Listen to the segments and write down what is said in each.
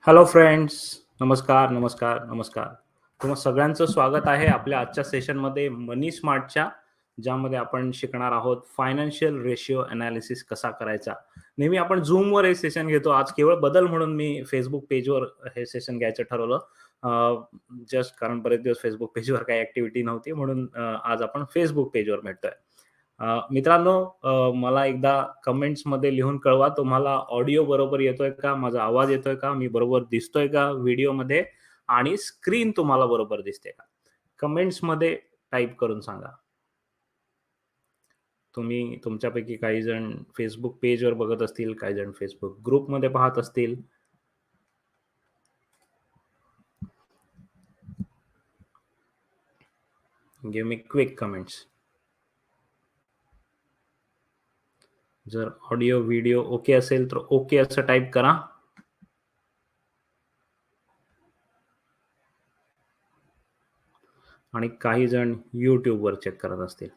Hello friends. नमस्कार, नमस्कार, नमस्कार. तुम्हा सगळ्यांचं स्वागत आहे आपल्या आजच्या सेशनमध्ये मनी स्मार्टच्या, ज्यामध्ये आपण शिकणार आहोत फायनान्शियल रेशिओ एनालिसिस कसा करायचा. नेहमी आपण Zoomवर हे सेशन घेतो. आज केवळ बदल म्हणून मी Facebook पेजवर हे सेशन घ्यायचं ठरवलं. जस्ट कारण बरेच दिवस Facebook पेजवर काही ॲक्टिव्हिटी नव्हती म्हणून आज आपण Facebook पेजवर भेटतोय. मित्रांनो, मला एकदा कमेंट्समध्ये लिहून कळवा तुम्हाला ऑडिओ बरोबर येतोय का? माझा आवाज येतोय का? मी बरोबर दिसतोय का व्हिडिओमध्ये? आणि स्क्रीन तुम्हाला बरोबर दिसते का? कमेंट्समध्ये टाइप करून सांगा. तुम्ही तुमच्यापैकी काही जण Facebook पेजवर बघत असतील, काही जण Facebook ग्रुपमध्ये पाहत असतील. Give me quick comments. जर ऑडिओ, व्हिडिओ ओके असेल तर ओके असं टाइप करा. आणि काही जण YouTubeवर चेक करत असतील.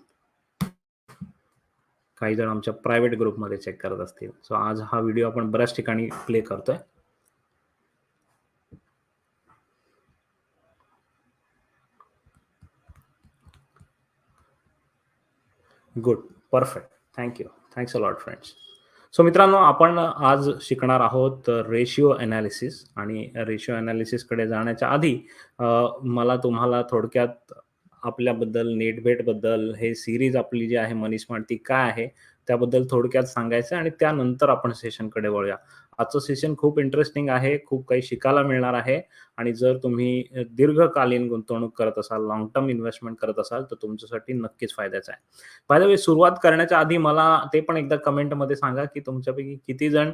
काही जण आमच्या प्रायव्हेट ग्रुपमध्ये चेक करत असतील. सो आज हा व्हिडिओ आपण बऱ्याच ठिकाणी प्ले करतोय. Good, perfect. Thank you. Thanks a lot friends. So मित्रांनो, आपण आज शिकणार आहोत रेशिओ एनालिसिस. आणि रेशिओ एनालिसिसकडे जाण्याच्या आधी मला तुम्हाला थोडक्यात आपल्याबद्दल, नेटबेटबद्दल, हे सीरीज आपली जी आहे मनी स्मार्ट ती काय आहे त्याबद्दल थोडक्यात सांगायचं आणि त्यानंतर आपण सेशनकडे वळूया. आजचं सेशन खूप इंटरेस्टिंग आहे, खूप काही शिकायला मिळणार आहे. आणि जर तुम्ही दीर्घकालीन गुंतवणूक करत असाल, लाँग टर्म इन्व्हेस्टमेंट करत असाल तर तुमच्यासाठी नक्कीच फायद्याचं आहे. बाय द वे, सुरुवात करण्याच्या आधी मला ते पण एकदा कमेंटमध्ये सांगा की तुमच्यापैकी किती जण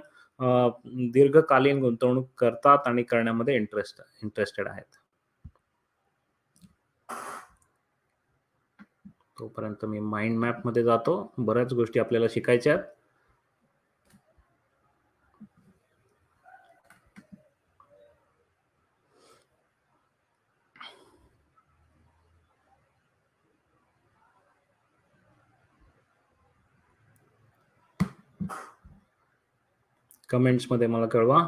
दीर्घकालीन गुंतवणूक करतात आणि करण्यामध्ये इंटरेस्टेड आहेत. तोपर्यंत मी माइंड मॅपमध्ये जातो. बऱ्याच गोष्टी आपल्याला शिकायच्या आहेत. कमेंट्समध्ये मला कळवा.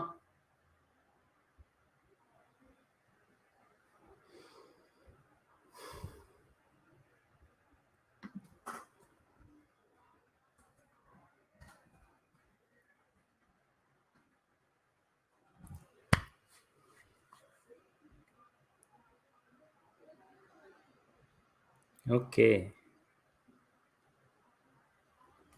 Okay,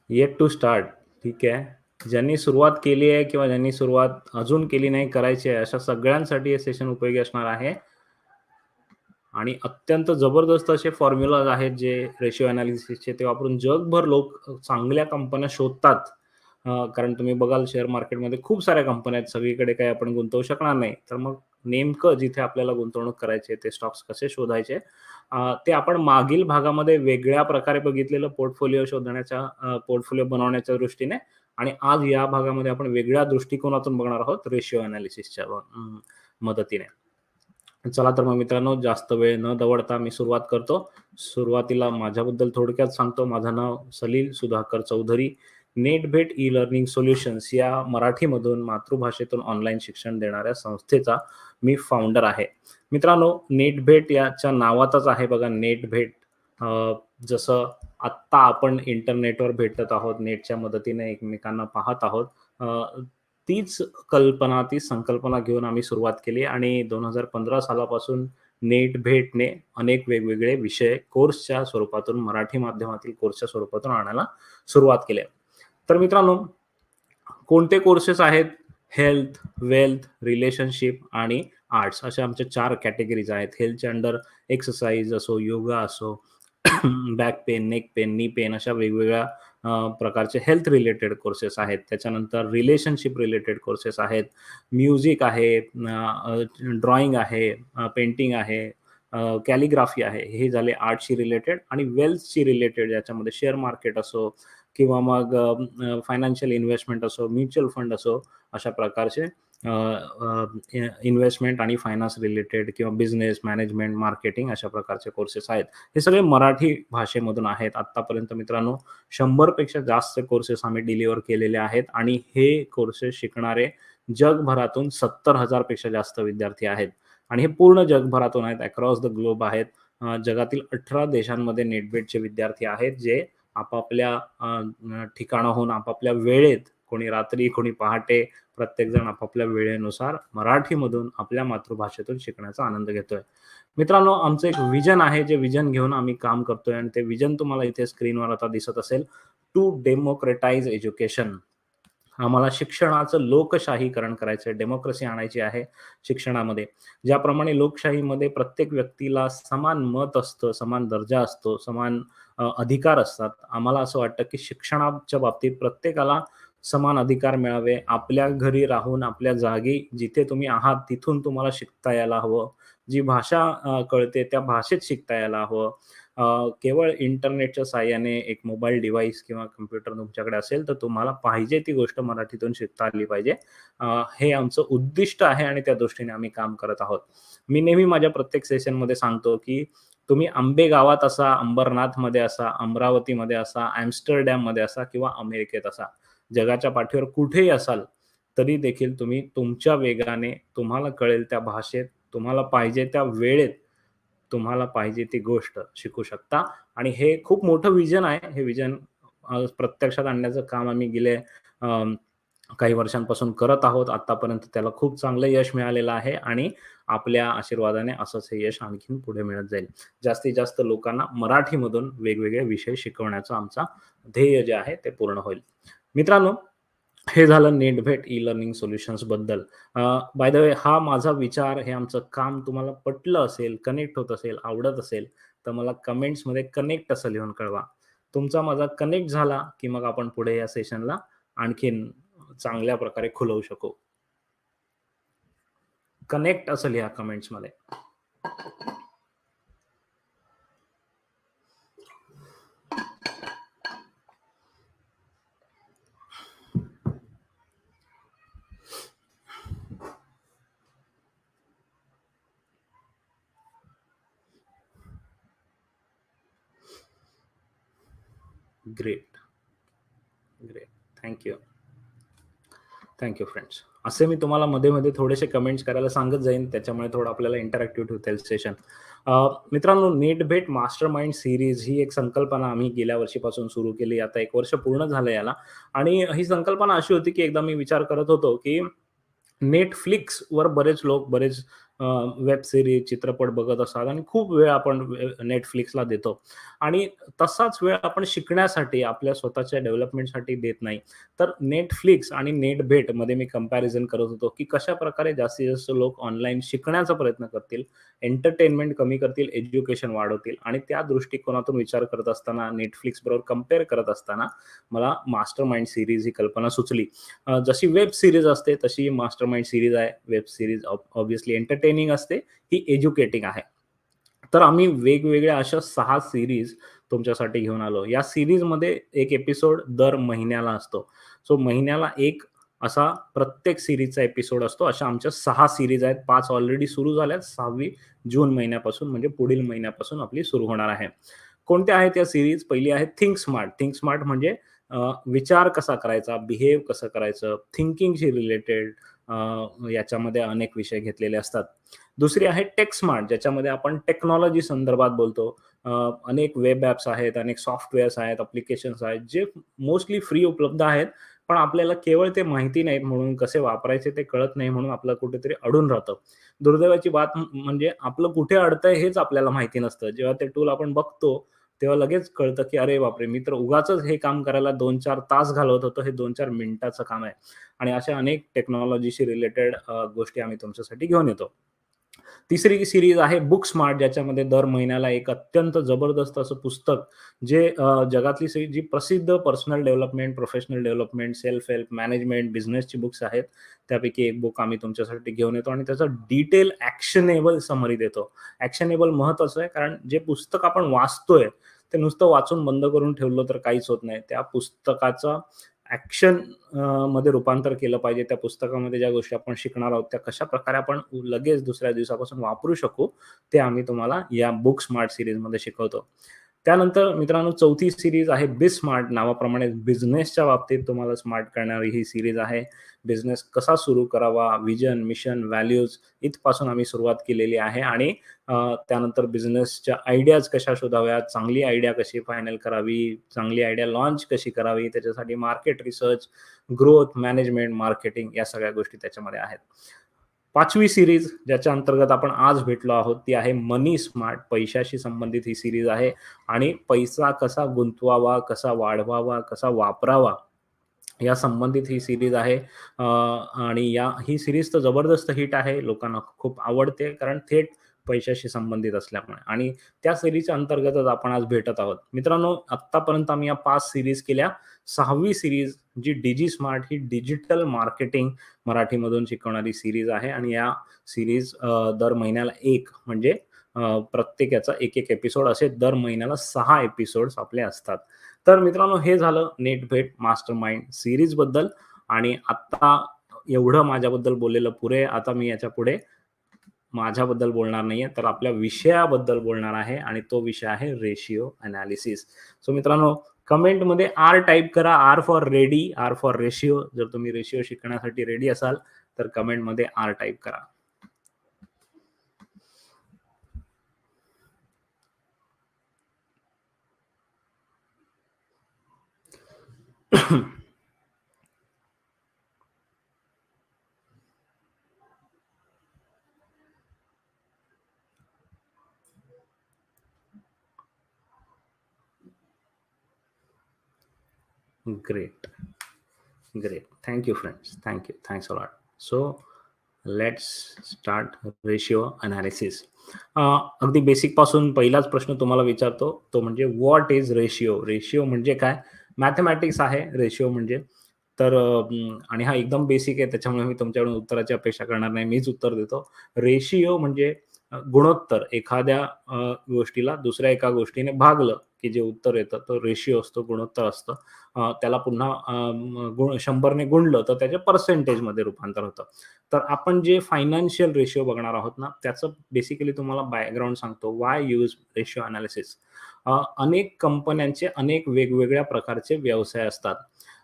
yet to start. ठीक आहे. ज्यांनी सुरुवात केली आहे किंवा ज्यांनी सुरुवात अजून केली नाही, करायची आहे, अशा सगळ्यांसाठी हे सेशन उपयोगी असणार आहे. आणि अत्यंत जबरदस्त असे फॉर्म्युलाज आहेत जे रेशिओ एनालिसिसचे, ते वापरून जगभर लोक चांगल्या कंपन्या शोधतात. कारण तुम्ही बघाल शेअर मार्केटमध्ये खूप साऱ्या कंपन्या आहेत, सगळीकडे काही आपण गुंतवू शकणार नाही. तर मग नेमकं जिथे आपल्याला गुंतवणूक करायची ते स्टॉक्स कसे शोधायचे, ते आपण मागील भागामध्ये वेगळ्या प्रकारे बघितलेलं पोर्टफोलिओ शोधण्याच्या, पोर्टफोलिओ बनवण्याच्या दृष्टीने. आणि आज या भागामध्ये आपण वेगळ्या दृष्टिकोनातून बघणार आहोत रेशिओ एनालिसिसच्या मदतीने. चला तर मग मित्रांनो, जास्त वेळ न दवडता मी सुरुवात करतो. सुरुवातीला माझ्याबद्दल थोडक्यात सांगतो. माझं नाव Salil Sudhakar Chaudhari. Netbhet e learning solutions या मराठीमधून, मातृभाषेतून ऑनलाईन शिक्षण देणाऱ्या संस्थेचा मी फाउंडर आहे. मित्रांनो, नेटभेट याच्या नावातच आहे बघा, नेटभेट. जसं आत्ता आपण इंटरनेटवर भेटत आहोत, नेटच्या मदतीने एकमेकांना पाहत आहोत, तीच कल्पना, ती संकल्पना घेऊन आम्ही सुरुवात केली. आणि 2015 सालापासून नेट भेटने अनेक वेगवेगळे विषय कोर्सच्या स्वरूपातून, मराठी माध्यमातील कोर्सच्या स्वरूपातून आणायला सुरुवात केली. तर मित्रांनो, कोणते कोर्सेस आहेत? हेल्थ, वेल्थ, रिलेशनशिप आणि आर्ट्स, अशा आमच्या 4 कॅटेगरीज आहेत. हेल्थच्या अंडर एक्सरसाइज असो, योगा असो, back pain, neck pain, knee pain, अशा वेगवेगळ्या प्रकारचे हेल्थ रिलेटेड कोर्सेस आहेत. त्याच्यानंतर रिलेशनशिप रिलेटेड कोर्सेस आहेत. म्युझिक आहे, ड्रॉइंग आहे, पेंटिंग आहे, कॅलिग्राफी आहे. हे झाले आर्टशी रिलेटेड. आणि वेल्थशी रिलेटेड, ज्याच्यामध्ये शेअर मार्केट असो किंवा मग फायनान्शियल इन्व्हेस्टमेंट असो, म्युच्युअल फंड असो, अशा प्रकारचे इन्व्हेस्टमेंट आणि फायनान्स रिलेटेड किंवा बिझनेस मॅनेजमेंट, मार्केटिंग, अशा प्रकारचे कोर्सेस आहेत. हे सगळे मराठी भाषेमधून आहेत. आत्तापर्यंत मित्रांनो 100 पेक्षा जास्त कोर्सेस आम्ही डिलिव्हर केलेले आहेत. आणि हे कोर्सेस शिकणारे जगभरातून 70,000 पेक्षा जास्त विद्यार्थी आहेत आणि हे पूर्ण जगभरातून आहेत, अक्रॉस द ग्लोब आहेत. जगातील 18 देशांमध्ये नेट-बेटचे विद्यार्थी आहेत, जे आपापल्या ठिकाणाहून आपापल्या वेळेत, कोणी रात्री, कोणी पहाटे, प्रत्येकजण आपापल्या वेळेनुसार मराठीमधून आपल्या मातृभाषेतून शिकण्याचा आनंद घेतोय. मित्रांनो, आमचं एक विजन आहे, जे विजन घेऊन आम्ही काम करतोय आणि ते विजन तुम्हाला इथे स्क्रीनवर आता दिसत असेल. To democratize education. आम्हाला शिक्षणाचं लोकशाहीकरण करायचं आहे, डेमोक्रेसी आणायची आहे शिक्षणामध्ये. ज्याप्रमाणे लोकशाहीमध्ये प्रत्येक व्यक्तीला समान मत असतं, समान दर्जा असतो, समान अधिकार असतात. आम्हाला असं वाटतं, की शिक्षणाच्या बाबतीत प्रत्येकाला समान अधिकार मिळावे. आपल्या घरी राहून, आपल्या जागी जिथे तुम्ही आहात, तिथून तुम्हाला शिकता यायला हवं. जी भाषा कळते त्या भाषेत शिकता यायला हवं. केवळ इंटरनेटच्या साहाय्याने एक मोबाईल डिव्हाइस किंवा कॉम्प्युटर तुमच्याकडे असेल, तर तुम्हाला पाहिजे ती गोष्ट मराठीतून शिकता आली पाहिजे. हे आमचं उद्दिष्ट आहे आणि त्या दृष्टीने आम्ही काम करत आहोत. मी नेहमी माझ्या प्रत्येक सेशनमध्ये सांगतो, की तुम्ही आंबेगावात असा, अंबरनाथमध्ये असा, अमरावतीमध्ये असा, एम्स्टरडॅममध्ये असा किंवा अमेरिकेत असा, जगाच्या पाठीवर कुठेही असाल, तरी देखील तुम्ही तुमच्या वेगाने, तुम्हाला कळेल त्या भाषेत, तुम्हाला पाहिजे त्या वेळेत, तुम्हाला पाहिजे ती गोष्ट शिकू शकता आणि हे खूप मोठं विजन आहे. हे विजन प्रत्यक्षात आणण्याचं काम आम्ही गेले अ, काही वर्षांपासून करत आहोत. आत्तापर्यंत त्याला खूप चांगलं यश मिळालेलं आहे आणि आपल्या आशीर्वादाने असंच हे यश आणखीन पुढे मिळत जाईल. जास्तीत जास्त लोकांना मराठीमधून वेगवेगळे विषय शिकवण्याचा आमचा ध्येय जे आहे ते पूर्ण होईल. मित्रांनो, हे झालं नेटभेट ई-लर्निंग सोल्युशन्सबद्दल. बाय द वे, हा माझा विचार, हे आमचं काम तुम्हाला पटलं असेल, कनेक्ट होत असेल, आवडत असेल, तर मला कमेंट्समध्ये कनेक्ट असं लिहून कळवा. तुमचा माझा कनेक्ट झाला, की मग आपण पुढे या सेशनला आणखीन चांगल्या प्रकारे खुलवू शकू. कनेक्ट असं लिहा कमेंट्समध्ये. Great. Great. Thank you. Thank you friends. असे मी तुम्हाला मध्ये-मध्ये थोडेसे कमेंट्स करायला सांगत जाईन. त्याच्यामुळे थोडं आपल्याला इंटरॅक्टिव्ह होतील सेशन. मित्रांनो, नेटबेट मास्टरमाइंड सीरीज ही एक संकल्पना आम्ही गेल्या वर्षीपासून सुरू केली. आता 1 वर्ष पूर्ण झालं याला आणि ही संकल्पना अशी होती, की एकदा मी विचार करत होतो, की Netflixवर बरेच लोक बरेच वेब सीरीज, चित्रपट बघत असतात आणि खूप वेळ आपण Netflixला देतो आणि तसाच वेळ आपण शिकण्यासाठी, आपल्या स्वतःच्या डेव्हलपमेंटसाठी देत नाही. तर Netflix आणि नेटबेटमध्ये मी कंपॅरिझन करत होतो, की कशाप्रकारे जास्तीत जास्त लोक ऑनलाईन शिकण्याचा प्रयत्न करतील, एंटरटेनमेंट कमी करतील, एज्युकेशन वाढवतील आणि त्या दृष्टिकोनातून विचार करत असताना, Netflix बरोबर कंपेअर करत असताना मला मास्टरमाइंड सीरीज ही कल्पना सुचली. जशी वेब सीरीज असते तशी मास्टरमाइंड सीरीज आहे. वेब सीरीज ऑब्व्हियसली एंटरटेनिंग असते, ही एज्युकेटिंग आहे. तर आम्ही वेगवेगळ्या अशा 6 सीरीज तुमच्यासाठी घेऊन आलो. या सीरीजमध्ये एक एपिसोड दर महिन्याला असतो. सो महिन्याला एक असा प्रत्येक सीरीजचा एपिसोड असतो. अशा आमच्या 6 सीरीज आहेत. 5 ऑलरेडी सुरू झाल्यात. 6वी जून महिन्यापासून म्हणजे पुढील महिन्यापासून आपली सुरू होणार आहे. कोणत्या आहेत या सीरीज? पहिली आहे थिंक स्मार्ट. थिंक स्मार्ट म्हणजे विचार कसा करायचा, बिहेव कसं करायचं, थिंकिंगशी रिलेटेड याच्यामध्ये अनेक विषय घेतलेले असतात. दुसरी आहे टेक स्मार्ट, ज्याच्यामध्ये आपण टेक्नॉलॉजी संदर्भात बोलतो. अ, अनेक वेब ॲप्स आहेत, अनेक सॉफ्टवेअर्स आहेत, ॲप्लिकेशन्स आहेत, जे मोस्टली फ्री उपलब्ध आहेत. पण आपल्याला केवळ ते माहिती नाहीत म्हणून कसे वापरायचे ते कळत नाही म्हणून आपलं कुठेतरी अडून राहतं. दुर्दैवाची बात म्हणजे आपलं कुठे अडतंय हेच आपल्याला माहिती नसतं. जेव्हा ते टूल आपण बघतो, तेव्हा लगेच कळतं, की अरे बापरे! मी तर उगाचच हे काम करायला 2-4 तास घालवत होतो. हे 2-4 मिनिटाचं काम आहे. आणि अशा अनेक टेक्नॉलॉजीशी रिलेटेड गोष्टी आम्ही तुमच्यासाठी घेऊन येतो. तिसरी सीरीज आहे बुक स्मार्ट, ज्याच्यामध्ये दर महिन्याला एक अत्यंत जबरदस्त असं पुस्तक, जे जगातली जी प्रसिद्ध personal development, professional development, self help, management, बिझनेसची बुक्स आहेत. त्यापैकी एक बुक आम्ही तुमच्यासाठी घेऊन येतो आणि त्याचं डिटेल ॲक्शनेबल समरी देतो. ॲक्शनेबल महत्त्वाचं आहे, कारण जे पुस्तक आपण वाचतोय, ते नुसतं वाचून बंद करून ठेवलं तर काहीच होत नाही. त्या पुस्तकाचं ॲक्शन मध्ये रूपांतर केलं पाहिजे. त्या पुस्तकामध्ये ज्या गोष्टी आपण शिकणार आहोत, त्या कशाप्रकारे आपण लगेच दुसऱ्या दिवसापासून वापरू शकू, ते आम्ही तुम्हाला या बुक स्मार्ट सीरीजमध्ये शिकवतो. त्यानंतर मित्रांनो चौथी सीरीज आहे बी स्मार्ट. नावाप्रमाणे बिझनेसच्या बाबतीत तुम्हाला स्मार्ट करणारी ही सीरीज आहे. बिझनेस कसा सुरू करावा, व्हिजन, मिशन, व्हॅल्यूज इथपासून आम्ही सुरुवात केलेली आहे आणि त्यानंतर बिझनेसच्या आयडियाज कशा शोधाव्यात, चांगली आयडिया कशी फायनल करावी, चांगली आयडिया लॉन्च कशी करावी, त्याच्यासाठी market research, growth, management, marketing या सगळ्या गोष्टी त्याच्यामध्ये आहेत. 5वी सीरीज ज्याच्या अंतर्गत आपण आज भेटलो आहोत ती आहे मनी स्मार्ट. पैशाशी संबंधित ही सीरीज आहे आणि पैसा कसा गुंतवावा, कसा वाढवावा, कसा वापरावा या संबंधित ही सीरीज आहे. आणि ही सीरीज तर जबरदस्त हिट आहे. लोकांना खूप आवडते कारण थेट पैशाशी संबंधित असल्यामुळे आणि त्या सीरीजच्या अंतर्गतच आपण आज भेटत आहोत. मित्रांनो, आत्तापर्यंत आम्ही या 5 सीरीज केल्या. 6वी सीरीज जी डिजी स्मार्ट ही डिजिटल मार्केटिंग मराठीमधून शिकवणारी सीरीज आहे आणि या सीरीज दर महिन्याला एक म्हणजे प्रत्येक याचा एक एपिसोड असे दर महिन्याला 6 एपिसोड्स आपले असतात. तर मित्रांनो, हे झालं नेट भेट मास्टर माइंड सिरीज बद्दल आणि आता एवढं माझ्याबद्दल बोललेलं पुरे. आता मी याच्या पुढे माझ्याबद्दल बोलणार नाहीये, तर आपल्या विषयाबद्दल बोलणार आहे आणि तो विषय आहे रेशिओ अनालिसिस. सो मित्रांनो, कमेंटमध्ये आर टाइप करा. R for ready, R for ratio. जर तुम्ही रेशिओ शिकण्यासाठी रेडी असाल तर कमेंटमध्ये आर टाइप करा. Great. Great. Thank you, friends. Thank you. Thanks a lot. So, let's start ratio analysis. अगदी बेसिक पासून पहिलाच प्रश्न तुम्हाला विचारतो तो म्हणजे व्हॉट इज रेशिओ. रेशिओ म्हणजे काय? मॅथमॅटिक्स आहे रेशिओ म्हणजे. तर आणि हा एकदम बेसिक आहे त्याच्यामुळे मी तुमच्याकडून उत्तराची अपेक्षा करणार नाही. मीच उत्तर देतो. रेशिओ म्हणजे गुणोत्तर. एखाद्या गोष्टीला दुसऱ्या एका गोष्टीने भागलं की जे उत्तर येतं तो रेशिओ असतो, गुणोत्तर असतं. त्याला पुन्हा 100ने गुणलं तर त्याच्या पर्सेंटेजमध्ये रूपांतर होतं. तर आपण जे फायनान्शियल रेशिओ बघणार आहोत ना, त्याचं बेसिकली तुम्हाला बॅकग्राऊंड सांगतो. व्हाय यूज रेशिओ अनालिसिस. अनेक कंपन्यांचे अनेक वेगवेगळ्या प्रकारचे व्यवसाय असतात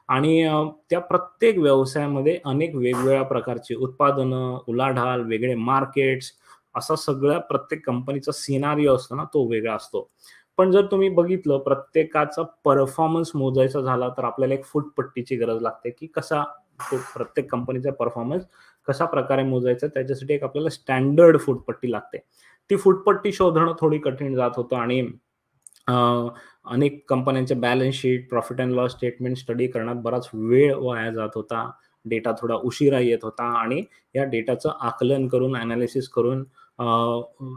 आणि त्या प्रत्येक व्यवसायामध्ये अनेक वेगवेगळ्या प्रकारची उत्पादनं, उलाढाल, वेगळे मार्केट्स असा सगळ्या प्रत्येक कंपनीचा सिनारिओ असतो ना, तो वेगळा असतो. पण जर तुम्ही बघितलं प्रत्येकाचा परफॉर्मन्स मोजायचा झाला तर आपल्याला एक फुटपट्टीची गरज लागते, की कसा प्रत्येक कंपनीचा परफॉर्मन्स कशा प्रकारे मोजायचं त्याच्यासाठी एक आपल्याला स्टँडर्ड फुटपट्टी लागते. ती फुटपट्टी शोधणं थोडी कठीण जात होतं आणि अ, अनेक कंपन्यांचे balance sheet, profit and loss statement study करण्यात बराच वेळ वाया जात होता. डेटा थोडा उशिरा येत होता आणि या डेटाचं आकलन करून, एनालिसिस करून अ,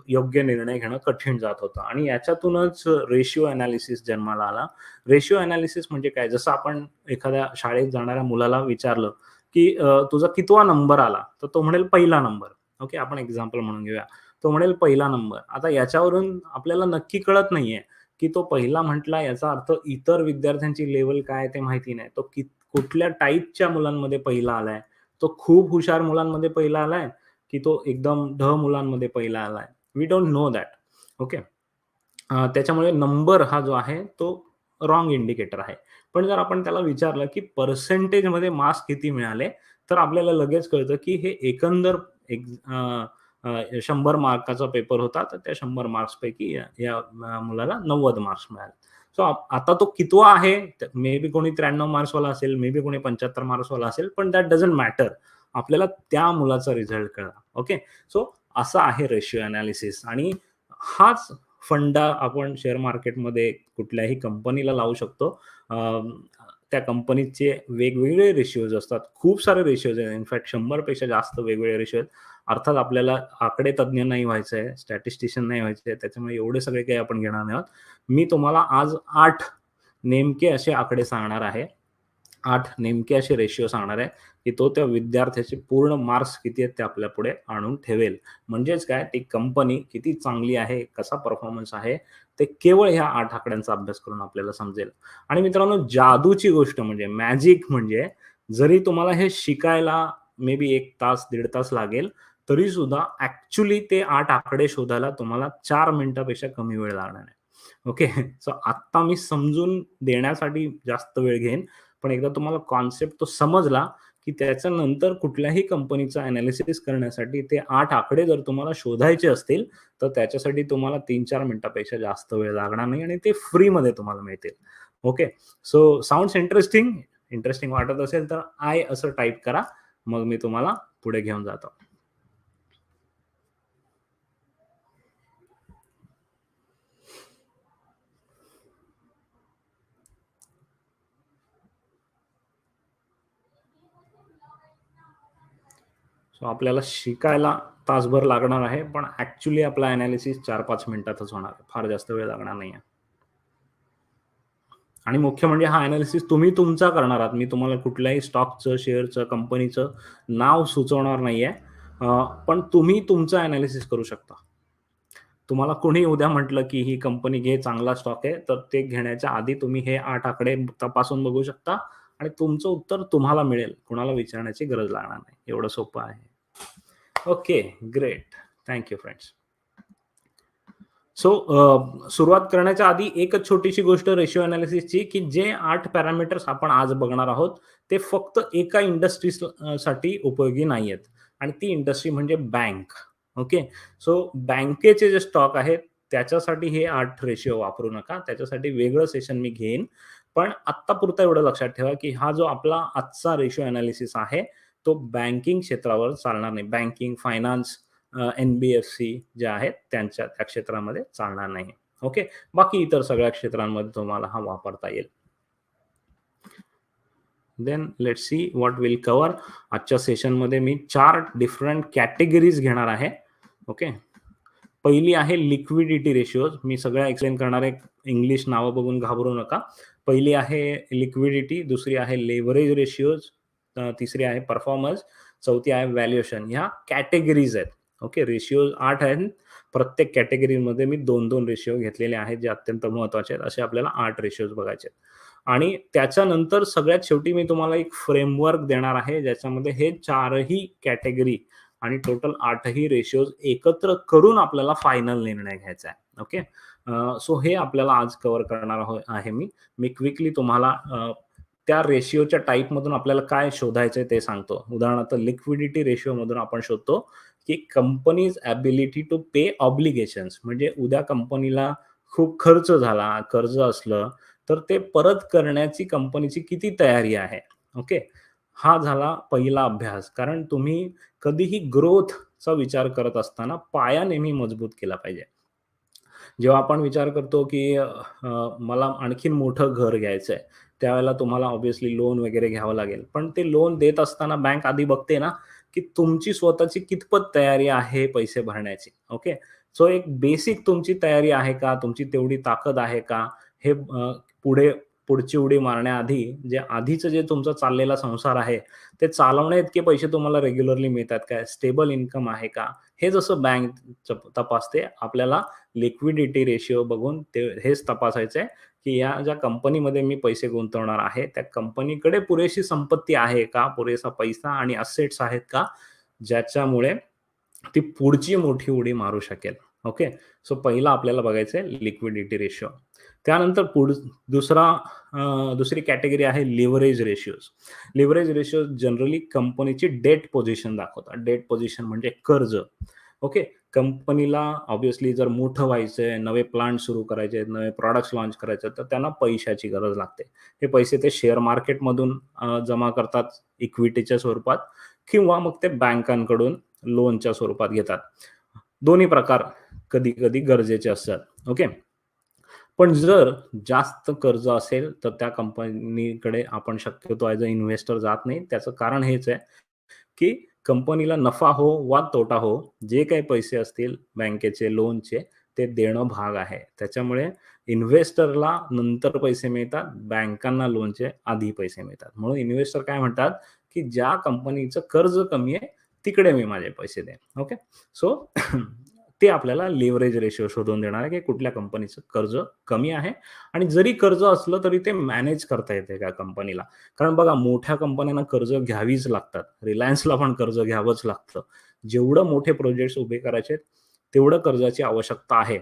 योग्य निर्णय घेणं कठीण जात होतं आणि याच्यातूनच रेशिओ एनालिसिस जन्माला आला. रेशिओ एनालिसिस म्हणजे काय? जसं आपण एखाद्या शाळेत जाणाऱ्या मुलाला विचारलं, की तुझा कितवा नंबर आला? तर तो म्हणेल पहिला नंबर. ओके, आपण एक्झाम्पल म्हणून घेऊया. तो म्हणेल पहिला नंबर. आता याच्यावरून आपल्याला नक्की कळत नाहीये, की तो पहिला म्हटला याचा अर्थ इतर विद्यार्थ्यांची लेव्हल काय ते माहिती नाही. तो कुठल्या टाइपच्या मुलांमध्ये पहिला आलाय? तो खूप हुशार मुलांमध्ये पहिला आलाय, की तो एकदम मुलांमध्ये पहिला आलाय? We don't know that. Okay. त्याच्यामुळे नंबर हा जो आहे तो रॉंग इंडिकेटर आहे. पण जर आपण त्याला विचारलं, की पर्सेंटेजमध्ये मार्क्स किती मिळाले? तर आपल्याला लगेच कळतं, की हे एकंदर एक 100 मार्काचा पेपर होता. तर त्या 100 मार्क्सपैकी या या मुलाला 90 मार्क्स मिळाले. सो आता तो कितवा आहे? मे बी कोणी 93 मार्क्सवाला असेल, मे बी कोणी 75 मार्क्सवाला असेल, पण दॅट डझंट मॅटर. आपल्याला त्या मुलाचा रिझल्ट कळला. ओके. सो असं आहे रेशिओ एनालिसिस आणि हाच फंडा आपण शेअर मार्केटमध्ये कुठल्याही कंपनीला लावू शकतो. अ, त्या कंपनीचे वेगवेगळे रेशिओज असतात. खूप सारे रेशिओज आहेत. इनफॅक्ट 100 पेक्षा जास्त वेगवेगळे रेशिओ आहेत. अर्थात आपल्याला आकडे तज्ञ नाही व्हायचं आहे, स्टॅटिस्टिशियन नाही व्हायचं आहे. त्याच्यामुळे एवढे सगळे काही आपण घेणार नाही आहोत. मी तुम्हाला आज 8 नेमके असे आकडे सांगणार आहे. 8 नेमके असे रेशिओ सांगणार आहे, की तो त्या विद्यार्थ्याचे पूर्ण मार्क्स किती आहेत ते आपल्यापुढे आणून ठेवेल. म्हणजेच काय, ती कंपनी किती चांगली आहे, कसा परफॉर्मन्स आहे, ते केवळ ह्या 8 आकड्यांचा अभ्यास करून आपल्याला समजेल. आणि मित्रांनो, जादूची गोष्ट म्हणजे मॅजिक म्हणजे जरी तुम्हाला हे शिकायला मे बी 1 तास, दीड तास लागेल, तरीसुद्धा ॲक्चुअली ते 8 आकडे शोधायला तुम्हाला 4 मिनिटापेक्षा कमी वेळ लागणार आहे. ओके. सो आत्ता मी समजून देण्यासाठी जास्त वेळ घेईन. पण एकदा तुम्हाला कॉन्सेप्ट तो समजला, की त्याच्यानंतर कुठल्याही कंपनीचं एनालिसिस करण्यासाठी ते 8 आकडे जर तुम्हाला शोधायचे असतील, तर त्याच्यासाठी तुम्हाला 3-4 मिनिटापेक्षा जास्त वेळ लागणार नाही आणि ते फ्रीमध्ये तुम्हाला मिळतील. Okay. So sounds interesting? Interesting वाटत असेल तर आय असं टाइप करा. मग मी तुम्हाला पुढे घेऊन जातो. सो आपल्याला शिकायला तासभर लागणार आहे, पण ॲक्चुअली आपला एनालिसिस 4-5 मिनिटातच होणार आहे. फार जास्त वेळ लागणार नाहीये. आणि मुख्य म्हणजे हा एनालिसिस तुम्ही तुमचा करणार आहात. मी तुम्हाला कुठल्याही स्टॉकचं, शेअरचं, कंपनीचं नाव सुचवणार नाहीये. पण तुम्ही तुमचं एनालिसिस करू शकता. तुम्हाला कोणी उद्या म्हटलं, की ही कंपनी घे, चांगला स्टॉक आहे, तर ते घेण्याच्या आधी तुम्ही हे 8 आकडे तपासून बघू शकता आणि तुमचं उत्तर तुम्हाला मिळेल. कुणाला विचारण्याची गरज लागणार नाही. एवढं सोपं आहे. Okay, great. Thank you friends. So सुरुवात करण्याच्या आधी एकच छोटीशी गोष्ट रेशिओ एनालिसिसची, की जे 8 पॅरामीटर्स आपण आज बघणार आहोत, ते फक्त एका इंडस्ट्री साठी उपयोगी नाहीयेत आणि ती इंडस्ट्री म्हणजे बँक. ओके. सो बँकेचे जे स्टॉक आहेत, त्याच्यासाठी हे 8 रेशिओ वापरू नका. त्याच्यासाठी वेगळं सेशन मी घेईन. पण आत्तापुरतं एवढं लक्षात ठेवा, की हा जो आपला आजचा रेशिओ एनालिसिस आहे, तो बँकिंग क्षेत्रावर चालणार नाही. बँकिंग, फायनान्स, एन-बी-एफ-सी ज्या आहेत त्या क्षेत्रामध्ये चालणार नाही. ओके. बाकी इतर सगळ्या क्षेत्रांमध्ये तुम्हाला हा वापरता येईल. Then let's see what will cover. आजच्या सेशनमध्ये मी 4 डिफरंट कॅटेगरीज घेणार आहे. ओके. पहिली आहे लिक्विडिटी रेशिओज. मी सगळ्या एक्सप्लेन करणार आहे. इंग्लिश नावं बघून घाबरू नका. पहिली आहे लिक्विडिटी, दुसरी आहे लेव्हरेज रेशिओज, तिसरी आहे परफॉर्मन्स, चौथी आहे व्हॅल्युएशन. ह्या कॅटेगरीज आहेत. ओके. रेशिओज 8 आहेत. प्रत्येक कॅटेगरीमध्ये मी 2-2 रेशिओ घेतलेले आहेत, जे अत्यंत महत्त्वाचे आहेत. असे आपल्याला 8 रेशिओज बघायचे आहेत. आणि त्याच्यानंतर सगळ्यात शेवटी मी तुम्हाला एक फ्रेमवर्क देणार आहे, ज्याच्यामध्ये हे 4ही कॅटेगरी आणि टोटल 8ही रेशिओज एकत्र करून आपल्याला फायनल निर्णय घ्यायचा आहे. ओके. सो हे आपल्याला आज कव्हर करणार आहे मी. मी क्विकली तुम्हाला त्या रेशिओच्या टाइपमधून आपल्याला काय शोधायचंय ते सांगतो. उदाहरणार्थ लिक्विडिटी रेशिओमधून आपण शोधतो, की companies ability to pay obligations, म्हणजे उद्या कंपनीला खूप खर्च झाला, कर्ज असलं, तर ते परत करण्याची कंपनीची किती तयारी आहे. ओके. हा झाला पहिला अभ्यास. कारण तुम्ही कधीही ग्रोथचा विचार करत असताना पाया नेहमी मजबूत केला पाहिजे. जेव्हा आपण विचार करतो, की मला आणखीन मोठं घर घ्यायचंय, त्यावेळेला तुम्हाला ऑब्व्हियसली लोन वगैरे घ्यावं लागेल. पण ते लोन देत असताना बँक आधी बघते ना, की तुमची स्वतःची कितपत तयारी आहे पैसे भरण्याची. ओके. सो एक बेसिक तुमची तयारी आहे का? तुमची तेवढी ताकद आहे का? हे पुढे पुढची उडी मारण्याआधी जे आधीचं जे तुमचा चाललेला संसार आहे, ते चालवण्याइतके पैसे तुम्हाला रेग्युलरली मिळतात काय? स्टेबल इन्कम आहे का? हे जसं बँक तपासते, आपल्याला लिक्विडिटी रेशिओ बघून ते हेच तपासायचं आहे, की या ज्या कंपनीमध्ये मी पैसे गुंतवणार आहे, त्या कंपनीकडे पुरेशी संपत्ती आहे का? पुरेसा पैसा आणि असेट्स आहेत का? ज्याच्यामुळे ती पुढची मोठी उडी मारू शकेल. ओके. सो पहिला आपल्याला बघायचं आहे लिक्विडिटी रेशिओ. त्यानंतर दुसरी कॅटेगरी आहे लिव्हरेज रेशिओज. लिव्हरेज रेशिओ जनरली कंपनीची डेट पोझिशन दाखवतात. डेट पोझिशन म्हणजे कर्ज. ओके. कंपनीला ऑब्व्हियसली जर मोठं व्हायचंय, नवे प्लांट सुरू करायचे आहेत, नवे प्रॉडक्ट्स लॉन्च करायचे आहेत, तर त्यांना पैशाची गरज लागते. हे पैसे ते शेअर मार्केटमधून जमा करतात इक्विटीच्या स्वरूपात किंवा मग ते बँकांकडून लोनच्या स्वरूपात घेतात. दोन्ही प्रकार कधी-कधी गरजेचे असतात. ओके. पण जर जास्त कर्ज असेल, तर त्या कंपनीकडे आपण शक्यतो ॲज अ इन्व्हेस्टर जात नाही. त्याचं कारण हेच आहे, की कंपनीला नफा हो वा तोटा हो, जे काही पैसे असतील बँकेचे, लोनचे, ते देणं भाग आहे. त्याच्यामुळे इन्व्हेस्टरला नंतर पैसे मिळतात, बँकांना लोनचे आधी पैसे मिळतात. म्हणून इन्व्हेस्टर काय म्हणतात, की ज्या कंपनीचं कर्ज कमी आहे, तिकडे मी माझे पैसे देईन. ओके. सो ते आपल्याला लिव्हरेज रेशिओ शोधून देणार आहे, की कुठल्या कंपनीचं कर्ज कमी आहे आणि जरी कर्ज असलं तरी ते मॅनेज करता येते त्या कंपनीला. कारण बघा मोठ्या कंपन्यांना कर्ज घ्यावीच लागतात. रिलायन्सला पण कर्ज घ्यावंच लागतं. जेवढं मोठे प्रोजेक्ट्स उभे करायचे तेवढं कर्जाची आवश्यकता आहे.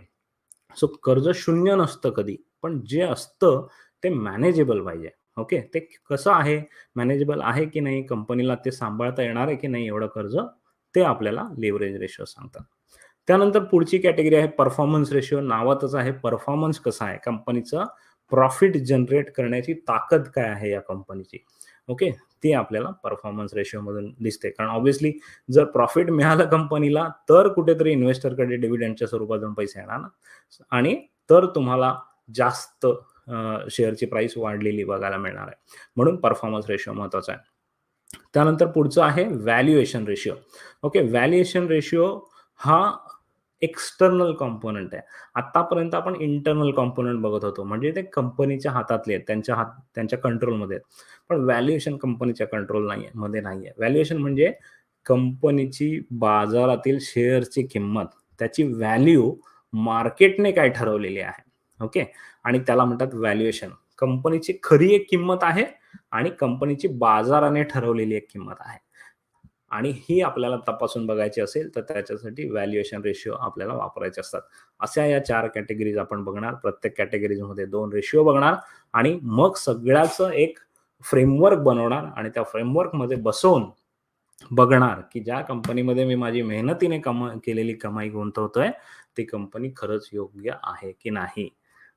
सो कर्ज शून्य नसतं कधी, पण जे असतं ते मॅनेजेबल पाहिजे. ओके. ते कसं आहे, मॅनेजेबल आहे की नाही, कंपनीला ते सांभाळता येणार आहे की नाही एवढं कर्ज, ते आपल्याला लिव्हरेज रेशो सांगतात. त्यानंतर पुढची कॅटेगरी आहे परफॉर्मन्स रेशिओ. नावातच आहे परफॉर्मन्स कसा आहे, कंपनीचं प्रॉफिट जनरेट करण्याची ताकद काय आहे या कंपनीची. ओके. ते आपल्याला परफॉर्मन्स रेशिओमधून दिसते. कारण ऑब्व्हियसली जर प्रॉफिट मिळालं कंपनीला, तर कुठेतरी इन्व्हेस्टरकडे डिव्हिडंडच्या स्वरूपातून पैसे येणार ना आणि तर तुम्हाला जास्त शेअरची प्राइस वाढलेली बघायला मिळणार आहे. म्हणून परफॉर्मन्स रेशिओ महत्त्वाचा आहे. त्यानंतर पुढचं आहे valuation ratio. Okay. Valuation ratio हा एक्सटर्नल कॉम्पोनंट आहे. आत्तापर्यंत आपण इंटर्नल कॉम्पोनंट बघत होतो. म्हणजे ते कंपनीच्या हातातले आहेत. त्यांच्या कंट्रोलमध्ये आहेत. पण व्हॅल्युएशन कंपनीच्या कंट्रोल नाहीये मध्ये नाहीये. व्हॅल्युएशन म्हणजे कंपनीची बाजारातील शेअरची किंमत, त्याची व्हॅल्यू मार्केटने काय ठरवलेली आहे. ओके. आणि त्याला म्हणतात व्हॅल्युएशन. कंपनीची खरी एक किंमत आहे आणि कंपनीची बाजाराने ठरवलेली एक किंमत आहे. आणि ही आपल्याला तपासून बघायची असेल, तर त्याच्यासाठी व्हॅल्युएशन रेशिओ आपल्याला वापरायचे असतात. अशा या 4 कॅटेगरीज आपण बघणार. प्रत्येक कॅटेगरीजमध्ये 2 रेशिओ बघणार आणि मग सगळ्याचं एक फ्रेमवर्क बनवणार आणि त्या फ्रेमवर्कमध्ये बसवून बघणार, की ज्या कंपनीमध्ये मी माझी मेहनतीने केलेली कमाई गुंतवतोय, ती कंपनी खरंच योग्य आहे की नाही.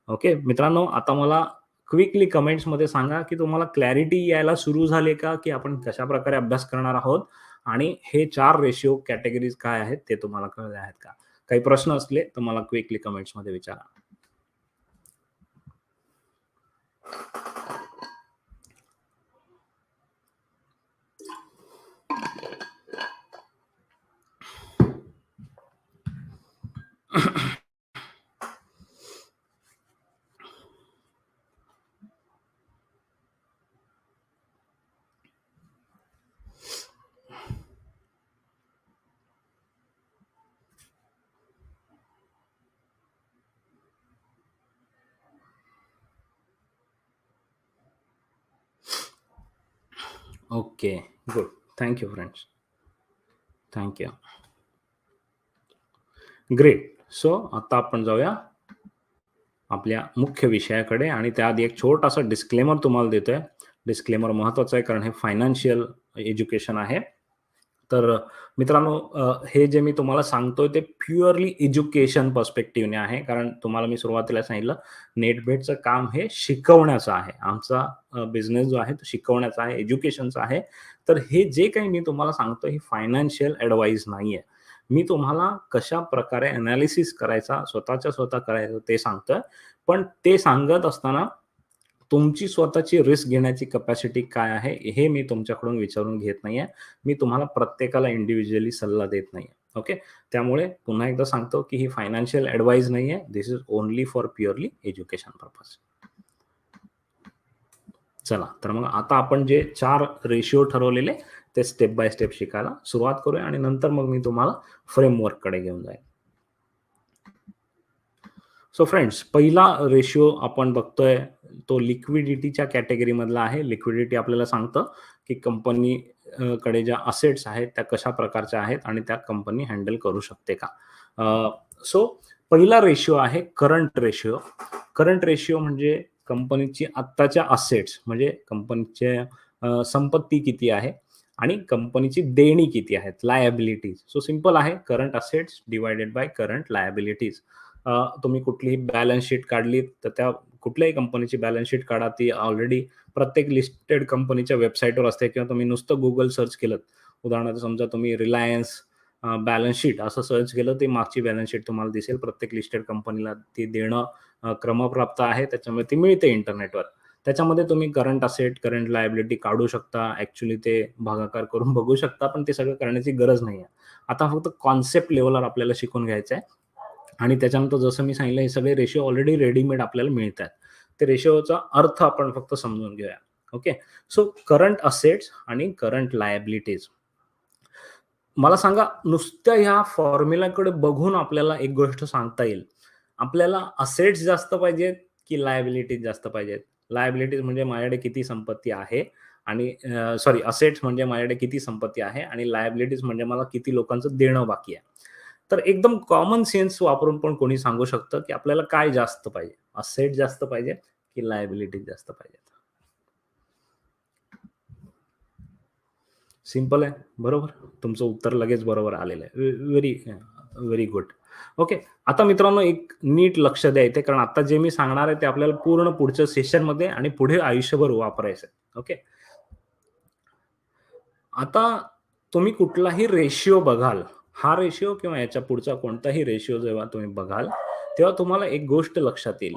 ओके. मित्रांनो, आता मला क्विकली कमेंट्समध्ये सांगा, की तुम्हाला क्लॅरिटी यायला सुरू झाली का, की आपण कशाप्रकारे अभ्यास करणार आहोत आणि हे 4 रेशिओ कॅटेगरीज काय आहेत ते तुम्हाला कळले आहेत का? काही प्रश्न असले तर मला क्विकली कमेंट्समध्ये विचारा. Okay. Good. Thank you friends. Thank you. Great. So आता आपण जाऊया आपल्या मुख्य विषयाकडे आणि त्याआधी एक छोटासा डिस्क्लेमर तुम्हाला देतोय. डिस्क्लेमर महत्वाचं आहे कारण हे फायनान्शियल एज्युकेशन आहे. तर मित्रांनो, हे जे मी तुम्हाला सांगतोय ते प्युअरली एज्युकेशन पर्स्पेक्टिव्हने आहे. कारण तुम्हाला मी सुरुवातीला सांगितलं, नेटबेटचं काम हे शिकवण्याचं आहे. आमचा बिझनेस जो आहे तो शिकवण्याचा आहे, एज्युकेशनचा आहे. तर हे जे काही मी तुम्हाला सांगतोय हे फायनान्शियल ॲडवाईस नाहीये. मी तुम्हाला कशाप्रकारे एनालिसिस करायचा, स्वतःच्या स्वतः करायचं ते सांगतोय. पण ते सांगत असताना तुमची स्वतःची रिस्क घेण्याची कपॅसिटी काय आहे, हे मी तुमच्याकडून विचारून घेत नाहीये. मी तुम्हाला प्रत्येकाला इंडिव्हिज्युअली सल्ला देत नाहीये. ओके. त्यामुळे पुन्हा एकदा सांगतो, की ही फायनान्शियल ॲडवाईस नाहीये. This is only for purely education purpose. चला, तर मग आता आपण जे 4 रेशिओ ठरवलेले ते स्टेप बाय स्टेप शिकायला सुरुवात करूया आणि नंतर मग मी तुम्हाला फ्रेमवर्ककडे घेऊन जाईन. सो फ्रेंड्स, पहिला रेशिओ आपण बघतोय तो लिक्विडिटीच्या कॅटेगरीमधला आहे. लिक्विडिटी आपल्याला सांगतं, की कंपनी कडे ज्या असेट्स आहेत त्या कशा प्रकारच्या आहेत आणि त्या कंपनी हँडल करू शकते का. सो पहिला रेशिओ आहे करंट रेशिओ. करंट रेशिओ म्हणजे कंपनीची आत्ताच्या असेट्स म्हणजे कंपनीचे संपत्ती किती आहे आणि कंपनीची देणी किती आहेत, लायबिलिटीज. सो सिंपल आहे, current assets divided by current liabilities. तुम्ही कुठलीही बॅलन्स शीट काढली तर त्या कुठल्याही कंपनीची बॅलन्स शीट काढा, ती ऑलरेडी प्रत्येक लिस्टेड कंपनीच्या वेबसाईटवर असते किंवा तुम्ही नुसतं Google सर्च केलं, उदाहरणार्थ समजा तुम्ही रिलायन्स बॅलन्स शीट असं सर्च केलं, ती मागची बॅलन्स शीट तुम्हाला दिसेल. प्रत्येक लिस्टेड कंपनीला ती देणं क्रमप्राप्त आहे, त्याच्यामुळे ती मिळते इंटरनेटवर. त्याच्यामध्ये तुम्ही करंट असेट, करंट लायबिलिटी काढू शकता. ॲक्चुअली ते भागाकार करून बघू शकता, पण ते सगळं करण्याची गरज नाही आहे. आता फक्त कॉन्सेप्ट लेव्हलवर आपल्याला शिकून घ्यायचं आहे आणि त्याच्यानंतर जसं मी सांगितलं, हे सगळे रेशिओ ऑलरेडी रेडीमेड आपल्याला मिळतात. ते रेशिओचा अर्थ आपण फक्त समजून घेऊया. ओके. सो करंट असेट्स आणि करंट लायबिलिटीज. मला सांगा, नुसत्या ह्या फॉर्म्युलाकडे बघून आपल्याला एक गोष्ट सांगता येईल. आपल्याला असेट्स जास्त पाहिजेत की लायबिलिटीज जास्त पाहिजेत? लायबिलिटीज म्हणजे माझ्याकडे किती संपत्ती आहे आणि सॉरी, असेट्स म्हणजे माझ्याकडे किती संपत्ती आहे आणि लायबिलिटीज म्हणजे मला किती लोकांचं देणं बाकी आहे. तर एकदम कॉमन सेन्स वापरून पण कोणी सांगू शकतं, की आपल्याला काय जास्त पाहिजे? असेट जास्त पाहिजे की लायबिलिटी जास्त पाहिजे? सिंपल आहे. बरोबर. तुमचं उत्तर लगेच बरोबर आलेलं आहे. Very very good. ओके. आता मित्रांनो एक नीट लक्ष द्या इथे, कारण आता जे मी सांगणार आहे ते आपल्याला पूर्ण पुढच्या सेशनमध्ये आणि पुढे आयुष्यभर वापरायचं आहे. ओके. आता तुम्ही कुठलाही रेशिओ बघाल, हा रेशिओ किंवा याच्या पुढचा कोणताही रेशिओ जेव्हा तुम्ही बघाल, तेव्हा तुम्हाला एक गोष्ट लक्षात येईल.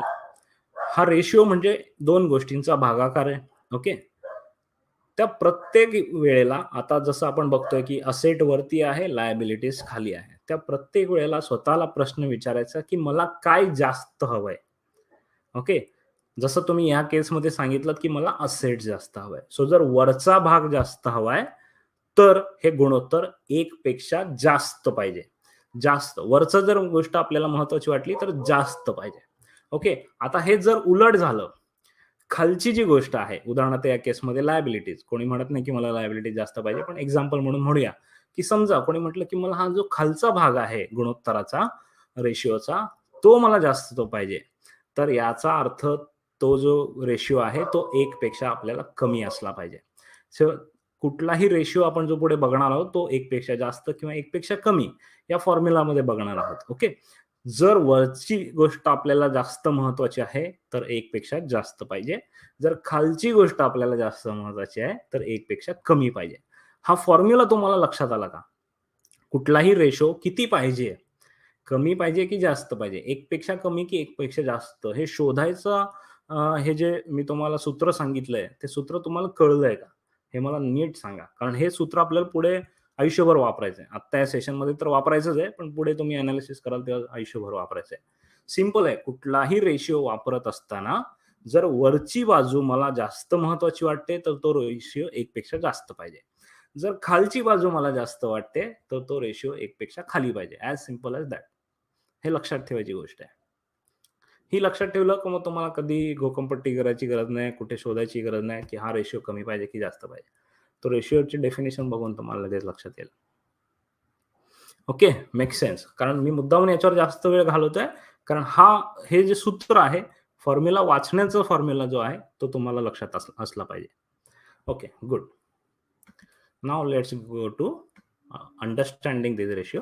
हा रेशिओ म्हणजे 2 गोष्टींचा भागाकार आहे. ओके. त्या प्रत्येक वेळेला आता जसं आपण बघतोय, की असेट वरती आहे, लायबिलिटीज खाली आहे. त्या प्रत्येक वेळेला स्वतःला प्रश्न विचारायचा, की मला काय जास्त हवंय? ओके. जसं तुम्ही या केसमध्ये सांगितलत, की मला असेट जास्त हवंय. सो जर वरचा भाग जास्त हवाय, तर हे गुणोत्तर 1 पेक्षा जास्त पाहिजे. जास्त. वरचं जर गोष्ट आपल्याला महत्त्वाची वाटली, तर जास्त पाहिजे. ओके. आता हे जर उलट झालं, खालची जी गोष्ट आहे, उदाहरणार्थ या केसमध्ये लायबिलिटीज. कोणी म्हणत नाही, की मला लायबिलिटीज जास्त पाहिजे, पण एक्झाम्पल म्हणून म्हणूया, की समजा कोणी म्हटलं, की मला हा जो खालचा भाग आहे गुणोत्तराचा, रेशिओचा, तो मला जास्त तो पाहिजे. तर याचा अर्थ तो जो रेशिओ आहे, तो 1 पेक्षा आपल्याला कमी असला पाहिजे. सो कुठलाही रेशिओ आपण जो पुढे बघणार आहोत, तो 1 पेक्षा जास्त किंवा 1 पेक्षा कमी या फॉर्म्युलामध्ये बघणार आहोत. ओके. जर वरची गोष्ट आपल्याला जास्त महत्त्वाची आहे, तर 1 पेक्षा जास्त पाहिजे. जर खालची गोष्ट आपल्याला जास्त महत्त्वाची आहे, तर 1 पेक्षा कमी पाहिजे. हा फॉर्म्युला तुम्हाला लक्षात आला का? कुठलाही रेशो किती पाहिजे? कमी पाहिजे की जास्त पाहिजे? 1 पेक्षा कमी की 1 पेक्षा जास्त? हे शोधायचं हे जे मी तुम्हाला सूत्र सांगितलंय, ते सूत्र तुम्हाला कळलंय का? हे मला नीट सांगा. कारण हे सूत्र आपल्याला पुढे आयुष्यभर वापरायचं आहे. आत्ता या सेशनमध्ये तर वापरायचंच आहे, पण पुढे तुम्ही एनालिसिस कराल तेव्हा आयुष्यभर वापरायचं आहे. सिंपल आहे. कुठलाही रेशिओ वापरत असताना जर वरची बाजू मला जास्त महत्त्वाची वाटते, तर तो रेशिओ 1 पेक्षा जास्त पाहिजे. जर खालची बाजू मला जास्त वाटते, तर तो रेशिओ 1 पेक्षा खाली पाहिजे. As simple as that. हे लक्षात ठेवायची गोष्ट आहे. ही लक्षात ठेवलं की मग तुम्हाला कधी घोकंपट्टी करायची गरज नाही, कुठे शोधायची गरज नाही, की हा रेशिओ कमी पाहिजे की जास्त पाहिजे. तो रेशिओची डेफिनिशन बघून तुम्हाला लगेच लक्षात येईल. Okay, make sense. कारण मी मुद्दामून याच्यावर जास्त वेळ घालवतोय, कारण हे जे सूत्र आहे, फॉर्म्युला वाचण्याचा फॉर्म्युला जो आहे, तो तुम्हाला लक्षात असला पाहिजे. Okay, good. Now let's go to understanding this ratio.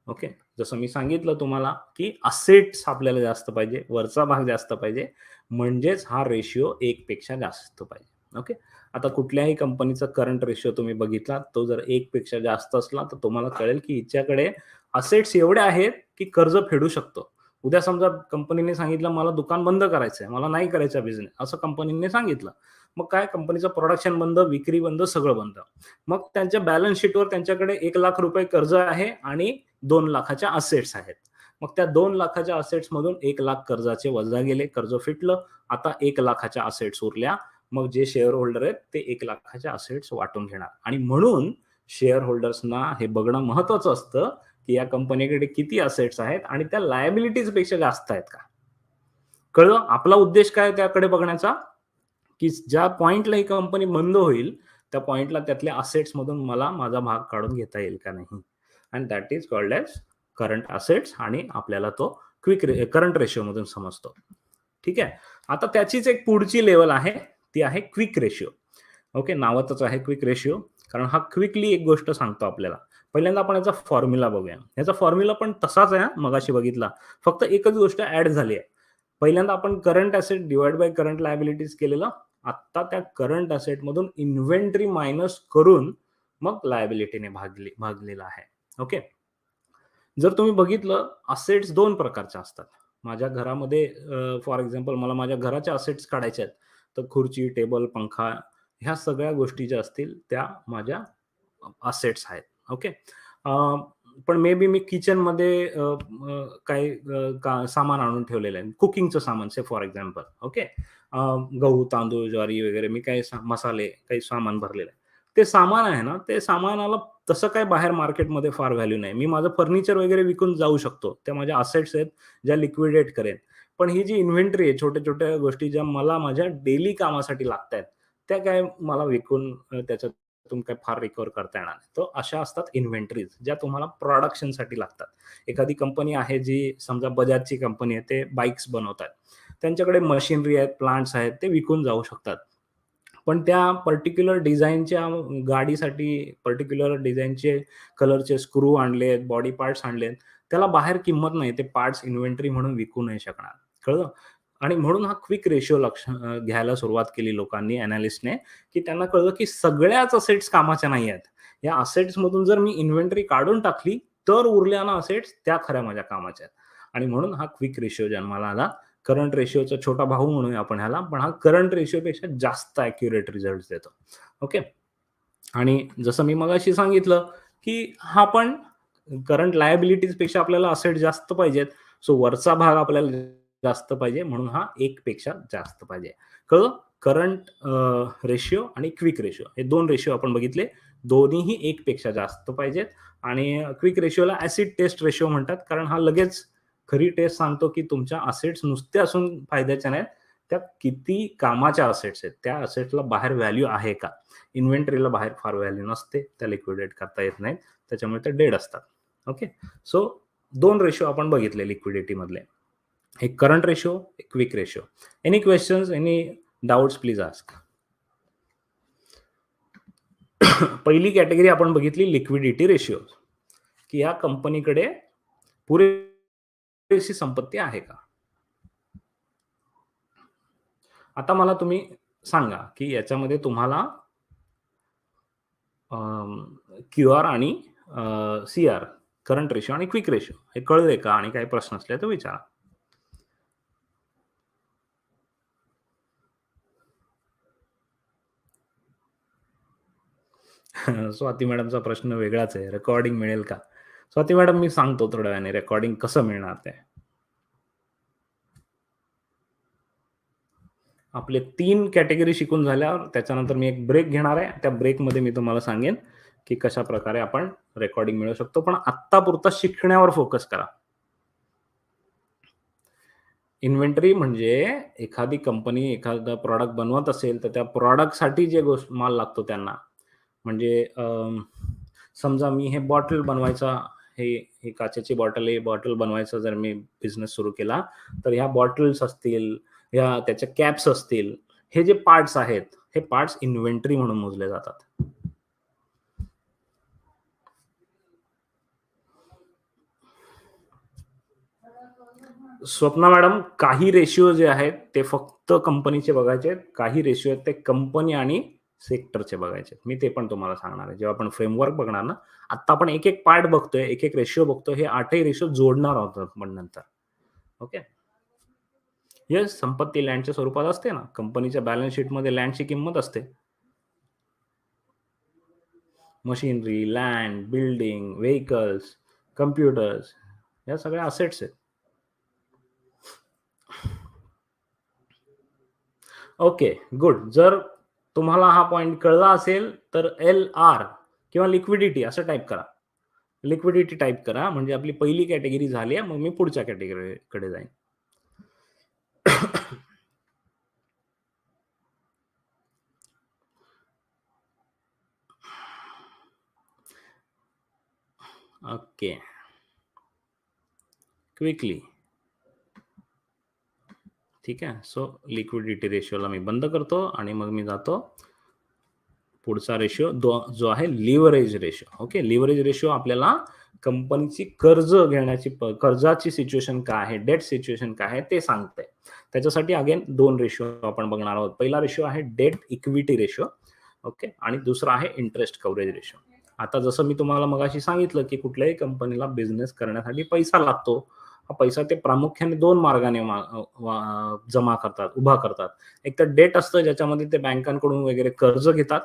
Okay. जसं मी सांगितलं तुम्हाला, की असेट्स आपल्याला जास्त पाहिजे, वरचा भाग जास्त पाहिजे, म्हणजेच हा रेशिओ 1 पेक्षा जास्त पाहिजे. ओके. आता कुठल्याही कंपनीचा करंट रेशिओ तुम्ही बघितला, तो जर 1 पेक्षा जास्त असला, तर तुम्हाला कळेल, की हिच्याकडे असेट्स एवढे आहेत, की कर्ज फेडू शकतो. उद्या समजा कंपनीने सांगितलं, मला दुकान बंद करायचंय, मला नाही करायचा बिझनेस, असं कंपनीने सांगितलं. मग काय कंपनीचं प्रोडक्शन बंद, विक्री बंद, सगळं बंद. मग त्यांच्या बॅलन्स शीटवर त्यांच्याकडे ₹1,00,000 कर्ज आहे आणि 2,00,000च्या असेट्स आहेत. मग त्या 2,00,000च्या असेट्समधून 1,00,000 कर्जाचे वजा गेले, कर्ज फिटलं. आता 1,00,000च्या असेट्स उरल्या. मग जे शेअर होल्डर आहेत ते 1,00,000च्या असेट्स वाटून घेणार आणि म्हणून शेअर होल्डर्सना हे बघणं महत्त्वाचं असतं, की या कंपनीकडे किती असेट्स आहेत आणि त्या लायबिलिटीजपेक्षा जास्त आहेत का? कळलं? आपला उद्देश काय आहे त्याकडे बघण्याचा? की ज्या पॉइंटला ही कंपनी बंद होईल, त्या पॉइंटला त्यातल्या असेट्समधून मला माझा भाग काढून घेता येईल का नाही? And that is called as current assets आणि आपल्याला तो करंट रेशिओमधून समजतो. ठीक आहे. आता त्याचीच एक पुढची लेव्हल आहे, ती आहे क्विक रेशिओ. ओके, नावातच आहे क्विक रेशिओ. कारण हा क्विकली एक गोष्ट सांगतो आपल्याला. पहिल्यांदा आपण याचा फॉर्म्युला बघूया. याचा फॉर्म्युला पण तसाच आहे हां, मगाशी बघितला. फक्त एकच गोष्ट ॲड झाली आहे. पहिल्यांदा आपण current asset divide by current liabilities केलेलं. आत्ता त्या करंट असेटमधून इन्व्हेंटरी मायनस करून मग लायबिलिटीने भागलेला आहे. ओके. जर तुम्ही बघितलं असेट्स 2 प्रकारच्या असतात. माझ्या घरामध्ये फॉर एक्झाम्पल मला माझ्या घराचे असेट्स काढायचे आहेत. तर खुर्ची, टेबल, पंखा ह्या सगळ्या गोष्टी ज्या असतील त्या माझ्या असेट्स आहेत. ओके. अ, पण मे बी मी किचनमध्ये काही सामान आणून ठेवलेलं आहे. कुकिंगचं सामान फॉर एक्झाम्पल. ओके. गहू, तांदूळ, ज्वारी वगैरे मी काही मसाले, काही सामान भरलेलं आहे. ते सामान आहे ना, ते सामानाला तसं काही बाहेर मार्केटमध्ये फार व्हॅल्यू नाही. मी माझं फर्निचर वगैरे विकून जाऊ शकतो. त्या माझ्या असेट्स आहेत, ज्या लिक्विडेट करेन. पण ही जी इन्व्हेंटरी आहे, छोट्या-छोट्या गोष्टी ज्या मला माझ्या डेली कामासाठी लागतायत, त्या काय मला विकून त्याच्यात त्याच्यातून काही फार रिकव्हर करता येणार नाही. तर अशा असतात इन्व्हेंटरीज ज्या तुम्हाला प्रोडक्शनसाठी लागतात. एखादी कंपनी आहे जी समजा बजाजची कंपनी आहे, ते बाईक्स बनवतात. त्यांच्याकडे मशिनरी आहेत, प्लांट्स आहेत, ते विकून जाऊ शकतात. पण त्या पर्टिक्युलर डिझाईनच्या गाडीसाठी पर्टिक्युलर डिझाईनचे कलरचे स्क्रू आणलेत, बॉडी पार्ट्स आणलेत, त्याला बाहेर किंमत नाही. ते पार्ट्स इन्व्हेंटरी म्हणून विकू नाही शकणार. कळलं? आणि म्हणून हा क्विक रेशिओ घ्यायला सुरुवात केली लोकांनी, एनालिस्टने, की त्यांना कळलं की सगळ्याच असेट्स कामाच्या नाही आहेत. या असेट्समधून जर मी इन्व्हेंटरी काढून टाकली, तर उरलेल्या असेट्स त्या खऱ्या माझ्या कामाच्या आहेत. आणि म्हणून हा क्विक रेशिओ जन्माला आला. करंट रेशिओचा छोटा भाऊ म्हणूया आपण ह्याला, पण हा करंट रेशिओपेक्षा जास्त ॲक्युरेट रिझल्ट्स देतो. ओके. आणि जसं मी मगाशी सांगितलं, की हा पण करंट लायबिलिटीजपेक्षा आपल्याला असेट जास्त पाहिजेत. सो वरचा भाग आपल्याला जास्त पाहिजे, म्हणून हा 1 पेक्षा जास्त पाहिजे. कळलं? करंट रेशिओ आणि क्विक रेशिओ हे 2 रेशिओ आपण बघितले. दोन्हीही 1 पेक्षा जास्त पाहिजेत आणि क्विक रेशिओला ॲसिड टेस्ट रेशिओ म्हणतात, कारण हा लगेच खरी टेस्ट सांगतो, की तुमच्या असेट्स नुसते असून फायद्याच्या नाहीत. त्या किती कामाच्या असेट्स आहेत. त्या असेट्सला बाहेर व्हॅल्यू आहे का? इन्व्हेंटरीला बाहेर फार व्हॅल्यू नसते. त्या लिक्विडेट करता येत नाहीत. त्याच्यामुळे त्या डेड असतात. ओके. सो 2 रेशिओ आपण बघितले लिक्विडिटी मधले. एक करंट रेशिओ, एक quick ratio. Any questions, any doubts please ask. पहिली कॅटेगरी आपण बघितली लिक्विडिटी रेशिओ, की या कंपनीकडे पुरेशी संपत्ती आहे का? आता मला तुम्ही सांगा, की याच्यामध्ये तुम्हाला क्यूआर आणि सीआर, करंट रेशिओ आणि क्विक रेशिओ हे कळले का? आणि काही प्रश्न असले तर विचारा. स्वाती मॅडमचा प्रश्न वेगळाच आहे. रेकॉर्डिंग मिळेल का? स्वाती मॅडम, मी सांगतो थोड्या वेळाने रेकॉर्डिंग कसं मिळणार ते. आपले 3 कॅटेगरी शिकून झाल्यावर त्याच्यानंतर मी एक ब्रेक घेणार आहे. त्या ब्रेकमध्ये मी तुम्हाला सांगेन, की कशाप्रकारे आपण रेकॉर्डिंग मिळवू शकतो. पण आत्तापुरता शिकण्यावर फोकस करा. इन्व्हेंटरी म्हणजे एखादी कंपनी एखादा प्रॉडक्ट बनवत असेल, तर त्या प्रॉडक्टसाठी जे माल लागतो त्यांना. म्हणजे समजा मी हे बॉटल बनवायचा, हे हे काचेची बॉटल, हे बॉटल बनवायचा जर मी बिझनेस सुरू केला, तर ह्या बॉटल्स असतील, ह्या त्याच्या कॅप्स असतील, हे जे पार्ट्स आहेत, हे पार्ट्स इन्व्हेंटरी म्हणून मोजले जातात. स्वप्ना मॅडम, काही रेशिओ जे आहेत ते फक्त कंपनीचे बघायचे आहेत. काही रेशिओ आहेत ते कंपनी आणि सेक्टरचे बघायचे. मी ते पण तुम्हाला सांगणार आहे. जेव्हा आपण फ्रेमवर्क बघणार ना, आत्ता आपण एक-एक पार्ट बघतोय, एक-एक रेशिओ बघतोय. हे 8ही रेशिओ जोडणार आहोत आपण नंतर. ओके. येस, संपत्ती लँडच्या स्वरूपात असते ना. कंपनीच्या बॅलन्स शीटमध्ये लँडची किंमत असते. Machinery, land, building, vehicles, computers, या सगळ्या असेट्स आहेत. Okay, good. जर तुम्हाला हा पॉइंट कळला असेल, तर LR किंवा लिक्विडिटी असं टाइप करा. लिक्विडिटी टाइप करा, म्हणजे आपली पहिली कॅटेगरी झाली आहे. मग मी पुढच्या कॅटेगरीकडे जाईन. ओके. क्विकली. ठीक आहे. सो लिक्विडिटी रेशिओला मी बंद करतो आणि मग मी जातो पुढचा रेशिओ जो आहे leverage ratio. Okay. Leverage ratio आपल्याला कंपनीची कर्जाची सिच्युएशन काय आहे, डेट सिच्युएशन काय आहे ते सांगते. त्याच्यासाठी अगेन 2 रेशिओ आपण बघणार आहोत. पहिला रेशिओ आहे डेट इक्विटी रेशिओ. ओके. आणि दुसरा आहे इंटरेस्ट कव्हरेज रेशिओ. आता जसं मी तुम्हाला मगाशी सांगितलं, की कुठल्याही कंपनीला बिझनेस करण्यासाठी पैसा लागतो. हा पैसा ते प्रामुख्याने 2 मार्गाने जमा करतात, उभा करतात. एक तर डेट असतं, ज्याच्यामध्ये ते बँकांकडून वगैरे कर्ज घेतात.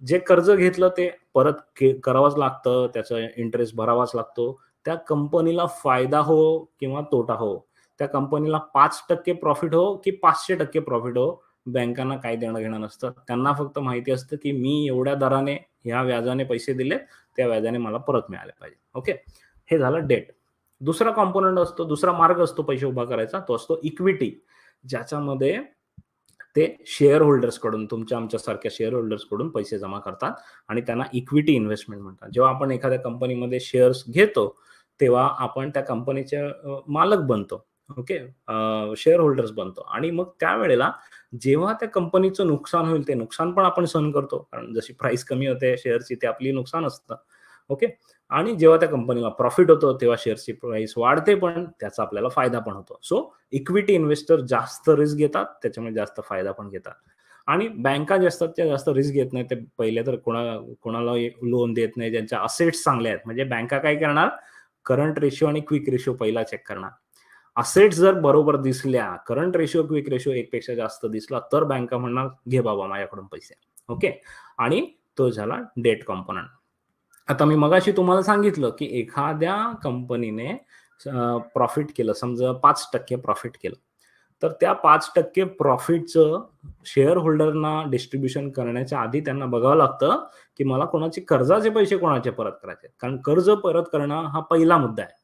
जे कर्ज घेतलं ते परत करावंच लागतं, त्याचा इंटरेस्ट भरावाच लागतो. त्या कंपनीला फायदा हो किंवा तोटा हो, त्या कंपनीला 5% प्रॉफिट हो की 500% प्रॉफिट हो, बँकांना काही देणं घेणं नसतं. त्यांना फक्त माहिती असतं, की मी एवढ्या दराने, ह्या व्याजाने पैसे दिले, त्या व्याजाने मला परत मिळाले पाहिजे. ओके. हे झालं डेट. दुसरा कॉम्पोनंट असतो, दुसरा मार्ग असतो पैसे उभा करायचा, तो असतो इक्विटी, ज्याच्यामध्ये ते शेअर होल्डर्सकडून, तुमच्या आमच्यासारख्या शेअर होल्डर्सकडून पैसे जमा करतात आणि त्यांना इक्विटी इन्व्हेस्टमेंट म्हणतात. जेव्हा आपण एखाद्या कंपनीमध्ये शेअर्स घेतो, तेव्हा आपण त्या कंपनीचे मालक बनतो. ओके. शेअर होल्डर्स बनतो आणि मग त्यावेळेला जेव्हा त्या कंपनीचं नुकसान होईल, ते नुकसान पण आपण सहन करतो. कारण जशी प्राइस कमी होते शेअरची, ते आपली नुकसान असतं. ओके. आणि जेव्हा त्या कंपनीला प्रॉफिट होतो, तेव्हा शेअरची प्राइस वाढते पण त्याचा आपल्याला फायदा पण होतो. सो इक्विटी इन्व्हेस्टर जास्त रिस्क घेतात, त्याच्यामुळे जास्त फायदा पण घेतात. आणि बँका जे असतात त्या जास्त रिस्क घेत नाहीत. ते पहिले तर कोणाला लोन देत नाही, ज्यांच्या असेट्स चांगले आहेत. म्हणजे बँका काय करणार, करंट रेशिओ आणि क्विक रेशिओ पहिला चेक करणार. असेट्स जर बरोबर दिसल्या, करंट रेशिओ, क्विक रेशिओ एकपेक्षा जास्त दिसला, तर बँका म्हणणार, "घे बाबा माझ्याकडून पैसे." ओके. आणि तो झाला डेट कॉम्पोनंट. आता मी मगाशी तुम्हाला सांगितलं, की एखाद्या कंपनीने प्रॉफिट केलं, समजा 5% प्रॉफिट केलं. तर त्या 5% प्रॉफिटचं शेअर होल्डरना डिस्ट्रिब्युशन करण्याच्या आधी त्यांना बघावं लागतं, की मला कोणाचे कर्जाचे पैसे कोणाचे परत करायचे. कारण कर्ज परत करणं हा पहिला मुद्दा आहे.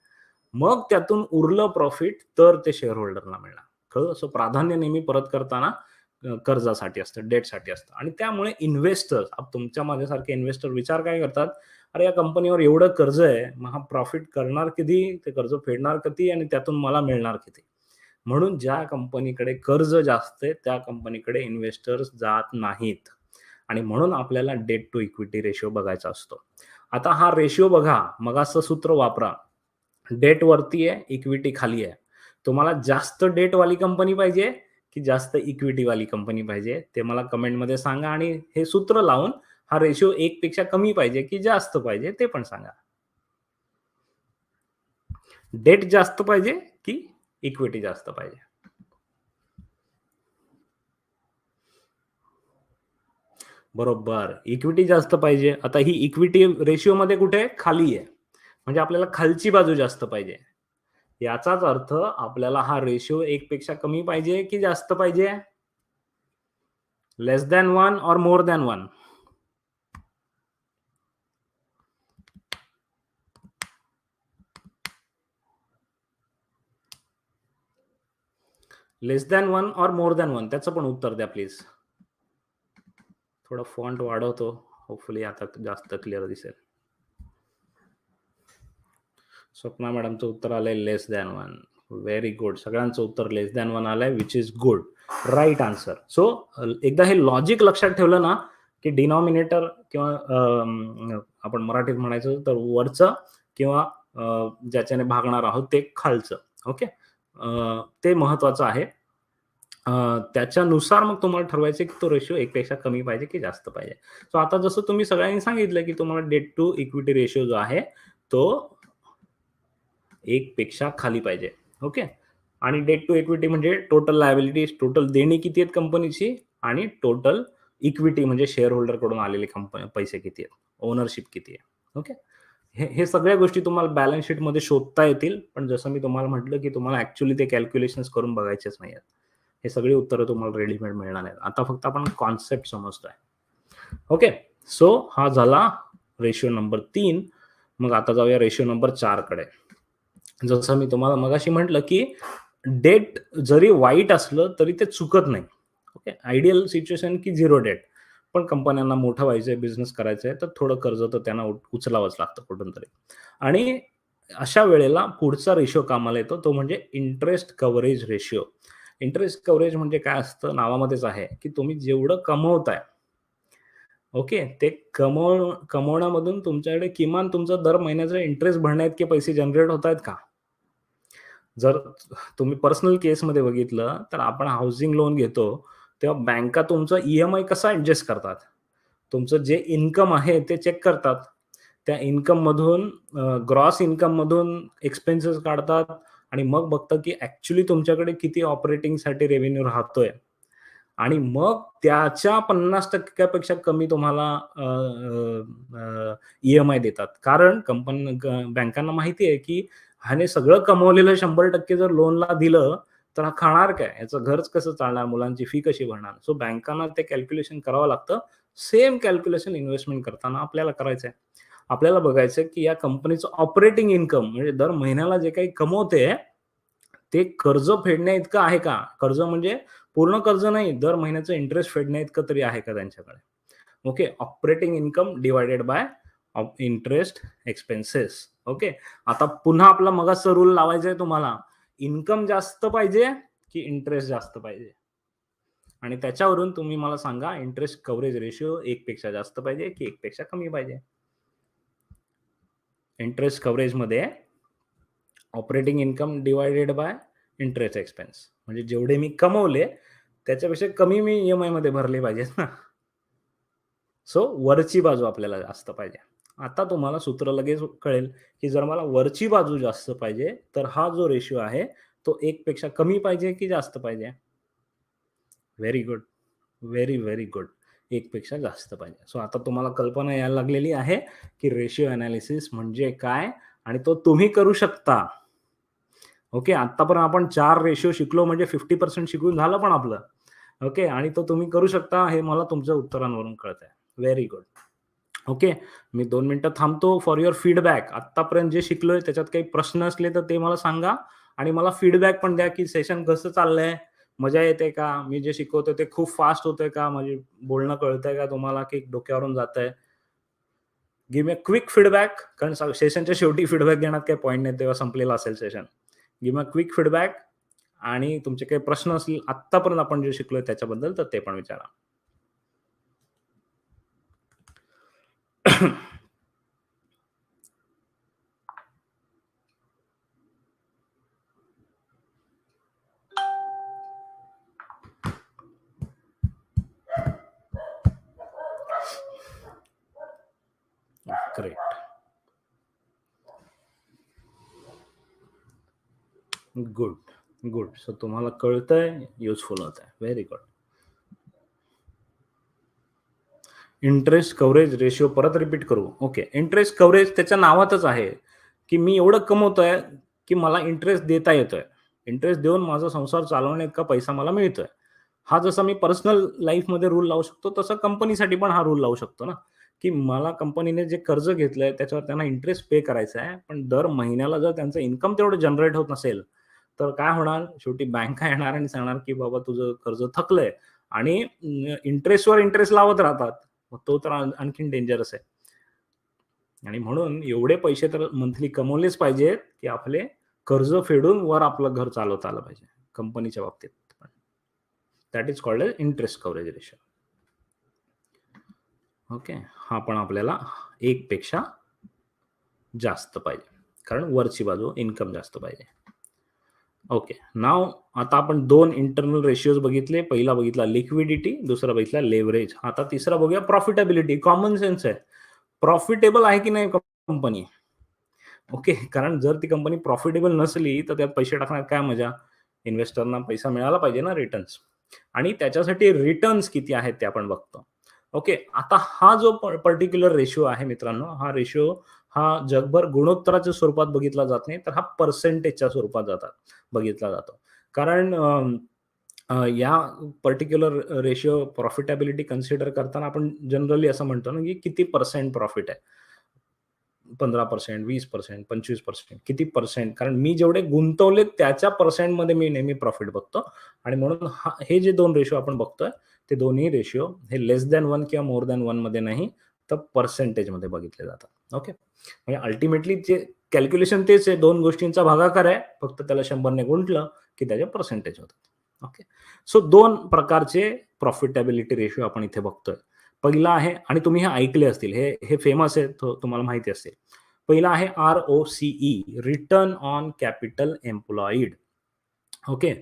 मग त्यातून उरलं प्रॉफिट तर ते शेअर होल्डरला मिळणार. कळलं? सो प्राधान्य नेहमी परत करताना कर्जासाठी असतं, डेटसाठी असतं आणि त्यामुळे इन्व्हेस्टर्स, तुमच्या माझ्यासारखे इन्व्हेस्टर विचार काय करतात, "अरे, या कंपनीवर एवढं कर्ज आहे, मग हा प्रॉफिट करणार कधी? ते कर्ज फेडणार कधी? आणि त्यातून मला मिळणार किती?" म्हणून ज्या कंपनीकडे कर्ज जास्त आहे, त्या कंपनीकडे इन्व्हेस्टर्स जात नाहीत आणि म्हणून आपल्याला डेट टू इक्विटी रेशिओ बघायचा असतो. आता हा रेशिओ बघा, मगाचं सूत्र वापरा. डेट वरती आहे, इक्विटी खाली आहे. तुम्हाला जास्त डेटवाली कंपनी पाहिजे, की जास्त इक्विटीवाली कंपनी पाहिजे? ते मला कमेंटमध्ये सांगा आणि हे सूत्र लावून हा रेशिओ 1 पेक्षा कमी पाहिजे, की जास्त पाहिजे ते पण सांगा. डेट जास्त पाहिजे, की इक्विटी जास्त पाहिजे? बरोबर. इक्विटी जास्त पाहिजे. आता ही इक्विटी रेशिओमध्ये कुठे आहे? खाली आहे. म्हणजे आपल्याला खालची बाजू जास्त पाहिजे. याचाच अर्थ आपल्याला हा रेशिओ 1 पेक्षा कमी पाहिजे, की जास्त पाहिजे? Less than 1 or more than 1? Less than 1 or more than 1? त्याचं पण उत्तर द्या प्लीज. थोडा फॉन्ट वाढवतो. होपफुली आता जास्त क्लिअर दिसेल. स्वप्ना मॅडमचं उत्तर आलंय लेस दॅन 1. Very good. सगळ्यांचं उत्तर लेस दॅन 1 आलंय, which is good. Right answer. So एकदा हे लॉजिक लक्षात ठेवलं ना, की डिनॉमिनेटर किंवा आपण मराठीत म्हणायचं तर वरचं किंवा ज्याच्याने भागणार आहोत ते खालचं. ओके. ते महत्वाचं आहे. त्याच्यानुसार मग तुम्हाला ठरवायचं की तो रेशिओ 1 पेक्षा कमी पाहिजे की जास्त पाहिजे. सो आता जसं तुम्ही सगळ्यांनी सांगितलं, की तुम्हाला डेट टू इक्विटी रेशिओ जो आहे, तो 1 पेक्षा खाली पाहिजे. ओके. आणि डेट टू इक्विटी म्हणजे टोटल लायबिलिटीज, टोटल देणी किती आहेत कंपनीची आणि टोटल इक्विटी म्हणजे शेअर होल्डरकडून आलेले पैसे किती आहेत, ओनरशिप किती आहे. ओके. हे हे सगळ्या गोष्टी तुम्हाला बॅलन्स शीटमध्ये शोधता येतील. पण जसं मी तुम्हाला म्हटलं, की तुम्हाला ॲक्चुअली ते कॅल्क्युलेशन्स करून बघायचेच नाहीयेत. हे सगळी उत्तरं तुम्हाला रेडीमेड मिळणार आहेत. आता फक्त आपण कॉन्सेप्ट समजतोय. ओके. सो हा झाला रेशिओ नंबर 3. मग आता जाऊया रेशिओ नंबर 4 कडे. जसं मी तुम्हाला मगाशी म्हटलं, की डेट जरी वाईट असलं तरी ते चुकत नाही. ओके. आयडियल सिच्युएशन की 0 डेट. पण कंपन्यांना मोठं व्हायचंय, बिझनेस करायचा आहे, तर थोडं कर्ज तर त्यांना उचलावंच लागतं कुठून तरी. आणि अशा वेळेला पुढचा रेशिओ कामाला येतो, तो म्हणजे interest coverage ratio. Interest coverage म्हणजे काय असतं? नावामध्येच आहे, की तुम्ही जेवढं कमवताय, ओके, ते कमवण्यामधून तुमच्याकडे किमान तुमचा दर महिन्याचा इंटरेस्ट भरण्याइतके पैसे जनरेट होतायत का? जर तुम्ही पर्सनल केसमध्ये बघितलं, तर आपण हाउसिंग लोन घेतो, तेव्हा बँका तुमचा ई-एम-आय कसा ॲडजस्ट करतात? तुमचं जे इन्कम आहे ते चेक करतात. त्या इन्कममधून ग्रॉस इन्कममधून एक्सपेन्सेस काढतात आणि मग बघतात, की ॲक्चुअली तुमच्याकडे किती ऑपरेटिंगसाठी रेव्हेन्यू राहतोय. आणि मग त्याच्या 50% पेक्षा कमी तुम्हाला ई-एम-आय देतात. कारण बँकांना माहिती आहे, की ह्याने सगळं कमवलेलं 100% जर लोनला दिलं, तर हा खाणार काय? याचं घरच कसं चालणार? मुलांची फी कशी भरणार? सो बँकांना ते कॅल्क्युलेशन करावं लागतं. सेम कॅल्क्युलेशन इन्व्हेस्टमेंट करताना आपल्याला करायचं आहे. आपल्याला बघायचं की या कंपनीचं ऑपरेटिंग इन्कम म्हणजे दर महिन्याला जे काही कमवते, ते कर्ज फेडण्याइतकं आहे का? कर्ज म्हणजे पूर्ण कर्ज नाही, दर महिन्याचं इंटरेस्ट फेडण्या इतकं तरी आहे का त्यांच्याकडे? Okay, operating income divided by interest expenses. Okay, आता पुन्हा आपला मगाचा रूल लावायचा आहे तुम्हाला. इन्कम जास्त पाहिजे की इंटरेस्ट जास्त पाहिजे? आणि त्याच्यावरून तुम्ही मला सांगा, इंटरेस्ट कव्हरेज रेशिओ 1 पेक्षा जास्त पाहिजे की 1 पेक्षा कमी पाहिजे? इंटरेस्ट कव्हरेजमध्ये operating income divided by interest expense, म्हणजे जेवढे मी कमवले त्याच्यापेक्षा कमी मी EMI मध्ये भरले पाहिजेत ना. सो वरची बाजू आपल्याला जास्त पाहिजे. आता तुम्हाला सूत्र लगेच कळेल, की जर मला वरची बाजू जास्त पाहिजे, तर हा जो रेशिओ आहे, तो 1 पेक्षा कमी पाहिजे की जास्त पाहिजे? Very good. Very good. 1 पेक्षा जास्त पाहिजे. सो आता तुम्हाला कल्पना यायला लागलेली आहे, की रेशिओ एनालिसिस म्हणजे काय आणि तो तुम्ही करू शकता. ओके, आत्तापर्यंत आपण 4 रेशिओ शिकलो म्हणजे 50% शिकून झालं पण आपलं. ओके, आणि तो तुम्ही करू शकता हे मला तुमच्या उत्तरांवरून कळतंय. Very good. ओके, मी 2 मिनिटं थांबतो फॉर युअर फीडबॅक. आत्तापर्यंत जे शिकलोय त्याच्यात काही प्रश्न असले तर ते मला सांगा आणि मला फीडबॅक पण द्या, की सेशन कसं चाललंय? मजा येते का? मी जे शिकवतोय ते खूप फास्ट होतंय का? म्हणजे बोलणं कळतंय का तुम्हाला, की डोक्यावरून जातंय? Give me a quick feedback, कारण सेशनच्या शेवटी फीडबॅक घेण्यात काही पॉइंट नाही, तेव्हा संपलेलं असेल session. Give me a quick feedback आणि तुमचे काही प्रश्न असतील आत्तापर्यंत आपण जे शिकलोय त्याच्याबद्दल, तर ते पण विचारा. ग्रेट. Good, good. सो तुम्हाला कळतंय, युजफुल होतंय. Very good. Interest coverage ratio परत रिपीट करू. ओके, इंटरेस्ट कव्हरेज त्याच्या नावातच आहे, की मी एवढं कमवतोय, की मला इंटरेस्ट देता येतोय. इंटरेस्ट देऊन माझा संसार चालवण्याइतका पैसा मला मिळतोय. हा जसा मी पर्सनल लाईफमध्ये रूल लावू शकतो, तसं कंपनीसाठी पण हा रूल लावू शकतो ना, की मला कंपनीने जे कर्ज घेतलंय त्याच्यावर त्यांना इंटरेस्ट पे करायचा आहे. पण दर महिन्याला जर त्यांचं इन्कम तेवढं जनरेट होत नसेल, तर काय होणार? शेवटी बँका येणार आणि सांगणार, की बाबा तुझं कर्ज थकलंय आणि इंटरेस्टवर इंटरेस्ट लावत राहतात. मग तो तर आणखीन डेंजरस आहे. आणि म्हणून एवढे पैसे तर मंथली कमवलेच पाहिजेत, की आपले कर्ज फेडून वर आपलं घर चालवता आलं पाहिजे, कंपनीच्या बाबतीत पण. That is called as interest coverage ratio. Okay, हा पण आपल्याला 1 पेक्षा जास्त पाहिजे, कारण वरची बाजू इन्कम जास्त पाहिजे. ओके, नाव आता आपण 2 इंटरनल रेशिओज बघितले. पहिला बघितला लिक्विडिटी, दुसरा बघितला लेव्हरेज. आता तिसरा बघूया प्रॉफिटेबिलिटी. कॉमन सेन्स आहे. प्रॉफिटेबल आहे की नाही कंपनी? ओके, कारण जर ती कंपनी प्रॉफिटेबल नसली, तर त्यात पैसे टाकण्यात काय मजा? इन्व्हेस्टरना पैसा मिळाला पाहिजे ना, रिटर्न्स. आणि त्याच्यासाठी रिटर्न्स किती आहेत ते आपण बघतो. ओके, आता हा जो पर्टिक्युलर रेशिओ आहे मित्रांनो, हा रेशिओ हा जगभर गुणोत्तराच्या स्वरूपात बघितला जात नाही, तर हा पर्सेंटेजच्या स्वरूपात बघितला जातो. कारण या पर्टिक्युलर रेशिओ प्रॉफिटेबिलिटी कन्सिडर करताना आपण जनरली असं म्हणतो ना, की किती पर्सेंट प्रॉफिट आहे? 15%, 20%, 25%, किती पर्सेंट? कारण मी जेवढे गुंतवले त्याच्या पर्सेंटमध्ये मी नेहमी प्रॉफिट बघतो आणि म्हणून हे जे 2 रेशिओ आपण बघतोय, ते दोन्ही रेशिओ हे लेस दॅन 1 किंवा मोर दॅन 1 मध्ये नाही, तर पर्सेंटेजमध्ये बघितले जातात. ओके. म्हणजे अल्टिमेटली जे कॅल्क्युलेशन तेच आहे, 2 गोष्टींचा भागाकार आहे. फक्त त्याला 100 ने गुंतलं, की त्याचे पर्सेंटेज होतात. ओके. सो 2 प्रकारचे प्रॉफिटेबिलिटी रेशिओ आपण इथे बघतोय. पहिला आहे आणि तुम्ही हे ऐकले असतील, हे फेमस आहे, तुम्हाला माहिती असेल. पहिला आहे ROCE, return on capital employed. Okay.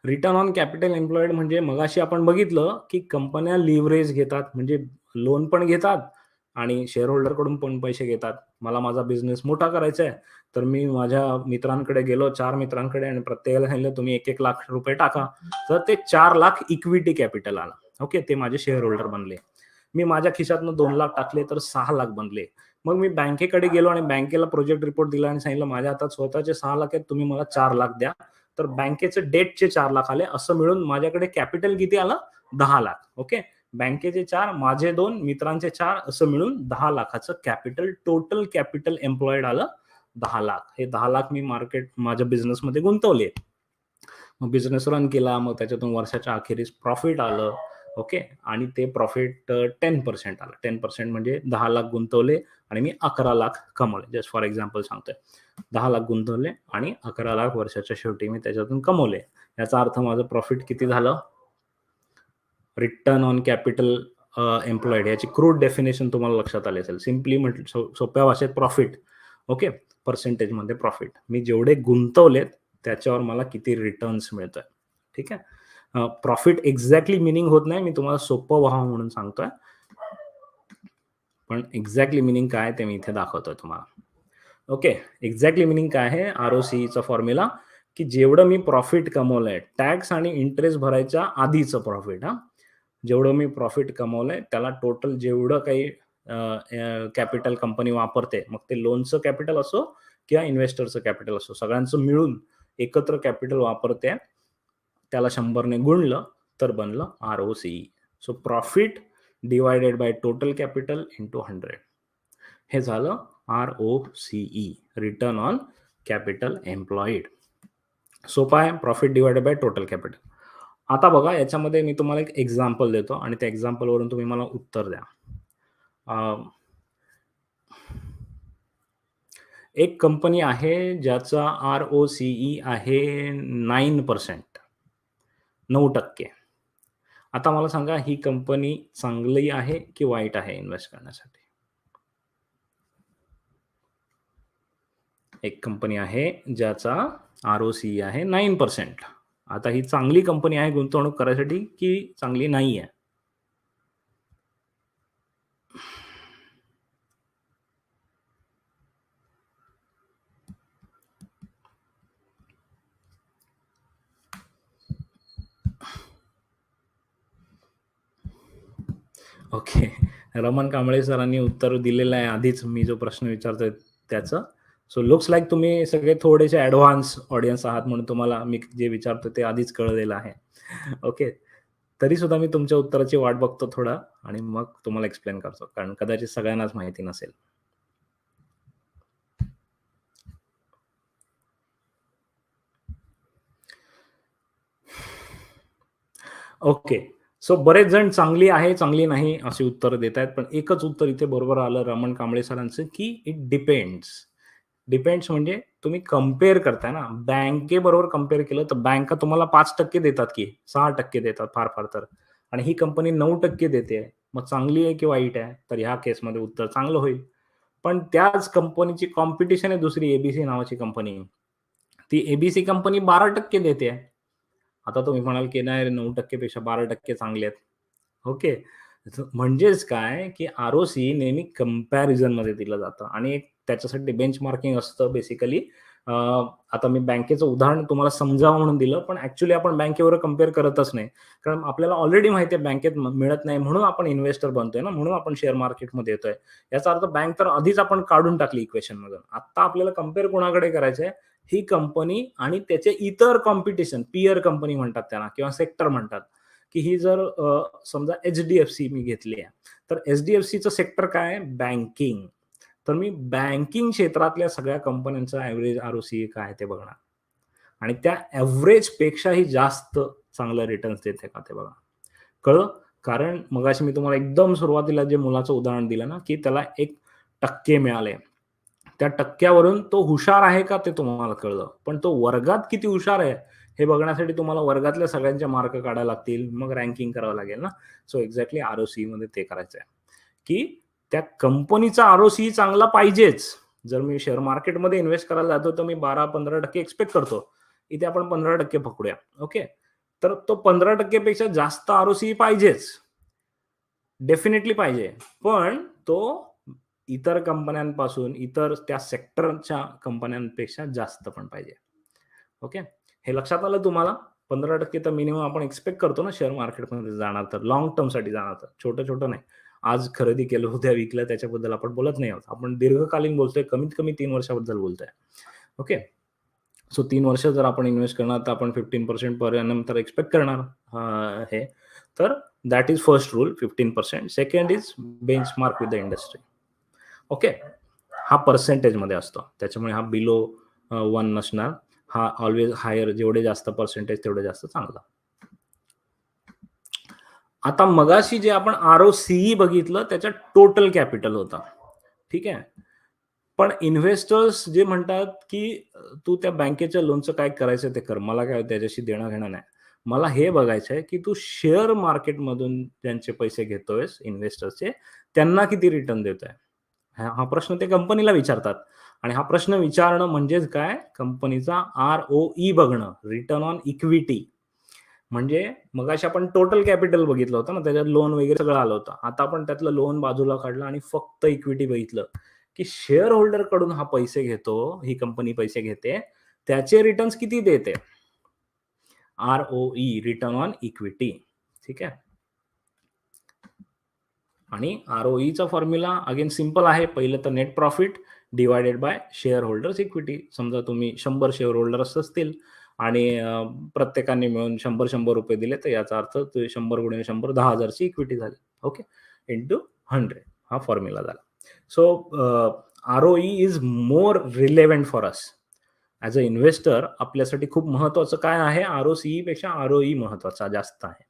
Return on capital employed म्हणजे मगाशी आपण बघितलं, की कंपन्या लिव्हरेज घेतात, म्हणजे लोन पण घेतात आणि शेअर होल्डरकडून पण पैसे घेतात. मला माझा बिझनेस मोठा करायचा आहे, तर मी माझ्या मित्रांकडे गेलो, 4 मित्रांकडे, आणि प्रत्येकाला सांगितलं तुम्ही ₹1-1 लाख टाका. तर ते 4 लाख इक्विटी कॅपिटल आलं. ओके, ते माझे शेअर होल्डर बनले. मी माझ्या खिशातनं 2 लाख टाकले तर 6 लाख बनले. मग मी बँकेकडे गेलो आणि बँकेला प्रोजेक्ट रिपोर्ट दिला आणि सांगितलं माझ्या हातात स्वतःचे 6 लाख आहेत, तुम्ही मला 4 लाख द्या. तर बँकेचे डेटचे 4 लाख आले. असं मिळून माझ्याकडे कॅपिटल किती आलं? 10 लाख. ओके. बँकेचे 4, माझे 2, मित्रांचे 4, असं मिळून 10 लाखाचं कॅपिटल, टोटल कॅपिटल एम्प्लॉईड आलं 10 लाख. हे 10 लाख मी माझ्या बिझनेसमध्ये गुंतवले. मग बिझनेस रन केला, मग त्याच्यातून वर्षाच्या अखेरीस प्रॉफिट आलं. ओके. आणि ते प्रॉफिट 10% आलं. 10% म्हणजे 10 लाख गुंतवले आणि मी 11 लाख कमवले. जस्ट फॉर एक्झाम्पल सांगतोय. 10 लाख गुंतवले आणि 11 लाख वर्षाच्या शेवटी मी त्याच्यातून कमवले. याचा अर्थ माझं प्रॉफिट किती झालं? रिटर्न ऑन कॅपिटल एम्प्लॉईड याची क्रूड डेफिनेशन तुम्हाला लक्षात आली असेल. सिम्पली म्हटलं सोप्या भाषेत प्रॉफिट. ओके. पर्सेंटेजमध्ये प्रॉफिट. मी जेवढे गुंतवलेत त्याच्यावर मला किती रिटर्न्स मिळतोय. ठीक आहे. प्रॉफिट एक्झॅक्टली मिनिंग होत नाही, मी तुम्हाला सोपं व्हावं म्हणून सांगतोय. पण एक्झॅक्टली मिनिंग काय ते मी इथे दाखवतोय तुम्हाला. ओके. एक्झॅक्टली मिनिंग काय आहे? ROCEचा फॉर्म्युला, की जेवढं मी प्रॉफिट कमवलंय, टॅक्स आणि इंटरेस्ट भरायच्या आधीचं प्रॉफिट. जेवढं मी प्रॉफिट कमवलंय त्याला टोटल जेवढं काही कॅपिटल कंपनी वापरते, मग ते लोनचं कॅपिटल असो किंवा इन्व्हेस्टरचं कॅपिटल असो, सगळ्यांचं मिळून एकत्र कॅपिटल वापरते, त्याला 100ने गुणलं तर बनलं ROCE. So profit divided by total capital into 100. हे झालं ROCE, return on capital employed. सोपा आहे. Profit divided by total capital. आता बघा, याच्यामध्ये मी तुम्हाला एक एक्झाम्पल देतो आणि त्या एक्झाम्पलवरून तुम्ही मला उत्तर द्या. एक कंपनी आहे ज्याचा ROCE आहे 9%. 9%. आता मला सांगा, ही कंपनी चांगली आहे की वाईट आहे इन्व्हेस्ट करण्यासाठी? एक कंपनी आहे ज्याचा ROCE आहे 9%. आता ही चांगली कंपनी आहे गुंतवणूक करायसाठी की चांगली नाही आहे? ओके. रमण कांबळे सरांनी उत्तर दिलेलं आहे आधीच, मी जो प्रश्न विचारतोय त्याचं. सो लुक्स लाईक तुम्ही सगळे थोडेसे ॲडव्हान्स ऑडियन्स आहात, म्हणून तुम्हाला मी जे विचारतो ते आधीच कळलेलं आहे. ओके. तरी सुद्धा मी तुमच्या उत्तराची वाट बघतो थोडा आणि मग तुम्हाला एक्सप्लेन करतो, कारण कदाचित सगळ्यांनाच माहिती नसेल. ओके. सो बरेच जण चांगली आहे, चांगली नाही अशी उत्तरं देत आहेत. पण एकच उत्तर इथे बरोबर आलं रमण कांबळे सरांचं, की इट डिपेंड्स. डिपेंड्स म्हणजे तुम्ही कंपेअर करताय ना, बँकेबरोबर कंपेअर केलं तर बँका तुम्हाला 5% देतात की 6% देतात फार फार तर, आणि ही कंपनी 9% देते. मग चांगली आहे की वाईट आहे? तर ह्या केसमध्ये उत्तर चांगलं होईल. पण त्याच कंपनीची कॉम्पिटिशन आहे दुसरी, एबीसी नावाची कंपनी. ती एबीसी कंपनी 12% देते. आता तुम्ही म्हणाल की नाही, 9% पेक्षा 12% चांगले आहेत. ओके. म्हणजेच काय, की ROCE नेहमी कंपॅरिझनमध्ये दिलं जातं आणि एक त्याच्यासाठी बेंचमार्किंग असतं बेसिकली. आता मी बँकेचं उदाहरण तुम्हाला समजावं म्हणून दिलं, पण ॲक्चुअली आपण बँकेबरोबर कंपेअर करतच नाही. कारण आपल्याला ऑलरेडी माहिती आहे बँकेत मिळत नाही, म्हणून आपण इन्व्हेस्टर बनतोय ना, म्हणून आपण शेअर मार्केटमध्ये येतोय. याचा अर्थ बँक तर आधीच आपण काढून टाकली इक्वेशनमधून. आता आपल्याला कंपेअर कोणाकडे करायचंय? ही कंपनी आणि त्याचे इतर कॉम्पिटिशन, पीअर कंपनी म्हणतात त्यांना किंवा सेक्टर म्हणतात, की ही जर समजा HDFC मी घेतली आहे, तर HDFCचं सेक्टर काय आहे? बँकिंग. तर मी बँकिंग क्षेत्रातल्या सगळ्या कंपन्यांचा ॲव्हरेज ROCE काय आहे ते बघणार आणि त्या ॲव्हरेजपेक्षाही जास्त चांगलं रिटर्न्स देते का ते बघा. कळलं? कारण मगाशी मी तुम्हाला एकदम सुरुवातीला जे मुलाचं उदाहरण दिलं ना, की त्याला 1% मिळाले. त्या टक्क्यावरून तो हुशार आहे का ते तुम्हाला कळलं. पण तो वर्गात किती हुशार आहे हे बघण्यासाठी तुम्हाला वर्गातल्या सगळ्यांचे मार्क काढायला लागतील. मग रँकिंग करावं लागेल ना. सो एक्झॅक्टली ROCE मध्ये ते करायचं आहे, की त्या कंपनीचा ROCE चांगला पाहिजेच. जर मी शेअर मार्केटमध्ये इन्व्हेस्ट करायला जातो, तर मी 12-15% एक्स्पेक्ट करतो. इथे आपण 15% पकडूया. ओके. तर तो 15% पेक्षा जास्त ROCE पाहिजेच. डेफिनेटली पाहिजे. पण तो इतर कंपन्यांपासून, इतर त्या सेक्टरच्या कंपन्यांपेक्षा जास्त पण पाहिजे. ओके. हे लक्षात आलं तुम्हाला? 15% तर मिनिमम आपण एक्स्पेक्ट करतो ना शेअर मार्केटमध्ये जाणार तर, लाँग टर्मसाठी जाणार तर. छोटं-छोटं नाही. आज खरेदी केलं, उद्या विकलं त्याच्याबद्दल आपण बोलत नाही आहोत. आपण दीर्घकालीन बोलतोय, कमीत कमी 3 वर्षाबद्दल बोलतोय. ओके. सो 3 वर्ष जर आपण इन्व्हेस्ट करणार तर आपण 15% पर एनम तर एक्स्पेक्ट करणार. हे तर that is first rule, 15%. Second is benchmark with the industry. Okay. हा पर्सेंटेजमध्ये असतो. त्याच्यामुळे हा बिलो 1 नसणार. हा ऑलवेज हायर, जेवढे जास्त पर्सेंटेज तेवढे जास्त चांगलं. आता मगाशी जे आपण ROCE बघितलं त्याच्यात टोटल कॅपिटल होता, ठीक आहे. पण इन्व्हेस्टर्स जे म्हणतात, की तू त्या बँकेच्या लोनचं काय करायचं ते कर. मला काय त्याच्याशी देणं-घेणं नाही. मला हे बघायचं आहे, की तू शेअर मार्केटमधून ज्यांचे पैसे घेतोयस इन्व्हेस्टर्सचे, त्यांना किती रिटर्न देतोय? हा प्रश्न ते कंपनीला विचारतात. आणि हा प्रश्न विचारणं म्हणजेच काय? कंपनीचा ROE बघणं, रिटर्न ऑन इक्विटी. म्हणजे मगाशी आपण टोटल कॅपिटल बघितलं होतं ना, त्याच्यात लोन वगैरे सगळं आलं होतं. आता आपण त्यातलं लोन बाजूला काढलं आणि फक्त इक्विटी बघितलं, की शेअर होल्डर कडून हा पैसे घेतो, ही कंपनी पैसे घेते, त्याचे रिटर्न्स किती देते? ROE, return on equity. ठीक आहे. आणि ROEचा फॉर्म्युला अगेन सिंपल आहे. पहिलं तर net profit divided by share holders equity. समजा तुम्ही 100 शेअर होल्डर्स असतील आणि प्रत्येकाने मिळून 100 रुपये दिले, तर याचा अर्थ 100 गुणिले 100 10,000 ची इक्विटी झाली. ओके, इंटू 100 हा फॉर्म्युला झाला. So ROE is more relevant for us as a investor. आपल्यासाठी खूप महत्वाचं काय आहे? ROCE पेक्षा ROE महत्वाचा जास्त आहे.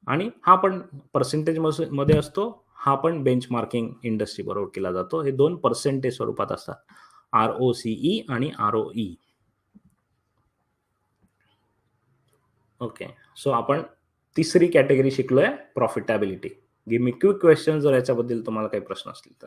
आणि हा पण पर्सेंटेज मध्ये असतो, हा पण बेंचमार्किंग इंडस्ट्री बरोबर केला जातो. हे 2 पर्सेंटेज स्वरूपात असतात, ROCE आणि ROE. ओके, सो आपण तिसरी कॅटेगरी शिकलोय, profitability. Give me quick question जर याच्याबद्दल तुम्हाला काही प्रश्न असतील तर.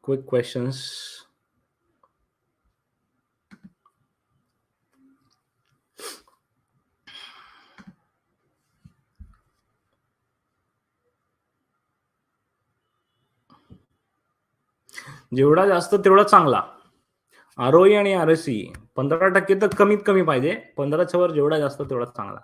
Quick questions. जेवढा जास्त तेवढा चांगला. ROE आणि ROCE 15% तर कमीत कमी पाहिजे. 15च्या वर जेवढा जास्त तेवढा चांगला.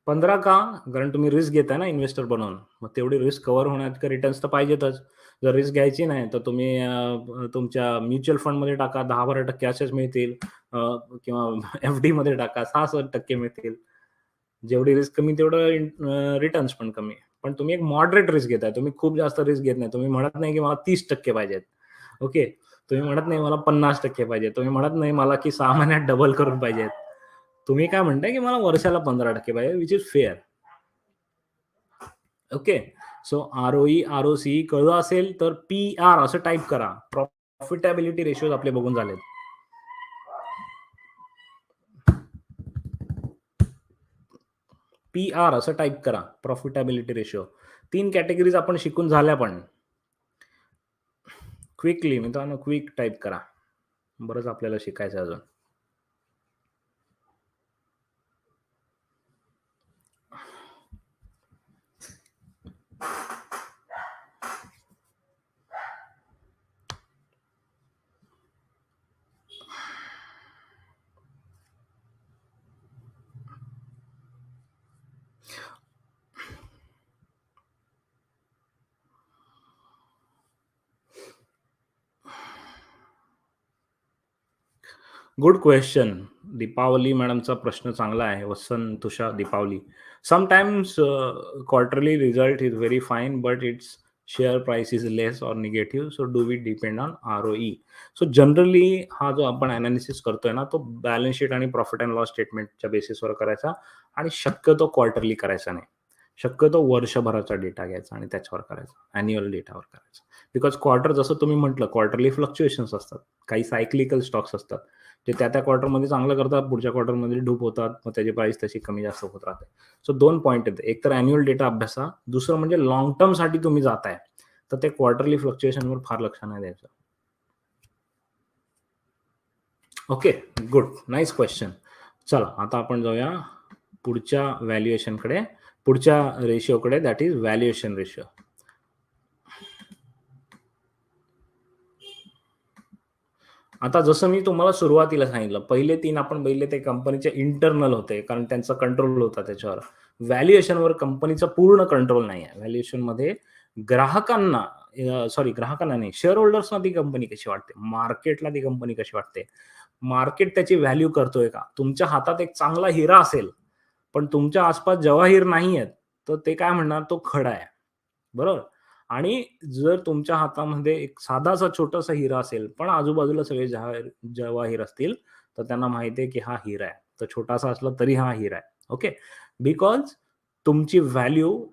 15 का? कारण तुम्ही रिस्क घेताय ना इन्व्हेस्टर बनवून. मग तेवढी रिस्क कव्हर होण्यात रिटर्न्स तर पाहिजेतच. जर रिस्क घ्यायची नाही तर तुम्ही तुमच्या म्युच्युअल फंडमध्ये टाका, 10-12% असेच मिळतील, किंवा FD मध्ये टाका, 6-7% मिळतील. जेवढी रिस्क कमी तेवढं रिटर्न्स पण कमी. पण तुम्ही एक मॉडरेट रिस्क घेताय. तुम्ही खूप जास्त रिस्क घेत नाही. तुम्ही म्हणत नाही की मला 30% पाहिजेत. ओके. तुम्ही म्हणत नाही मला 50% पाहिजे. तुम्ही म्हणत नाही मला की 6 महिन्यात डबल करून पाहिजेत. तुम्ही काय म्हणताय की मला वर्षाला 15% पाहिजे, which is fair. Okay. So ROE, ROCE कळलं असेल तर PR असं टाईप करा. प्रॉफिटेबिलिटी रेशोज आपले बघून झालेत. PR असं टाईप करा, प्रॉफिटेबिलिटी रेशो. 3 कॅटेगरीज आपण शिकून झाल्या पण. क्विकली मित्रांनो, क्विक टाईप करा. बरंच आपल्याला शिकायचं अजून. Good question. दीपावली मॅडमचा प्रश्न चांगला आहे. Vasant, Tushar, Deepawali. Sometimes quarterly result is very fine, but its share price is less or negative. So do we depend on ROE? So generally हा जो आपण अनालिसिस करतोय ना, तो बॅलन्स शीट आणि प्रॉफिट अँड लॉस स्टेटमेंटच्या बेसिसवर करायचा आणि शक्यतो क्वार्टरली करायचा नाही. शक्यतो वर्षभराचा डेटा घ्यायचा आणि त्याच्यावर करायचा, अॅन्युअल डेटावर करायचा. बिकॉज क्वार्टर, जसं तुम्ही म्हटलं, क्वार्टरली फ्लक्च्युएशन्स असतात, काही सायक्लिकल स्टॉक्स असतात जे त्या क्वार्टरमध्ये चांगलं करतात, पुढच्या क्वार्टरमध्ये डूप होतात, मग त्याची प्राइस तशी कमी जास्त होत राहते. सो 2 पॉईंट आहेत. एक तर अॅन्युअल डेटा अभ्यासा, दुसरं म्हणजे लॉंग टर्म साठी तुम्ही जाताय तर ते क्वार्टरली फ्लक्च्युएशनवर फार लक्ष नाही द्यायचं. Okay, good, nice question. चला आता आपण जाऊया पुढच्या व्हॅल्युएशनकडे, पुढच्या रेशिओकडे, दॅट इज व्हॅल्युएशन रेशिओ. आता जसं मी तुम्हाला सुरुवातीला सांगितलं, पहिले 3 आपण बघितले ते कंपनीचे इंटर्नल होते, कारण त्यांचा कंट्रोल होता त्याच्यावर. व्हॅल्युएशनवर कंपनीचा पूर्ण कंट्रोल नाही आहे. व्हॅल्युएशनमध्ये ग्राहकांना सॉरी ग्राहकांना नाही, शेअर होल्डर्सना ती कंपनी कशी वाटते, मार्केटला ती कंपनी कशी वाटते, मार्केट त्याची व्हॅल्यू करतोय का? तुमच्या हातात एक चांगला हिरा असेल, पण तुमच्या आसपास जवाहीर नाही आहेत, तर ते काय म्हणणार, तो खडा आहे. बरोबर? आणि जर तुमच्या हातामध्ये एक साधासा छोटासा हिरा असेल, पण आजूबाजूला सगळे जवाहीर असतील, तर त्यांना माहिती आहे, की हा हिरा आहे. तर छोटासा असला तरी हा हिरा आहे. ओके. बिकॉज तुमची व्हॅल्यू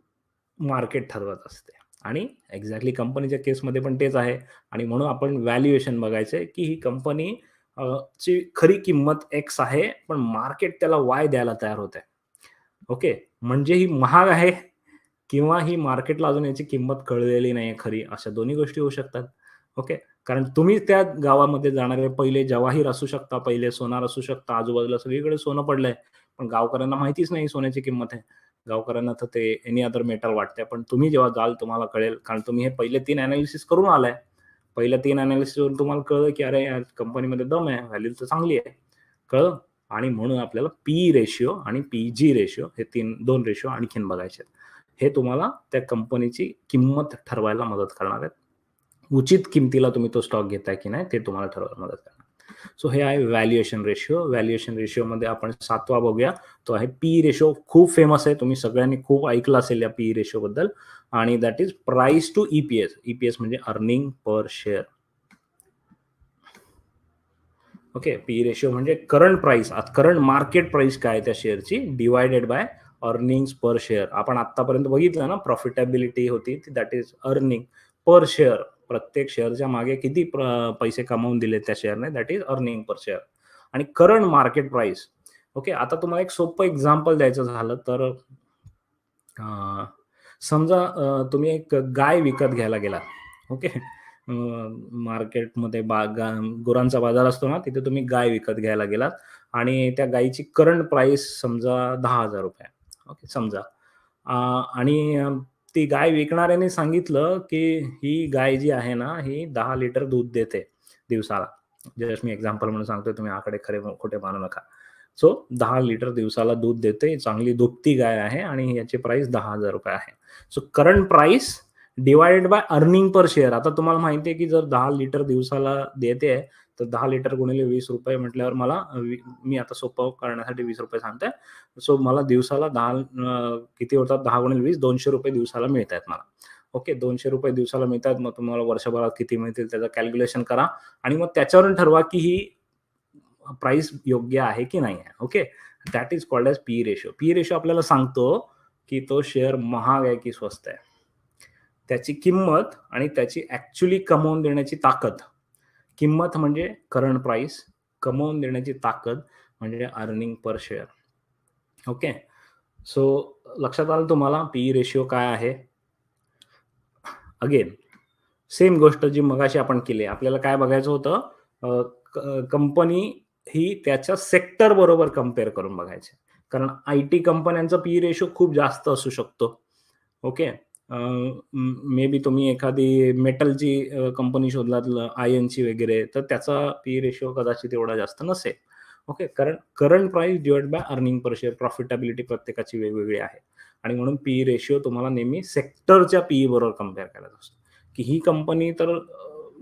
मार्केट ठरवत असते आणि एक्झॅक्टली कंपनीच्या केसमध्ये पण तेच आहे आणि म्हणून आपण व्हॅल्युएशन बघायचंय, की ही कंपनी ची खरी किंमत एक्स आहे, पण मार्केट त्याला वाय द्यायला तयार होतंय. ओके. म्हणजे ही महाग आहे किंवा ही मार्केटला अजून याची किंमत कळलेली नाहीये खरी, अशा दोन्ही गोष्टी होऊ शकतात. ओके. कारण तुम्ही त्या गावामध्ये जाणारे पहिले जवाहीर असू शकता, पहिले सोनार असू शकता, आजूबाजूला सगळीकडे सोनं पडलंय. पण गावकऱ्यांना माहितीच नाही सोन्याची किंमत आहे. गावकऱ्यांना तर ते एनी अदर मेटल वाटतंय. पण तुम्ही जेव्हा जाल तुम्हाला कळेल, कारण तुम्ही हे पहिले 3 एनालिसिस करून आलाय. पहिल्या 3 एनालिसिसवरून तुम्हाला कळलं, की अरे या कंपनीमध्ये दम आहे, व्हॅल्यू तर चांगली आहे. कळलं? आणि म्हणून आपल्याला पी रेशिओ आणि पी-जी रेशिओ हे 2 रेशिओ आणखीन बघायचे आहेत. हे तुम्हाला त्या कंपनीची किंमत ठरवायला मदत करणार आहेत. उचित किमतीला तुम्ही तो स्टॉक घेताय की नाही ते तुम्हाला ठरवायला मदत करणार. सो हे आहे व्हॅल्युएशन रेशिओ. व्हॅल्युएशन रेशिओमध्ये आपण 7वा बघूया. तो आहे पी रेशिओ. खूप फेमस आहे. तुम्ही सगळ्यांनी खूप ऐकलं असेल या पी रेशिओबद्दल आणि that is price to EPS. EPS म्हणजे earning per share. Okay. P ratio म्हणजे current price, current market price काय त्या शेअरची divided by earnings per share. आपण आतापर्यंत बघितलं ना, प्रॉफिटेबिलिटी होती that is earning per share. प्रत्येक शेअरच्या मागे किती पैसे कमावून दिले त्या शेअरने, that is earning per share. आणि करंट मार्केट प्राइस. ओके. आता तुम्हाला एक सोपं एक्झाम्पल द्यायचं झालं तर समजा तुम्ही एक गाय विकत घ्यायला गेलात. ओके. मार्केटमध्ये गुरांचा बाजार असतो ना, तिथे तुम्ही गाय विकत घ्यायला गेलात आणि त्या गायीची करंट प्राइस समजा ₹10,000. ओके समजा. आणि ती गाय विकणाऱ्याने सांगितलं, की ही गाय जी आहे ना, ही 10 लिटर दूध देते दिवसाला. जस्ट मी एक्झाम्पल म्हणून सांगतोय, तुम्ही आकडे खरे खोटे मानू नका. सो 10 लिटर दिवसाला दूध देते, चांगली दुभती गाय आहे आणि याची प्राइस ₹10,000 आहे. So current price divided by earning per share. आता तुम्हाला माहिती आहे, की जर 10 लिटर दिवसाला देते, तर 10 लिटर गुणिले ₹20 म्हटल्यावर मला मी आता सोपं करण्यासाठी ₹20 सांगतोय. सो मला दिवसाला 10 किती होतात 10 गुणिले 20 ₹200 दिवसाला मिळतायत मला. ओके. ₹200 दिवसाला मिळतात. मग तुम्हाला वर्षभरात किती मिळतील त्याचं कॅल्क्युलेशन करा आणि मग त्याच्यावरून ठरवा, की ही प्राइस योग्य आहे की नाही आहे. Okay. That is called as P ratio. P ratio आपल्याला सांगतो, की तो शेअर महाग आहे की स्वस्त आहे. त्याची किंमत आणि त्याची ॲक्चुअली कमवून देण्याची ताकद. किंमत म्हणजे करंट प्राइस, कमवून देण्याची ताकद म्हणजे earning per share. Okay. So लक्षात आलं तुम्हाला पी रेशिओ काय आहे? अगेन सेम गोष्ट जी मगाशी आपण केली. आपल्याला काय बघायचं होतं, कंपनी ही त्याच्या सेक्टर बरोबर कंपेअर करून बघायची. कारण आय-टी कंपन्यांचा पी रेशिओ खूप जास्त असू शकतो. ओके. मे बी तुम्ही एखादी मेटलची कंपनी शोधलात आयर्नची वगैरे, तर त्याचा पी रेशिओ कदाचित एवढा जास्त नसेल. ओके. कारण current price divided by earning per share, profitability प्रत्येकाची वेगवेगळी आहे आणि म्हणून पी रेशिओ तुम्हाला नेहमी सेक्टरच्या पी बरोबर कंपेअर करायचा असतो, की ही कंपनी तर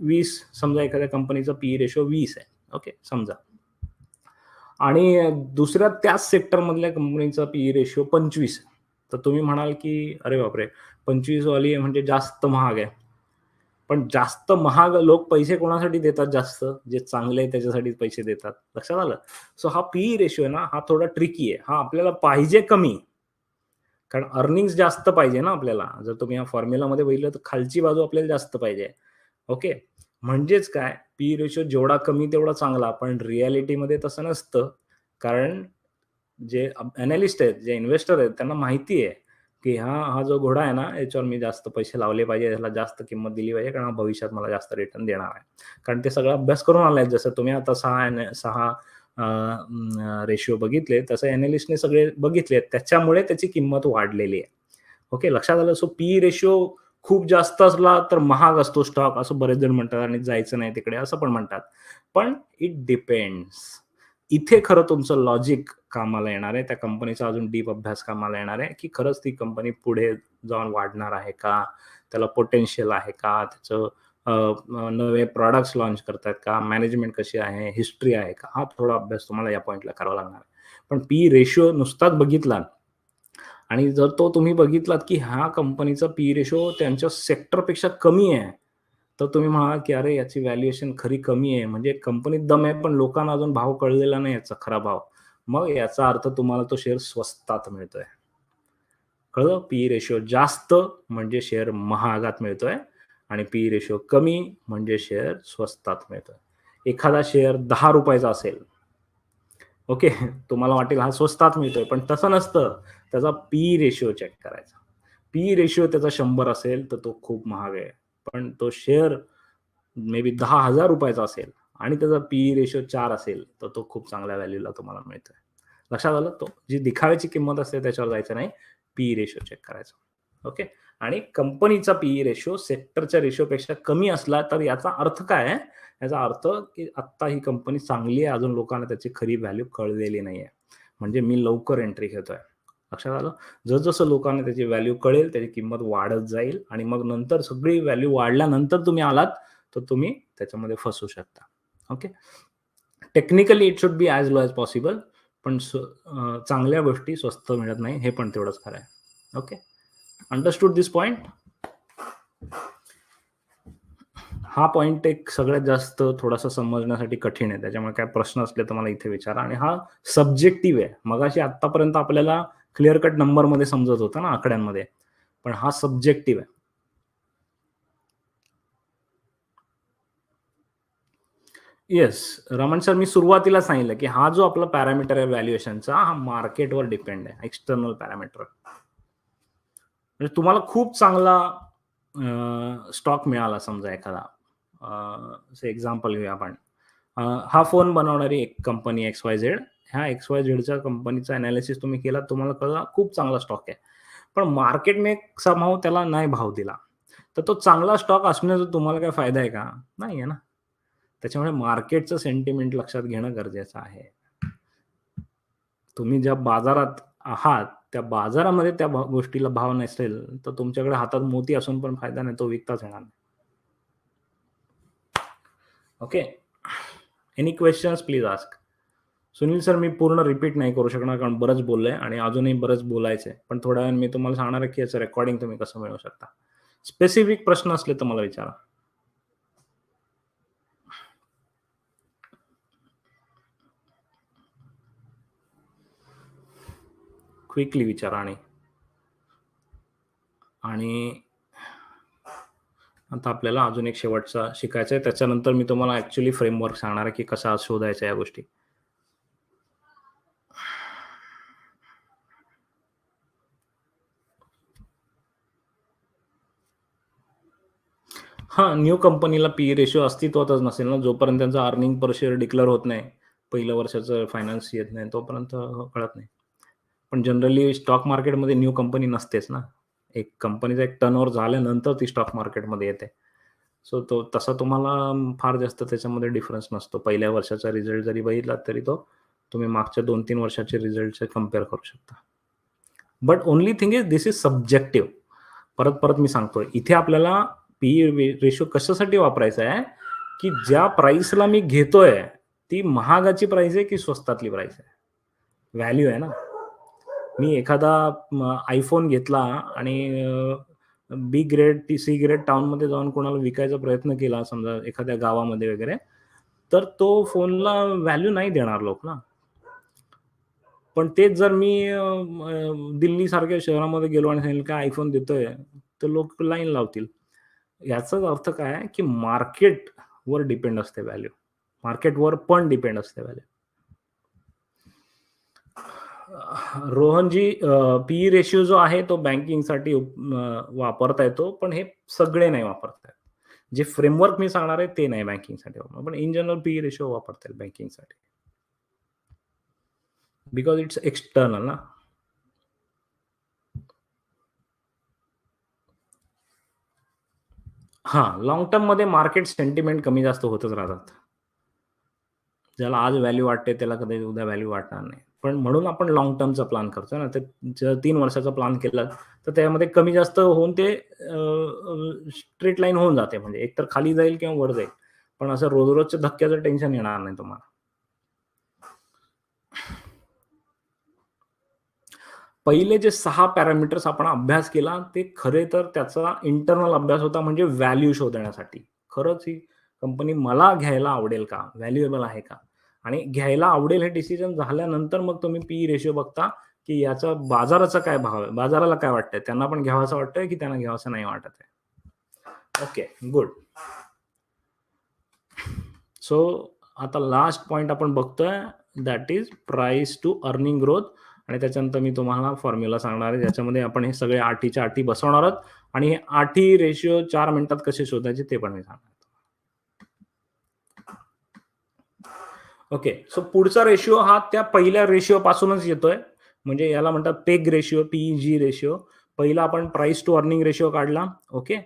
20 समजा एखाद्या कंपनीचा पी रेशिओ 20 आहे. ओके समजा. आणि दुसऱ्या त्याच सेक्टरमधल्या कंपनीचा पी रेशिओ 25 आहे. तर तुम्ही म्हणाल, की "अरे बापरे! 25 वाली आहे म्हणजे जास्त महाग आहे." पण जास्त महाग लोक पैसे कोणासाठी देतात जास्त? जे चांगले आहे त्याच्यासाठी पैसे देतात. लक्षात आलं? सो हा पी रेशिओ आहे ना, हा थोडा ट्रिकी आहे. हा आपल्याला पाहिजे कमी. कारण अर्निंग्स जास्त पाहिजे ना आपल्याला. जर तुम्ही या फॉर्म्युलामध्ये बघितलं तर खालची बाजू आपल्याला जास्त पाहिजे. ओके. म्हणजेच काय, पी रेशिओ जेवढा कमी तेवढा चांगला. पण रिॲलिटीमध्ये तसं नसतं. कारण जे एनालिस्ट आहेत, जे इन्व्हेस्टर आहेत, त्यांना माहिती आहे, की हा जो घोडा आहे ना, याच्यावर मी जास्त पैसे लावले पाहिजे, ह्याला जास्त किंमत दिली पाहिजे, कारण हा भविष्यात मला जास्त रिटर्न देणार आहे. कारण ते सगळा अभ्यास करून आलाय. जसं तुम्ही आता 6 रेशिओ बघितले, तसं एनालिस्टने सगळे बघितले. त्याच्यामुळे त्याची किंमत वाढलेली आहे. ओके, लक्षात आलं. सो पी रेशिओ खूप जास्त असला तर महाग असतो स्टॉक असं बरेच जण म्हणतात आणि जायचं नाही तिकडे असं पण म्हणतात. पण इट डिपेंड्स. इथे खरं तुमचं लॉजिक कामाला येणार आहे. त्या कंपनीचा अजून डीप अभ्यास कामाला येणार आहे, की खरंच ती कंपनी पुढे जाऊन वाढणार आहे का? त्याला पोटेन्शियल आहे का? त्याचं नवे प्रॉडक्ट्स लॉन्च करतायत का? मॅनेजमेंट कशी आहे? हिस्ट्री आहे का? हा थोडा अभ्यास तुम्हाला या पॉइंटला करावा लागणार आहे. पण पी रेशिओ नुसताच बघितला आणि जर तो तुम्ही बघितलात, की ह्या कंपनीचा पी रेशो त्यांच्या सेक्टरपेक्षा कमी आहे, तर तुम्ही म्हणाल, की "अरे, याची व्हॅल्युएशन खरी कमी आहे." म्हणजे कंपनीत दम आहे, पण लोकांना अजून भाव कळलेला नाही याचा खरा भाव. मग याचा अर्थ तुम्हाला तो शेअर स्वस्तात मिळतोय. कळलं? पी रेशो जास्त म्हणजे शेअर महागात मिळतोय आणि पी रेशो कमी म्हणजे शेअर स्वस्तात मिळतोय. एखादा शेअर ₹10 चा असेल, ओके. तुम्हाला वाटेल हा स्वस्तात मिळतोय, पण तसं नसतं. त्याचा पी रेशिओ चेक करायचा. पी रेशिओ त्याचा 100 असेल, तर तो खूप महाग आहे. पण तो शेअर मे बी ₹10,000 चा असेल आणि त्याचा पी रेशिओ 4 असेल, तर तो खूप चांगल्या व्हॅल्यूला तुम्हाला मिळतोय. लक्षात आलं? तो जी दिखाव्याची किंमत असते त्याच्यावर जायचं नाही. पी रेशिओ चेक करायचा. ओके. आणि कंपनीचा पी रेशिओ सेक्टरच्या रेशिओपेक्षा कमी असला, तर याचा अर्थ काय आहे? याचा अर्थ, की आत्ता ही कंपनी चांगली आहे, अजून लोकांना त्याची खरी व्हॅल्यू कळलेली नाहीये. म्हणजे मी लवकर एंट्री घेतोय. लक्षात आलं? जसं लोकांना त्याची व्हॅल्यू कळेल, त्याची किंमत वाढत जाईल आणि मग नंतर सगळी व्हॅल्यू वाढल्यानंतर तुम्ही आलात, तर तुम्ही त्याच्यामध्ये फसू शकता. Okay. Technically it should be as low as possible. पण चांगल्या गोष्टी स्वस्त मिळत नाही, हे पण तेवढंच खरं आहे. ओके. अंडरस्टूड दिस पॉइंट? हा पॉइंट एक सगळ्यात जास्त थोडासा समजण्यासाठी कठीण आहे. त्याच्यामुळे काही प्रश्न असले तर मला इथे विचारा आणि हा सब्जेक्टिव्ह आहे. मगाशी आत्तापर्यंत आपल्याला क्लिअर कट नंबरमध्ये समजत होतं ना, आकड्यांमध्ये. पण हा सब्जेक्टिव्ह आहे. येस. रमण सर, मी सुरुवातीला सांगितलं, की हा जो आपला पॅरामीटर आहे व्हॅल्युएशनचा, हा मार्केटवर डिपेंड आहे. External parameter. म्हणजे तुम्हाला खूप चांगला स्टॉक मिळाला समजा एखादा. एक्झाम्पल घेऊया आपण. हा फोन बनवणारी एक कंपनी XYZ. ह्या XYZच्या कंपनीचा एनालिसिस तुम्ही केला, तुम्हाला कळला खूप चांगला स्टॉक आहे. पण मार्केटने समहाऊ त्याला नाही भाव दिला. तर तो चांगला स्टॉक असण्याचा तुम्हाला काय फायदा आहे का? नाही आहे ना. त्याच्यामुळे मार्केटचं सेंटिमेंट लक्षात घेणं गरजेचं आहे. तुम्ही ज्या बाजारात आहात, त्या बाजारामध्ये त्या गोष्टीला भाव नसेल, तर तुमच्याकडे हातात मोती असून पण फायदा नाही, तो विकताच येणार नाही. Okay. Any questions please ask. Sunil sir, मी पूर्ण रिपीट नाही करू शकणार कारण बरंच बोललोय आणि अजूनही बरंच बोलायचंय. पण थोड्या वेळाने मी तुम्हाला सांगणार आहे, की याचं रेकॉर्डिंग तुम्ही कसं मिळवू शकता. स्पेसिफिक प्रश्न असले तर मला विचारा. क्विकली विचारा आणि आणि आता आपल्याला अजून एक शेवटचा शिकायचा आहे. त्याच्यानंतर मी तुम्हाला ॲक्चुअली फ्रेमवर्क सांगणार आहे, की कसा शोधायच्या या गोष्टी. हां, न्यू कंपनीला पी रेशिओ अस्तित्वातच नसेल ना, जोपर्यंत त्यांचा अर्निंग पर शेअर डिक्लेअर होत नाही, पहिल्या वर्षाचं फायनान्स येत नाही, तोपर्यंत कळत नाही. पण जनरली स्टॉक मार्केटमध्ये न्यू कंपनी नसतेच ना. एक कंपनीचा एक टर्नओव्हर झाल्यानंतर ती स्टॉक मार्केटमध्ये येते. सो तो तसा तुम्हाला फार जास्त त्याच्यामध्ये डिफरन्स नसतो. पहिल्या वर्षाचा रिझल्ट जरी बघितलात, तरी तो तुम्ही मागच्या 2-3 वर्षाचे रिझल्टचे कंपेअर करू शकता. But only thing is this is subjective. परत-परत मी सांगतोय, इथे आपल्याला पी रेशो कशासाठी वापरायचा आहे, की ज्या प्राइसला मी घेतोय, ती महागाची प्राइस आहे की स्वस्तातली प्राइस आहे? व्हॅल्यू आहे ना. मी एखादा iPhone घेतला आणि बी ग्रेड, सी ग्रेड टाउनमध्ये जाऊन कोणाला विकायचा प्रयत्न केला समजा एखाद्या गावामध्ये वगैरे, तर तो फोनला व्हॅल्यू नाही देणार लोक ना. पण तेच जर मी दिल्लीसारख्या शहरामध्ये गेलो आणि सांगितलं की iPhone देतोय, तर लोक लाईन लावतील. याचाच अर्थ काय आहे, की मार्केटवर डिपेंड असते व्हॅल्यू. मार्केटवर पण डिपेंड असते व्हॅल्यू. रोहनजी, पी रेशिओ जो आहे तो बँकिंगसाठी वापरता येतो, पण हे सगळे नाही वापरता येत. जे फ्रेमवर्क मी सांगणार आहे ते नाही बँकिंगसाठी वापरणार. पण इन जनरल पी रेशिओ वापरता येईल बँकिंगसाठी. बिकॉज इट्स एक्सटर्नल ना. लॉंग टर्म मध्ये मार्केट सेंटिमेंट कमी जास्त होतच राहतात. ज्याला आज व्हॅल्यू वाटते त्याला कधी उद्या व्हॅल्यू वाटणार नाही. पण म्हणून आपण लाँग टर्मचा प्लॅन करतो ना, तर जर 3 वर्षाचा प्लॅन केला, तर त्यामध्ये कमी जास्त होऊन ते स्ट्रेट लाईन होऊन जाते. म्हणजे एकतर खाली जाईल किंवा वर जाईल. पण असं रोज-रोजच्या धक्क्याचं टेन्शन येणार नाही तुम्हाला. पहिले जे 6 पॅरामीटर्स आपण अभ्यास केला, ते खरे तर त्याचा इंटरनल अभ्यास होता म्हणजे व्हॅल्यू शोधण्यासाठी. खरंच ही कंपनी मला घ्यायला आवडेल का? व्हॅल्युएबल आहे का? आणि घ्यायला आवडेल हे डिसिजन झाल्यानंतर मग तुम्ही पी रेशिओ बघता, की याचा बाजाराचा काय भाव आहे? बाजाराला काय वाटतंय? त्यांना पण घ्यावंसं वाटतंय, की त्यांना घ्यावंसं नाही वाटत आहे? Okay, good. सो आता लास्ट पॉइंट आपण बघतोय, that is price to earning growth. आणि त्याच्यानंतर मी तुम्हाला फॉर्म्युला सांगणार आहे, ज्याच्यामध्ये आपण हे सगळे अटीच्या अटी बसवणार आहोत आणि हे अटी रेशिओ 4 मिनिटात कसे शोधायचे ते पण मी सांगणार. ओके, सो पुढचा रेशिओ हा त्या पहिल्या रेशिओ पासूनच येतोय. म्हणजे याला म्हणतात पेग रेशिओ, पीजी रेशिओ. पहिला आपण प्राइस टू अर्निंग रेशिओ काढला. ओके,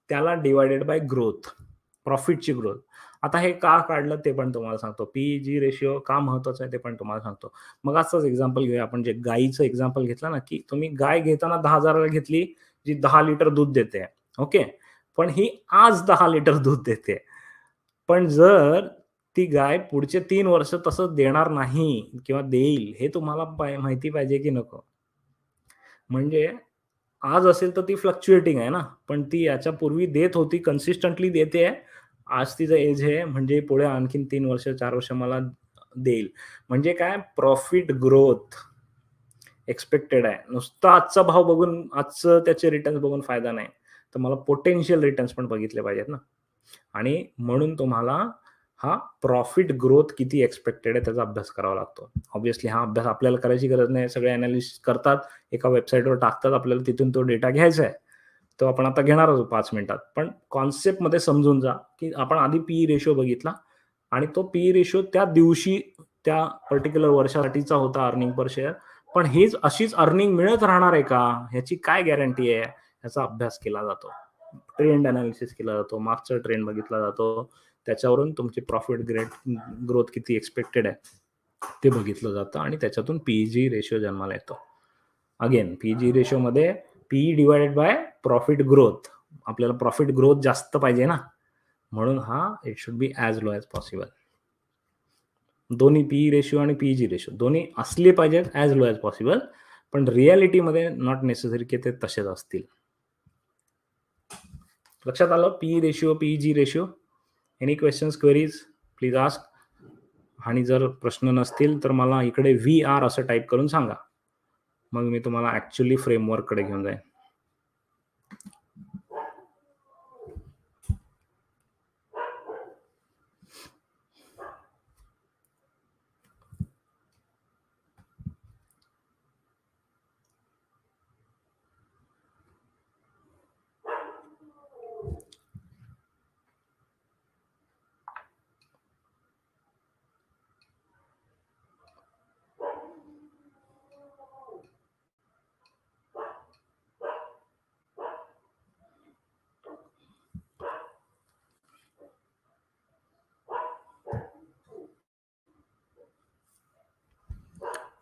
त्याला डिवायडेड बाय ग्रोथ, प्रॉफिटची ग्रोथ. आता हे का काढलं ते पण तुम्हाला सांगतो. पीजी रेशिओ का महत्वाचा आहे ते पण तुम्हाला सांगतो. मग असंच एक्झाम्पल घेऊया आपण, जे गाईचं एक्झाम्पल घेतलं ना, की तुम्ही गाय घेताना 10,000ला घेतली, जी 10 लिटर दूध देते. ओके, पण ही आज 10 लिटर दूध देते. पण जर ती गाय पुढचे 3 वर्ष तसं देणार नाही किंवा देईल, हे तुम्हाला माहिती पाहिजे की नको? म्हणजे आज असेल तर ती फ्लक्च्युएटिंग आहे ना, पण ती याच्यापूर्वी देत होती, कन्सिस्टंटली देते आहे. आज तिचं एज आहे, म्हणजे पुढे आणखीन 3 वर्ष, 4 वर्ष मला देईल. म्हणजे काय, प्रॉफिट ग्रोथ एक्स्पेक्टेड आहे. नुसतं आजचा भाव बघून, आजचं त्याचे रिटर्न्स बघून फायदा नाही. तर मला पोटेन्शियल रिटर्न्स पण बघितले पाहिजेत ना. आणि म्हणून तुम्हाला हा प्रॉफिट ग्रोथ किती एक्स्पेक्टेड आहे त्याचा अभ्यास करावा लागतो. ऑब्व्हियसली हा अभ्यास आपल्याला करायची गरज नाही. सगळे अॅनालिस्ट करतात, एका वेबसाईटवर टाकतात, आपल्याला तिथून तो डेटा घ्यायचा आहे. तो आपण आता घेणार आहोत 5 मिनिटात. पण कॉन्सेप्टमध्ये समजून जा, की आपण आधी पी रेशिओ बघितला आणि तो पी रेशिओ त्या दिवशी, त्या पर्टिक्युलर वर्षासाठीचा होता अर्निंग पर शेअर. पण हीच अशीच अर्निंग मिळत राहणार आहे का? ह्याची काय गॅरंटी आहे? ह्याचा अभ्यास केला जातो. ट्रेंड अनालिसिस केला जातो, मागचा ट्रेंड बघितला जातो. त्याच्यावरून तुमची प्रॉफिट ग्रोथ किती एक्स्पेक्टेड आहे ते बघितलं जातं आणि त्याच्यातून पीजी रेशिओ जन्माला येतो. अगेन पीजी रेशिओमध्ये P divided by profit growth. आपल्याला प्रॉफिट ग्रोथ जास्त पाहिजे ना, म्हणून हा it should be as low as possible. दोन्ही पी रेशिओ आणि पीजी रेशिओ दोन्ही असले पाहिजेत ॲज लो ॲज पॉसिबल, पण रियालिटीमध्ये नॉट नेसेसरी की ते तसेच असतील. लक्षात आलं? P ratio, PG ratio. Any questions, queries, please ask. आणि जर प्रश्न नसतील तर मला इकडे VR असं टाईप करून सांगा, मग मी तुम्हाला ऍक्च्युअली फ्रेमवर्ककडे घेऊन जाईन.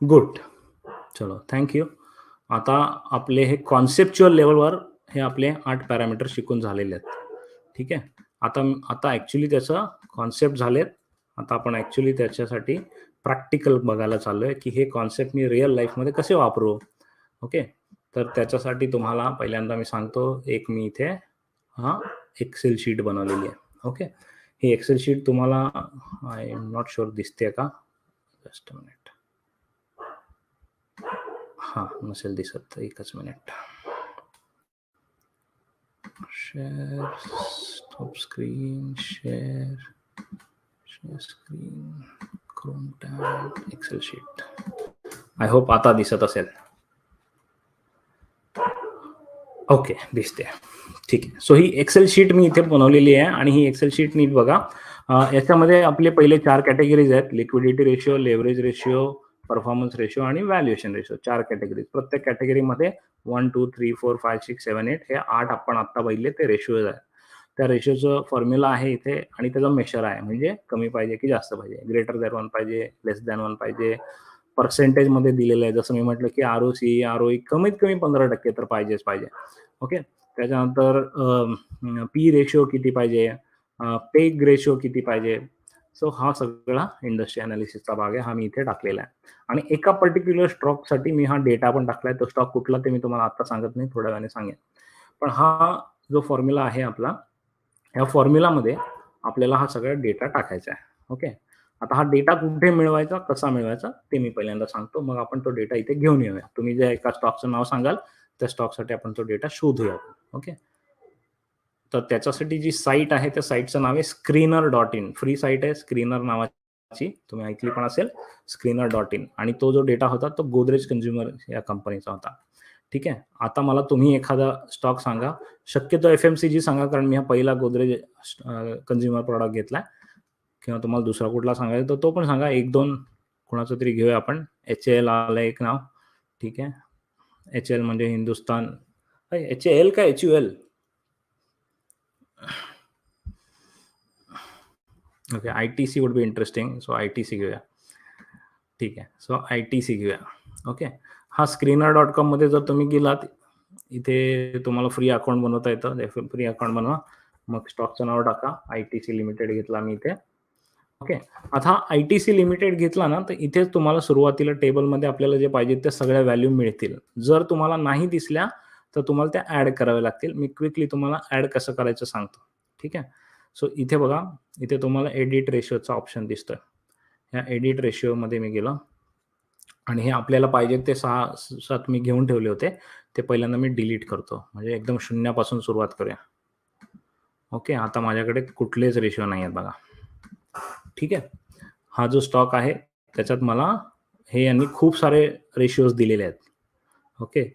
गुड, चलो थँक्यू. आता आपले हे कॉन्सेप्च्युअल लेवलवर हे आपले 8 पॅरामीटर शिकून झालेले आहेत. ठीक आहे. आता ऍक्च्युली त्याचं कॉन्सेप्ट झालेत. आता आपण ऍक्च्युली त्याच्यासाठी प्रॅक्टिकल बघायला चाललोय, की हे कॉन्सेप्ट मी रिअल लाईफमध्ये कसे वापरू. ओके, तर त्याच्यासाठी तुम्हाला पहिल्यांदा मी सांगतो, एक मी इथे एक्सेल शीट बनवलेली आहे. ओके, ही एक्सेल शीट तुम्हाला आय एम नॉट शुअर दिसते का, जस्ट अ मिनिट. नसेल दिसत, एकच minute. Share, stop screen, share screen, chrome tab, excel sheet. I hope आता दिसत असेल. ओके, दिसते. ठीक आहे. सो ही एक्सेल शीट मी इथे बनवलेली आहे आणि ही एक्सेल शीट नीट बघा. याच्यामध्ये आपले पहिले 4 कॅटेगरीज आहेत: liquidity ratio, leverage ratio, performance ratio आणि व्हॅल्युएशन रेशिओ. 4 कॅटेगरीज. प्रत्येक कॅटेगरीमध्ये 1, 2, 3, 4, 5, 6, 7, 8 हे 8 आपण आता बघितले ते रेशिओज आहेत. त्या रेशोचं फॉर्म्युला आहे इथे आणि त्याचा मेशर आहे, म्हणजे कमी पाहिजे की जास्त पाहिजे, ग्रेटर दॅन 1 पाहिजे, लेस दॅन 1 पाहिजे, पर्सेंटेजमध्ये दिलेलं आहे. जसं मी म्हटलं की आरओसी, आरओई कमीत कमी 15% तर पाहिजेच पाहिजे. ओके. त्याच्यानंतर पी रेशो किती पाहिजे, पेग रेशो किती पाहिजे. सो हा सगळा इंडस्ट्री अनालिसिसचा भाग आहे, हा मी इथे टाकलेला आहे. आणि एका पर्टिक्युलर स्टॉकसाठी मी हा डेटा पण टाकलाय. तो स्टॉक कुठला ते मी तुम्हाला आता सांगत नाही, थोड्या वेळाने सांगेन. पण हा जो फॉर्म्युला आहे आपला, या फॉर्म्युलामध्ये आपल्याला हा सगळा डेटा टाकायचा आहे. ओके. आता हा डेटा कुठे मिळवायचा, कसा मिळवायचा ते मी पहिल्यांदा सांगतो. मग आपण तो डेटा इथे घेऊन येऊया. तुम्ही जे एका स्टॉकचं नाव सांगाल, त्या स्टॉकसाठी आपण तो डेटा शोधूया. ओके. तर त्याच्यासाठी जी साईट आहे, त्या साईटचं नाव आहे screener.in. फ्री साईट आहे स्क्रीनर नावाची, तुम्ही ऐकली पण असेल, screener.in. आणि तो जो डेटा होता तो गोदरेज कंझ्युमर या कंपनीचा होता. ठीक आहे. आता मला तुम्ही एखादा स्टॉक सांगा, शक्यतो FMCG सांगा, कारण मी हा पहिला गोदरेज कंझ्युमर प्रॉडक्ट घेतलाय. किंवा तुम्हाला दुसरा कुठला सांगायचा तर तो पण सांगा. 1-2 कोणाचं तरी घेऊया आपण. HAL आलं एक नाव. ठीक आहे. HAL म्हणजे हिंदुस्तान. HAL का HUL? Okay. ITC would be interesting. So ITC घेऊया. ठीक आहे. सो ITC घेऊया. ओके. हा screener.com मध्ये जर तुम्ही गेलात, इथे तुम्हाला फ्री अकाउंट बनवता येतं. फ्री अकाउंट बनवा. मग स्टॉकचं नाव टाका. ITC लिमिटेड घेतला मी इथे. ओके. आता ITC लिमिटेड घेतला ना, तर इथेच तुम्हाला सुरुवातीला टेबलमध्ये आपल्याला जे पाहिजे त्या सगळ्या व्हॅल्यू मिळतील. जर तुम्हाला नाही दिसल्या, तर तुम्हाला त्या ॲड कराव्या लागतील. मी क्विकली तुम्हाला ॲड कसं करायचं सांगतो. ठीक आहे. सो इथे बघा, इथे तुम्हाला एडिट रेशोचा ऑप्शन दिसतोय. ह्या एडिट रेशिओमध्ये मी गेलो आणि हे आपल्याला पाहिजे ते 6-7 मी घेऊन ठेवले होते. ते पहिल्यांदा मी डिलीट करतो. म्हणजे एकदम शून्यापासून सुरुवात करूया. ओके. आता माझ्याकडे कुठलेच रेशिओ नाही आहेत बघा. ठीक आहे. हा जो स्टॉक आहे त्याच्यात मला हे यांनी खूप सारे रेशिओज दिलेले आहेत. ओके.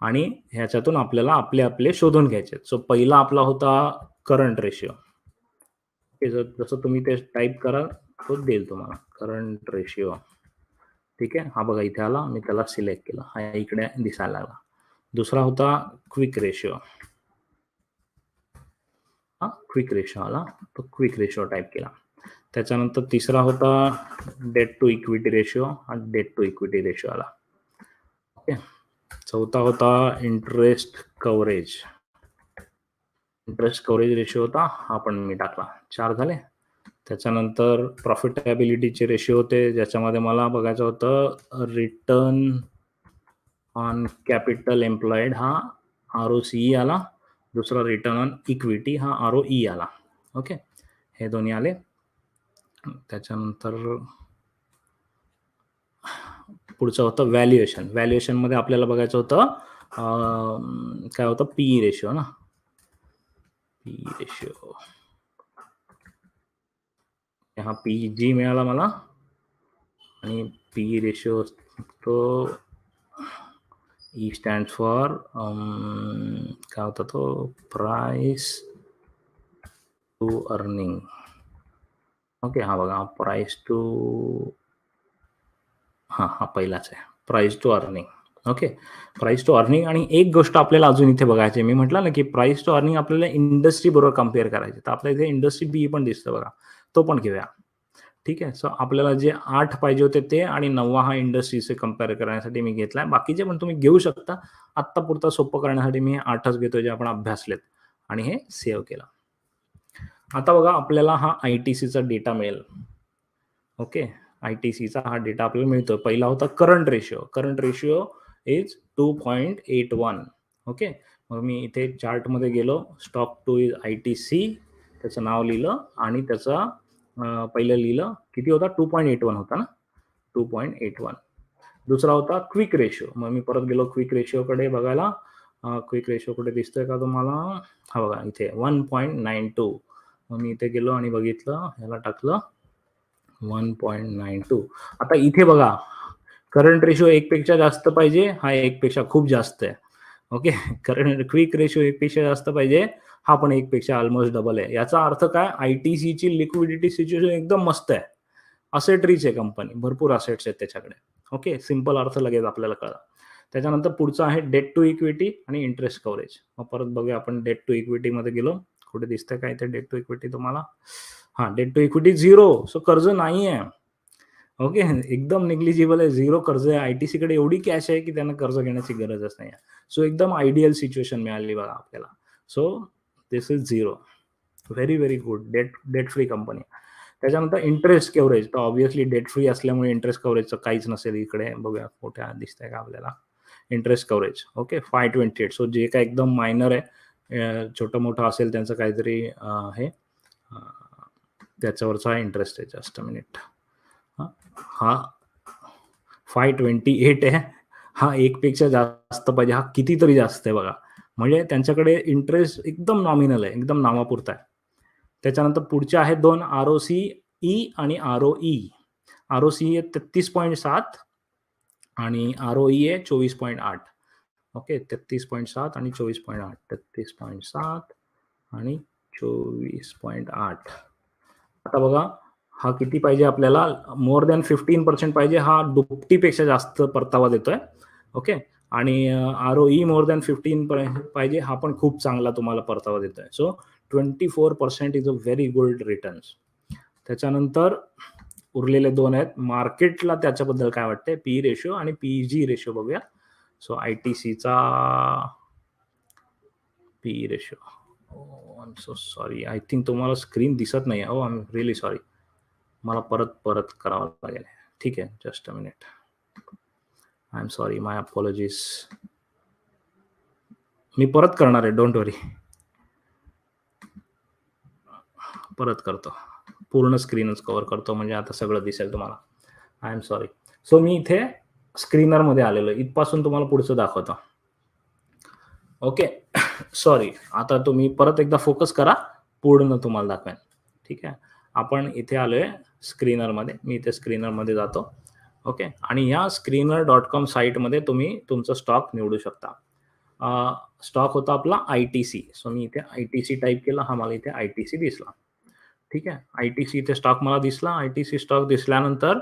आणि ह्याच्यातून आपल्याला आपले शोधून घ्यायचे आहेत. सो पहिला आपला होता करंट रेशिओ. ओके. जसं तुम्ही ते टाईप कराल तो देईल तुम्हाला करंट रेशिओ. ठीक आहे. हा बघा इथे आला, मी त्याला सिलेक्ट केला, हा इकडे दिसायला लागला. दुसरा होता क्विक रेशिओ. हा क्विक रेशिओ आला, तो क्विक रेशिओ टाईप केला. त्याच्यानंतर तिसरा होता डेट टू इक्विटी रेशिओ, हा डेट टू इक्विटी रेशिओ आला. ओके. चौथा होता interest coverage. Interest coverage ratio होता, हा पण मी टाकला. 4 झाले. त्याच्यानंतर प्रॉफिटेबिलिटीचे रेशिओ होते, ज्याच्यामध्ये मला बघायचं होतं रिटर्न ऑन कॅपिटल एम्प्लॉईड, हा ROCE आला. दुसरा रिटर्न ऑन इक्विटी, हा ROE आला. ओके. हे दोन्ही आले. त्याच्यानंतर पुढचं होतं व्हॅल्युएशन. व्हॅल्युएशनमध्ये आपल्याला बघायचं होतं काय होतं, पी रेशिओ ना, पी रेशिओ. हा PG मिळाला मला आणि पी रेशिओ तो E स्टँड्स फॉर काय होता तो, प्राइस टू अर्निंग. ओके. हा बघा प्राइस टू, हा पहिलाच आहे, price to earning. Okay. Price to earning. आणि एक गोष्ट आपल्याला अजून इथे बघायची, मी म्हटलं ना की प्राइस टू अर्निंग आपल्याला इंडस्ट्री बरोबर कम्पेअर करायचे, तर आपल्या इथे इंडस्ट्री बी पण दिसतं बघा, तो पण घेऊया. ठीक आहे. सो आपल्याला जे 8 पाहिजे होते ते, आणि 9वा हा इंडस्ट्रीचे कम्पेअर करण्यासाठी मी घेतलाय. बाकीचे पण तुम्ही घेऊ शकता. आत्ता पुरता सोपं करण्यासाठी मी 8च घेतोय जे आपण अभ्यासलेत, आणि हे सेव्ह केलं. आता बघा आपल्याला हा ITCचा डेटा मिळेल. ओके. ITCचा हा डेटा आपल्याला मिळतो. पहिला होता current ratio. Current ratio is 2.81. Okay. मग मी इथे चार्टमध्ये गेलो, स्टॉक टू इज ITC, त्याचं नाव लिहिलं आणि त्याचा पहिलं लिहिलं किती होता, 2.81 होता ना, 2.81. दुसरा होता क्विक रेशिओ. मग मी परत गेलो क्विक रेशिओकडे बघायला. क्विक रेशिओ कुठे दिसतोय का तुम्हाला, हा बघा इथे 1.92. मग मी इथे गेलो आणि बघितलं, ह्याला टाकलं 1.92. आता इथे बघा करंट रेशिओ 1 पेक्षा जास्त पाहिजे, हा 1 पेक्षा खूप जास्त आहे. ओके. करंट क्विक रेशिओ 1 पेक्षा जास्त पाहिजे, हा पण 1 पेक्षा ऑलमोस्ट डबल आहे. याचा अर्थ काय, ITCची लिक्विडिटी सिच्युएशन एकदम मस्त आहे. असेट रिच आहे कंपनी, भरपूर असेट्स आहेत त्याच्याकडे. ओके. सिंपल अर्थ लगेच आपल्याला कळला. त्याच्यानंतर पुढचं आहे डेट टू इक्विटी आणि इंटरेस्ट कव्हरेज. मग परत बघूया आपण डेट टू इक्विटी मध्ये गेलो, कुठे दिसतंय काय ते डेट टू इक्विटी तुम्हाला? हां, डेट टू इक्विटी 0. सो कर्ज नाही आहे. ओके, एकदम निग्लिजिबल आहे, 0 कर्ज आहे. आय-टी-सीकडे एवढी कॅश आहे की त्यांना कर्ज घेण्याची गरजच नाही आहे. सो एकदम आयडियल सिच्युएशन मिळाली बघा आपल्याला. So this is 0. Very, very good. Debt free company. त्याच्यानंतर इंटरेस्ट कव्हरेज. तर ऑब्व्हियसली डेट फ्री असल्यामुळे इंटरेस्ट कव्हरेजचं काहीच नसेल इकडे. बघूया मोठ्या दिसतंय का आपल्याला? Interest coverage. ओके, 528. सो जे काही एकदम मायनर आहे, छोटं-मोठं असेल त्यांचं काहीतरी हे त्याच्यावरचा इंटरेस्ट आहे. Just a minute. हा 528 आहे. हा 1 पेक्षा जास्त पाहिजे. हा कितीतरी जास्त आहे बघा. म्हणजे त्यांच्याकडे इंटरेस्ट एकदम नॉमिनल आहे, एकदम नावापुरता आहे. त्याच्यानंतर पुढचे आहेत 2 आर-ओ-सी-ई आणि आर-ओ-ई. आर-ओ-सी आहे 33.7 आणि आर-ओ-ई आहे 24.8. ओके, 33.7 आणि 24.8. 33.7 आणि 24.8. आता बघा, हा किती पाहिजे आपल्याला? मोर दॅन 15% पाहिजे. हा दुपटीपेक्षा जास्त परतावा देतोय. ओके, आणि आर-ओ-ई मोर दॅन 15 पाहिजे. हा पण खूप चांगला तुम्हाला परतावा देतोय. So 24% is a very good returns. त्याच्यानंतर उरलेले 2 आहेत. मार्केटला त्याच्याबद्दल काय वाटतंय? पी रेशो आणि पी-जी रेशो बघूया. सो आय-टी-सीचा P ratio. I am so sorry. I think तुम्हाला स्क्रीन दिसत नाही. I am really sorry. मला परत करावं लागेल. ठीक आहे, just a minute. I am sorry, my apologies. मी परत करणार आहे, डोंट वरी. परत करतो. पूर्ण स्क्रीनच कव्हर करतो, म्हणजे आता सगळं दिसेल तुम्हाला. I am sorry. सो मी इथे स्क्रीनरमध्ये आलेलो. इथपासून तुम्हाला पुढचं दाखवतो. Okay, sorry. आता तुम्ही परत एकदा फोकस करा, पूर्ण तुम्हाला दाखवेन. ठीक आहे, आपण इथे आलोय स्क्रीनरमध्ये. मी इथे स्क्रीनरमध्ये जातो. ओके, आणि ह्या screener.com साईटमध्ये तुम्ही तुमचा स्टॉक निवडू शकता. स्टॉक होता आपला आय-टी-सी. सो मी इथे आय-टी-सी टाईप केला. हा मला इथे आय-टी-सी दिसला. ठीक आहे, आय-टी-सी इथे स्टॉक मला दिसला. आय-टी-सी स्टॉक दिसल्यानंतर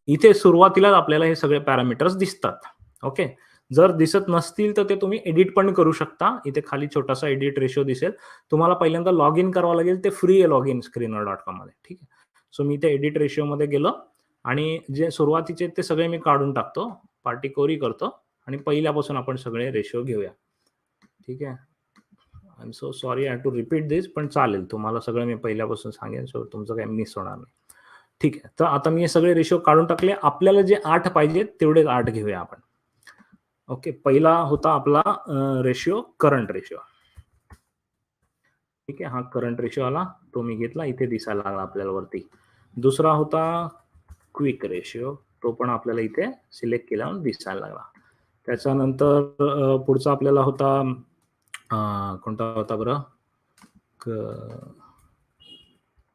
इथे सुरुवातीलाच आपल्याला हे सगळे पॅरामीटर्स दिसतात. ओके, जर दिसत नसतील तर ते तुम्ही एडिट पण करू शकता. इथे खाली छोटासा एडिट रेशो दिसेल. तुम्हाला पहिल्यांदा लॉग इन करावं लागेल. ते फ्री आहे लॉग इन screener.com मध्ये. ठीक आहे, सो मी इथे एडिट रेशोमध्ये गेलो आणि जे सुरुवातीचे ते सगळे मी काढून टाकतो. पार्टी कोरी करतो आणि पहिल्यापासून आपण सगळे रेशो घेऊया. ठीक आहे, I am so sorry, I have to repeat this, पण चालेल. तुम्हाला सगळं मी पहिल्यापासून सांगेन, सो तुमचं काही मिस होणार नाही. ठीक आहे, तर आता मी हे सगळे रेशो काढून टाकले. आपल्याला जे 8 पाहिजेत तेवढेच 8 घेऊया आपण. ओके, पहिला होता आपला रेशो करंट रेशो. ठीक आहे, हा करंट रेशो आला, तो मी घेतला. इथे दिसायला लागला आपल्याला वरती. दुसरा होता क्विक रेशो. तो पण आपल्याला इथे सिलेक्ट केल्यावर दिसायला लागला. त्याच्यानंतर पुढचा आपल्याला होता कोणता होता बरं?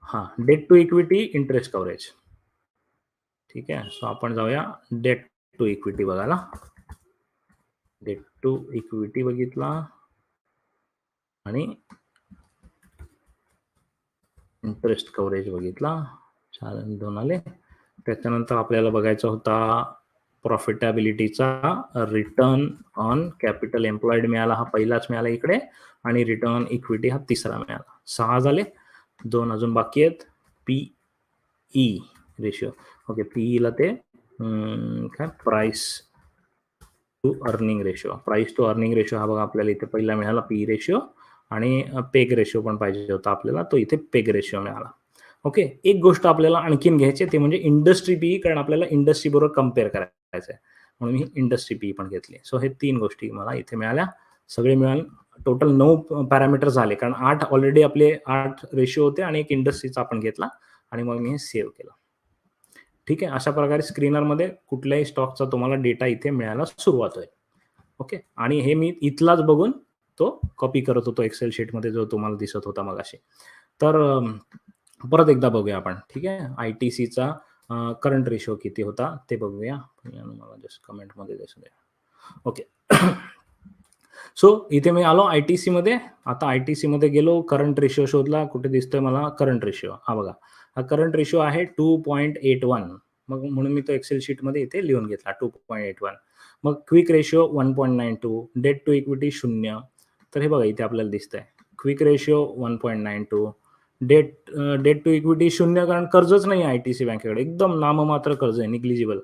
हां, debt to equity interest coverage. ठीक आहे, सो आपण जाऊया डेट टू इक्विटी बघायला. डेट टू इक्विटी बघितला आणि इंटरेस्ट कव्हरेज बघितला. 2 आले. त्याच्यानंतर आपल्याला बघायचा होता प्रॉफिटेबिलिटीचा रिटर्न ऑन कॅपिटल एम्प्लॉईड मिळाला. हा पहिलाच मिळाला इकडे, आणि रिटर्न ऑन इक्विटी हा तिसरा मिळाला. 6 झाले. 2 अजून बाकी आहेत. P-E ratio. ओके, पीईला ते काय price to earning ratio. Price to earning ratio हा बघा आपल्याला इथे पहिला मिळाला पी रेशो, आणि पेग रेशो पण पाहिजे होता आपल्याला, तो इथे पेग रेशो मिळाला. ओके, एक गोष्ट आपल्याला आणखीन घ्यायची ते म्हणजे इंडस्ट्री पी, कारण आपल्याला इंडस्ट्री बरोबर कम्पेअर करायचं आहे, म्हणून मी इंडस्ट्री पी पण घेतली. सो हे 3 गोष्टी मला इथे मिळाल्या. सगळे मिळून टोटल 9 पॅरामीटर झाले, कारण 8 ऑलरेडी आपले 8 रेशो होते आणि एक इंडस्ट्रीचा आपण घेतला, आणि मग मी हे सेव्ह केलं. ठीक आहे, अशा प्रकारे स्क्रीनरमध्ये कुठल्याही स्टॉकचा तुम्हाला डेटा इथे मिळायला सुरुवात होईल. ओके, आणि हे मी इथलाच बघून तो कॉपी करत होतो एक्सेल शीटमध्ये, जो तुम्हाला दिसत होता मगाशी. तर परत एकदा बघूया आपण. ठीक आहे, आय-टी-सीचा करंट रेशो किती होता ते बघूया. मला जस्ट कमेंटमध्ये दिसू द्या. ओके, सो इथे मी आलो आय-टी-सी मध्ये. आता आय-टी-सी मध्ये गेलो, करंट रेशो शोधला. कुठे दिसतोय मला करंट रेशो? हा बघा, हा करंट रेशो आहे 2.81. मग म्हणून मी तो एक्सेल शीटमध्ये इथे लिहून घेतला 2.81. मग quick ratio 1.92, debt to equity 0. तर हे बघा इथे आपल्याला दिसतंय quick ratio 1.92. Debt to equity 0, कारण कर्जच नाही आहे आयटीसी बँकेकडे, एकदम नाममात्र कर्ज आहे, negligible.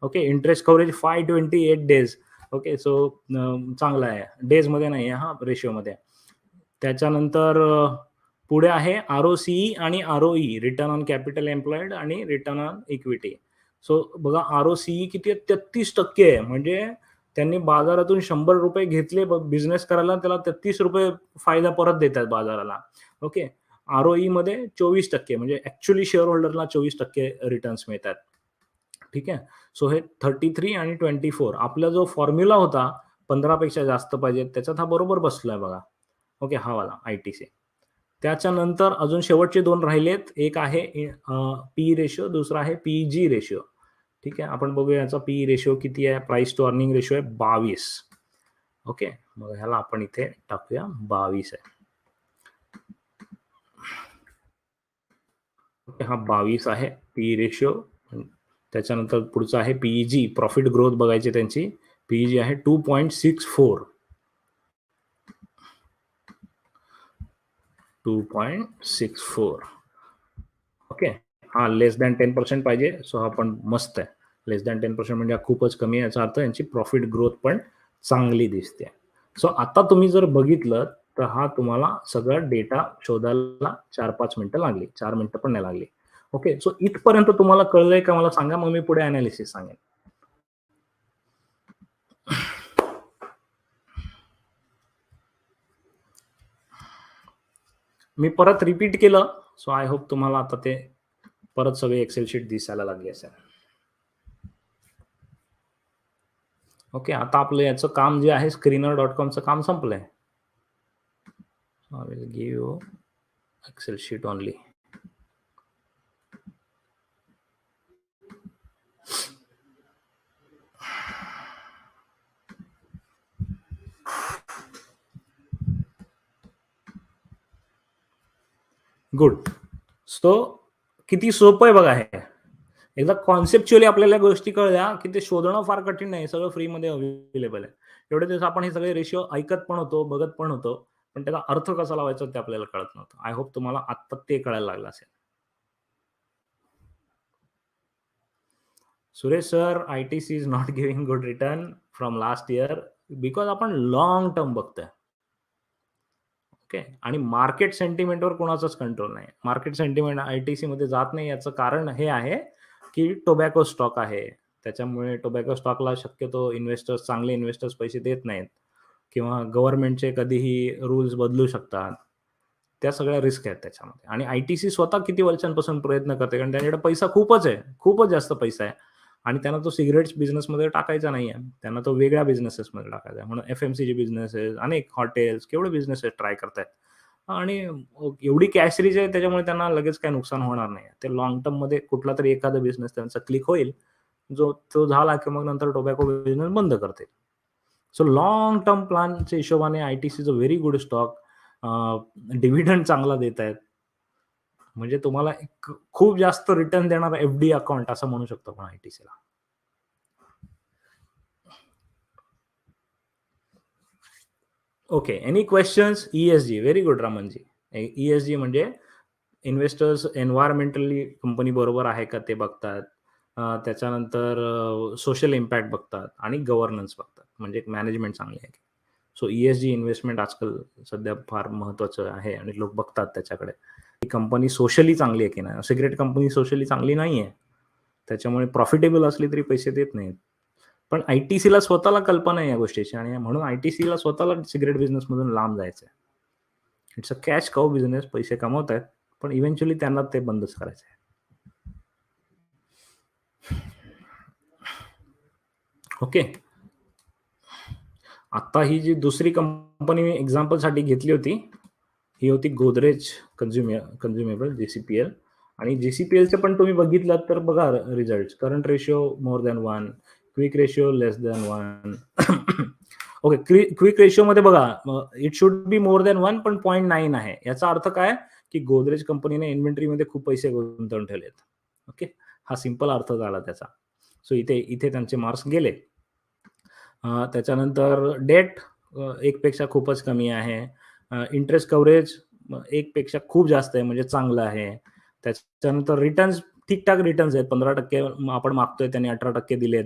Okay, interest coverage 528 days. Okay, so चांगला आहे, डेजमध्ये नाही आहे हा, रेशिओमध्ये. त्याच्यानंतर पुढे आहे ROCE आणि ROE, return on capital employed आणि रिटर्न ऑन इक्विटी. सो बघा ROCE किती आहे, 33% आहे. म्हणजे त्यांनी बाजारातून ₹100 घेतले बिझनेस करायला, त्याला ₹33 फायदा परत देतात बाजाराला. ओके, ROE मध्ये 24%, म्हणजे ऍक्च्युअली शेअर होल्डरला 24% रिटर्न्स मिळतात. ठीक आहे, सो हे 33 आणि 24, आपला जो फॉर्म्युला होता 15 पेक्षा जास्त पाहिजे, त्याच्यात हा बरोबर बसलाय बघा. ओके, हा वाला आयटीसी. त्याच्यानंतर अजून शेवटचे 2 राहिलेत. एक आहे पी रेशिओ, दुसरा आहे पीजी रेशिओ. ठीक आहे, आपण बघूया याचा पी रेशिओ किती आहे. प्राइस टू अर्निंग रेशिओ आहे 22. ओके, मग ह्याला आपण इथे टाकूया 22 आहे. ओके, हा 22 आहे पी रेशिओ. त्याच्यानंतर पुढचं आहे पीईजी, प्रॉफिट ग्रोथ बघायची त्यांची. पीईजी आहे 2.64. 2.64. ओके, हा लेस दॅन 10% पाहिजे. सो हा पण मस्त आहे. लेस दॅन 10% म्हणजे खूपच कमी आहे. याचा अर्थ यांची प्रॉफिट ग्रोथ पण चांगली दिसते. सो आता तुम्ही जर बघितलं तर हा तुम्हाला सगळा डेटा शोधायला 4-5 मिनिटं लागली, 4 मिनिटं पण नाही लागली. ओके, सो इथपर्यंत तुम्हाला कळलंय का मला सांगा, मग मी पुढे अनालिसिस सांगेन. मी परत रिपीट केलं, सो आय होप तुम्हाला आता ते परत सगळे एक्सेल शीट दिसायला लागली असेल. ओके, आता आपलं याचं काम जे आहे screener.comचं काम संपलंय. I will give you excel sheet only. Good. So किती सोपं आहे बघा हे. एकदा कॉन्सेप्च्युअली आपल्याला गोष्टी कळल्या की ते शोधणं फार कठीण नाही, सगळं फ्रीमध्ये अवेलेबल आहे. एवढे दिवस आपण हे सगळे रेशिओ ऐकत पण होतो, बघत पण होतो, पण त्याचा अर्थ कसा लावायचा ते आपल्याला कळत नव्हतं. आय होप तुम्हाला आत्ता ते कळायला लागलं असेल. Suresh sir, ITC is not giving good return from last year because आपण लॉंग टर्म बघतोय. ओके, आणि मार्केट सेंटिमेंटवर कोणाचाच कंट्रोल नाही. मार्केट सेंटिमेंट आयटीसी मध्ये जात नाही, याचं कारण हे आहे की टोबॅको स्टॉक आहे. त्याच्यामुळे टोबॅको स्टॉकला शक्यतो इन्व्हेस्टर्स, चांगले इन्व्हेस्टर्स पैसे देत नाहीत, किंवा गव्हर्नमेंटचे कधीही रूल्स बदलू शकतात. त्या सगळ्या रिस्क आहेत त्याच्यामध्ये. आणि आयटीसी स्वतः किती वर्षांपासून प्रयत्न करते, कारण त्यांच्याकडे पैसा खूपच आहे, खूपच जास्त पैसा आहे, आणि त्यांना तो सिगरेट्स बिझनेसमध्ये टाकायचा नाही आहे, त्यांना तो वेगळ्या बिझनेसेसमध्ये टाकायचा आहे. म्हणून एफएमसीजी बिझनेसेस, अनेक हॉटेल्स, केवढे बिझनेसेस ट्राय करतायत, आणि एवढी कॅश रिच आहे त्याच्यामुळे त्यांना लगेच काही नुकसान होणार नाही. ते लॉंग टर्म मध्ये कुठला तरी एखादा बिझनेस त्यांचा क्लिक होईल, जो तो झाला की मग नंतर टोबॅको बिझनेस बंद करते. सो लॉंग टर्म प्लॅनच्या हिशोबाने ITC is a very good stock. Dividend चांगला देत आहेत, म्हणजे तुम्हाला एक खूप जास्त रिटर्न देणारा एफडी अकाउंट असं म्हणू शकतो आपण आयटीसीला. Okay, any questions? ESG, very good Ramanji. ESG म्हणजे इन्व्हेस्टर्स एन्व्हायरमेंटली कंपनी बरोबर आहे का ते बघतात. त्याच्यानंतर सोशल इम्पॅक्ट बघतात आणि गव्हर्नन्स बघतात, म्हणजे मॅनेजमेंट चांगली आहे. सो ESG इन्व्हेस्टमेंट आजकाल सध्या फार महत्वाचं आहे आणि लोक बघतात त्याच्याकडे. ही कंपनी सोशली चांगली आहे की नाही. सिगरेट कंपनी सोशली चांगली नाही आहे, त्याच्यामुळे प्रॉफिटेबल असली तरी पैसे देत नाहीत. पण आयटीसीला स्वतःला कल्पना आहे या गोष्टीची, आणि म्हणून आयटीसीला स्वतःला सिगरेट बिझनेसमधून लांब जायचं आहे. It's a cash cow business, पैसे कमवत आहेत, पण इव्हेंच्युअली त्यांना ते बंदच करायचं आहे. ओके, आता ही जी दुसरी कंपनी मी एक्झाम्पलसाठी घेतली होती, ही होती गोदरेज कन्झ्युमेबल, JCPL. आणि JCPLचे पण तुम्ही बघितलात तर बघा result, current ratio more than 1, quick ratio less than 1. Okay, quick ratio मध्ये बघा it should be more than 1, पण 0.9 आहे. याचा अर्थ काय की गोदरेज कंपनीने इन्व्हेंटरीमध्ये खूप पैसे गुंतवून ठेवलेत. ओके, हा सिंपल अर्थ झाला त्याचा. सो इथे त्यांचे मार्क्स गेले. त्याच्यानंतर डेट 1 पेक्षा खूपच कमी आहे. इंटरेस्ट कव्हरेज 1 पेक्षा खूप जास्त आहे म्हणजे चांगलं आहे. त्याच्यानंतर रिटर्न्स ठीक-ठाक रिटर्न्स आहेत. 15% आपण मागतोय त्यांनी 18% दिलेत.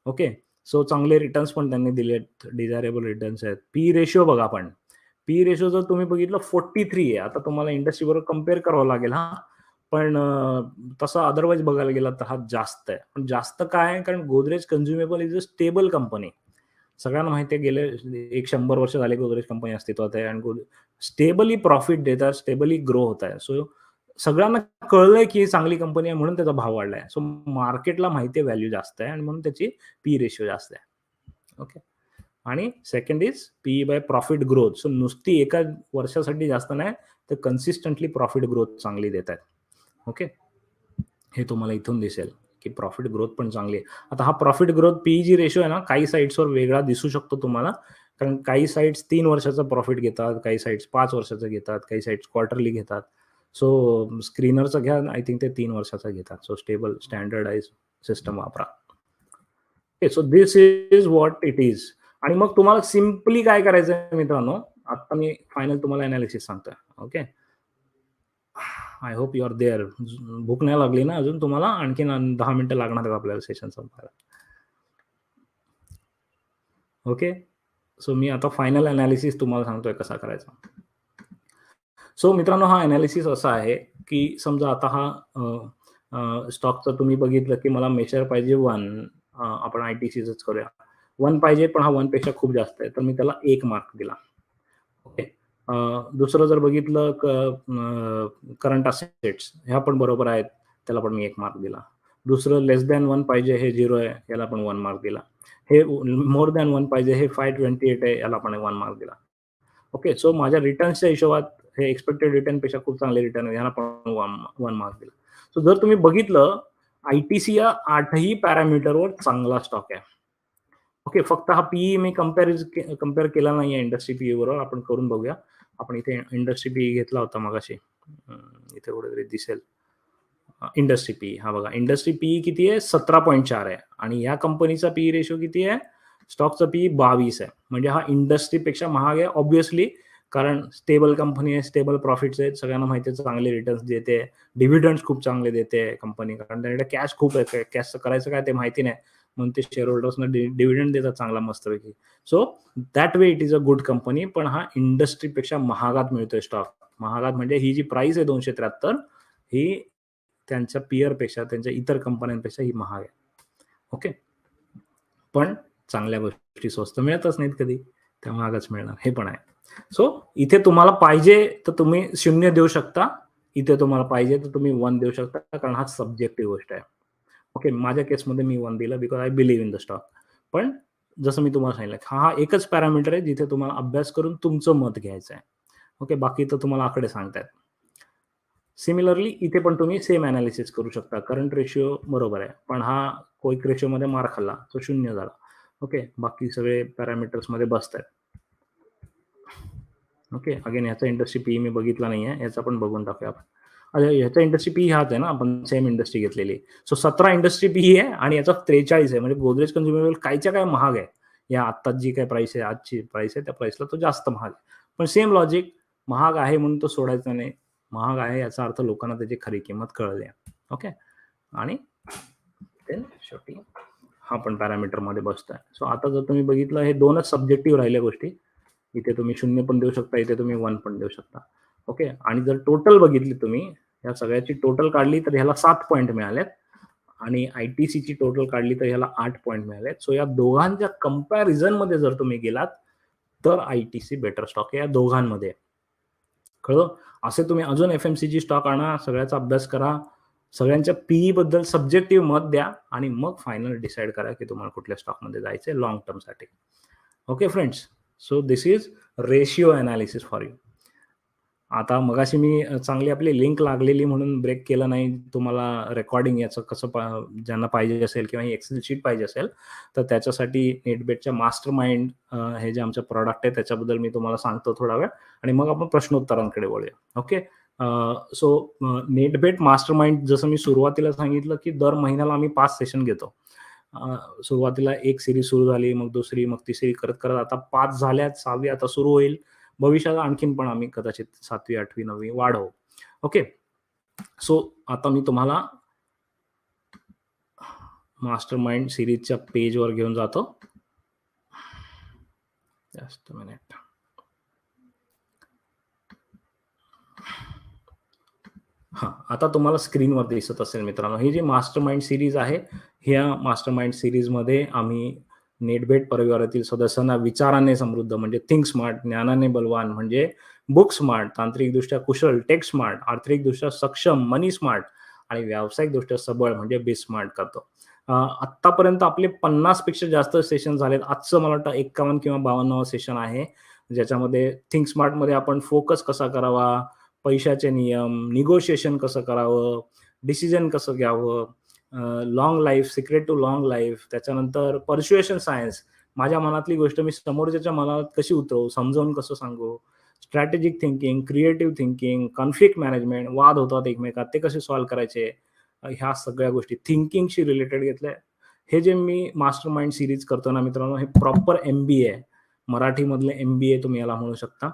ओके. सो चांगले रिटर्न्स पण त्यांनी दिलेत. डिझायरेबल रिटर्न्स आहेत. पी रेशिओ बघा आपण. पी रेशिओ जर तुम्ही बघितलं 43 आहे. आता तुम्हाला इंडस्ट्रीबरोबर कंपेअर करावं लागेल हां. पण तसं अदरवाईज बघायला गेलात तर हा जास्त आहे. पण जास्त काय आहे कारण Godrej कन्झ्युमेबल is a stable company. सगळ्यांना माहिती आहे गेले एक 100 वर्ष झाले गोदरेज कंपनी अस्तित्वात आहे आणि स्टेबली प्रॉफिट देतात, स्टेबली ग्रो होत आहे. सो सगळ्यांना कळलंय की ही चांगली कंपनी आहे म्हणून त्याचा भाव वाढलाय. सो मार्केटला माहिती आहे व्हॅल्यू जास्त आहे आणि म्हणून त्याची पी रेशिओ जास्त आहे. ओके. आणि second is P bye profit growth. So नुसती एका वर्षासाठी जास्त नाही, तर कन्सिस्टंटली प्रॉफिट ग्रोथ चांगली देत आहेत. ओके. हे तुम्हाला इथून दिसेल की प्रॉफिट ग्रोथ पण चांगली आहे. आता हा प्रॉफिट ग्रोथ पी रेशिओ आहे ना, काही साइट्सवर वेगळा दिसू शकतो तुम्हाला. कारण काही साइट्स 3 वर्षाचा प्रॉफिट घेतात, काही साइट्स 5 वर्षाचा घेतात, काही साइट्स क्वार्टरली घेतात. सो स्क्रीनरचं घ्या, आय थिंक ते 3 वर्षाचा घेतात. सो स्टेबल स्टँडर्डाइज सिस्टम वापरा. Okay. So this is what it is. आणि मग तुम्हाला सिम्पली काय करायचं आहे मित्रांनो, आता मी फायनल तुम्हाला एनालिसिस सांगतोय. Okay. I hope you are there. भूक नाही लागली ना अजून तुम्हाला? आणखीन 10 मिनिटं लागणार आहेत आपल्याला सेशन संपायला. ओके. सो मी आता फायनल एनालिसिस तुम्हाला सांगतोय कसा करायचा. सो मित्रांनो, हा एनालिसिस असा आहे की समजा आता हा स्टॉकचं तुम्ही बघितलं की मला मेजर पाहिजे 1. आपण आयटीसीच करूया. 1 पाहिजे, पण हा 1 पेक्षा खूप जास्त आहे. तर मी त्याला 1 मार्क दिला. ओके. दुसरं जर बघितलं करंट असेट्स ह्या पण बरोबर आहेत. त्याला पण मी 1 मार्क दिला. दुसरं लेस दॅन 1 पाहिजे, हे 0 आहे. याला पण 1 मार्क दिला. हे मोर दॅन 1 पाहिजे, हे 528 आहे. याला पण 1 मार्क दिला. ओके. सो माझ्या रिटर्न्सच्या हिशोबात हे एक्स्पेक्टेड रिटर्नपेक्षा खूप चांगले रिटर्न आहे. ह्याला पण 1 मार्क दिला. सो जर तुम्ही बघितलं, आयटीसी या 8ही पॅरामीटरवर चांगला स्टॉक आहे. ओके. फक्त हा पी मी कंपेअर केला नाहीये इंडस्ट्री पी बरोबर. आपण करून बघूया. आपण इथे इंडस्ट्री पी घेतला होता मगाशी. इथे कुठेतरी दिसेल. Industry P. हा बघा. इंडस्ट्री पी किती आहे? 17.4 आहे आणि या कंपनीचा पी रेशिओ किती आहे? स्टॉकचा पी 22 आहे. म्हणजे हा इंडस्ट्रीपेक्षा महाग आहे ऑब्व्हियसली. कारण स्टेबल कंपनी आहे, स्टेबल प्रॉफिट्स आहेत. सगळ्यांना माहिती आहे चांगले रिटर्न्स देते. डिव्हिडंड्स खूप चांगले देते कंपनी. कारण त्यांच्याकडे कॅश खूप आहे. कॅशचं करायचं काय ते माहिती नाही. म्हणून ते शेअर होल्डर्सना डिव्हिडंड देतात चांगला मस्तपैकी. So that way it is a good company. पण हा इंडस्ट्रीपेक्षा महागात मिळतोय स्टॉक. महागात म्हणजे ही जी प्राइस आहे 273 ही त्यांच्या पिअरपेक्षा, त्यांच्या इतर कंपन्यांपेक्षा ही महाग आहे. ओके. पण चांगल्या गोष्टी स्वस्त मिळतच नाहीत कधी. त्या महागच मिळणार हे पण आहे. सो इथे तुम्हाला पाहिजे तर तुम्ही 0 देऊ शकता. इथे तुम्हाला पाहिजे तर तुम्ही 1 देऊ शकता. कारण हा सब्जेक्टिव्ह गोष्ट आहे. ओके. माझ्या केसमध्ये मी 1 दिला because I believe in the stock. पण जसं मी तुम्हाला सांगितलं, हा एकच पॅरामीटर आहे जिथे तुम्हाला अभ्यास करून तुमचं मत घ्यायचं आहे. ओके. बाकी तर तुम्हाला आकडे सांगतायत. सिमिलरली इथे पण तुम्ही सेम एनालिसिस करू शकता. करंट रेशिओ बरोबर आहे. पण हा क्विक रेशिओमध्ये मार खाल्ला. तो 0 झाला. ओके. बाकी सगळे पॅरामीटर्समध्ये बसतायत. ओके. अगेन ह्याचा इंडस्ट्री पी मी बघितला नाहीये. ह्याचा पण बघून टाकूया आपण. अरे ह्याचा इंडस्ट्री पी हाच आहे ना, आपण सेम इंडस्ट्री घेतलेली. सो 17 इंडस्ट्री पी आहे आणि याचा 43 आहे. म्हणजे गोदरेज कन्झ्युमेबल कायच्या काय महाग आहे. या आत्ताच जी काही प्राइस आहे, आजची प्राइस आहे त्या प्राइसला तो जास्त महाग आहे. पण सेम लॉजिक, महाग आहे म्हणून तो सोडायचा नाही. महाग आहे याचा अर्थ लोकांना त्याची खरी किंमत कळली आहे. ओके. आणि शेवटी हा पण पॅरामीटरमध्ये बसतोय. सो आता जर तुम्ही बघितलं, हे 2च सब्जेक्टिव्ह राहिल्या गोष्टी. इथे तुम्ही 0 पण देऊ शकता, इथे तुम्ही 1 पण देऊ शकता. ओके. आणि जर टोटल बघितली तुम्ही, या सगळ्याची टोटल काढली तर ह्याला 7 पॉइंट मिळालेत आणि आयटीसीची टोटल काढली तर ह्याला 8 पॉइंट मिळालेत. सो या दोघांच्या कंपॅरिझनमध्ये जर तुम्ही गेलात तर आयटीसी बेटर स्टॉक आहे या दोघांमध्ये. कळलं? असे तुम्ही अजून एफएमसीजी स्टॉक आणा, सगळ्याचा अभ्यास करा, सगळ्यांच्या पीई बद्दल सब्जेक्टिव्ह मत द्या आणि मग फायनल डिसाईड करा की तुम्हाला कुठल्या स्टॉकमध्ये जायचंय लॉंग टर्मसाठी. Okay friends. So this is ratio analysis for you. आता मगाशी मी चांगली आपली लिंक लागलेली म्हणून ब्रेक केलं नाही. तुम्हाला रेकॉर्डिंग याचं कसं ज्यांना पाहिजे असेल किंवा एक्सेल शीट पाहिजे असेल तर त्याच्यासाठी नेटबेटच्या मास्टर माइंड हे जे आमचं प्रॉडक्ट आहे त्याच्याबद्दल मी तुम्हाला सांगतो थोडा वेळ आणि मग आपण प्रश्नोत्तरांकडे वळूया. Okay. So NetBet master mind जसं मी सुरुवातीला सांगितलं की दर महिन्याला आम्ही 5 सेशन घेतो. सुरुवातीला एक सिरीज सुरू झाली, मग दुसरी, मग तिसरी करत करत आता 5 झाल्यात, 6वी आता सुरू होईल. भविष्यात आणखीन पण आम्ही कदाचित 7वी, 8वी, 9वी वाढवू. ओके. सो आता मी तुम्हाला मास्टर माइंड सिरीजच्या पेजवर घेऊन जातो. Just a minute. हां, आता तुम्हाला स्क्रीनवर दिसत असेल मित्रांनो, ही जी मास्टर माइंड सीरीज आहे, ह्या मास्टर माइंड सीरीजमध्ये आम्ही नेटबेट परिवारातील सदस्यांना विचाराने समृद्ध म्हणजे थिंक स्मार्ट, ज्ञानाने बलवान म्हणजे बुक स्मार्ट, तांत्रिकदृष्ट्या कुशल टेक स्मार्ट, आर्थिकदृष्ट्या सक्षम मनी स्मार्ट आणि व्यावसायिकदृष्ट्या सबळ म्हणजे बी स्मार्ट करतो. आत्तापर्यंत आपले 50 पेक्षा जास्त सेशन झालेत. आजचं मला वाटतं 51 किंवा 52वं सेशन आहे. ज्याच्यामध्ये थिंक स्मार्टमध्ये आपण फोकस कसा करावा, पैशाचे नियम, निगोशिएशन कसं करावं, डिसिजन कसं घ्यावं, long life, secret to long life, त्याच्यानंतर पर्च्युएशन सायन्स, माझ्या मनातली गोष्ट मी समोरच्याच्या मनात कशी उतरवू, समजावून कसं सांगू, strategic thinking, creative thinking, conflict management, वाद होतात एकमेकात ते कसे सॉल्व्ह करायचे, ह्या सगळ्या गोष्टी थिंकिंगशी रिलेटेड घेतल्या. हे जे मी मास्टर माइंड सिरीज करतो ना मित्रांनो, हे प्रॉपर MBA आहे. मराठीमधले MBA तुम्ही याला म्हणू शकता.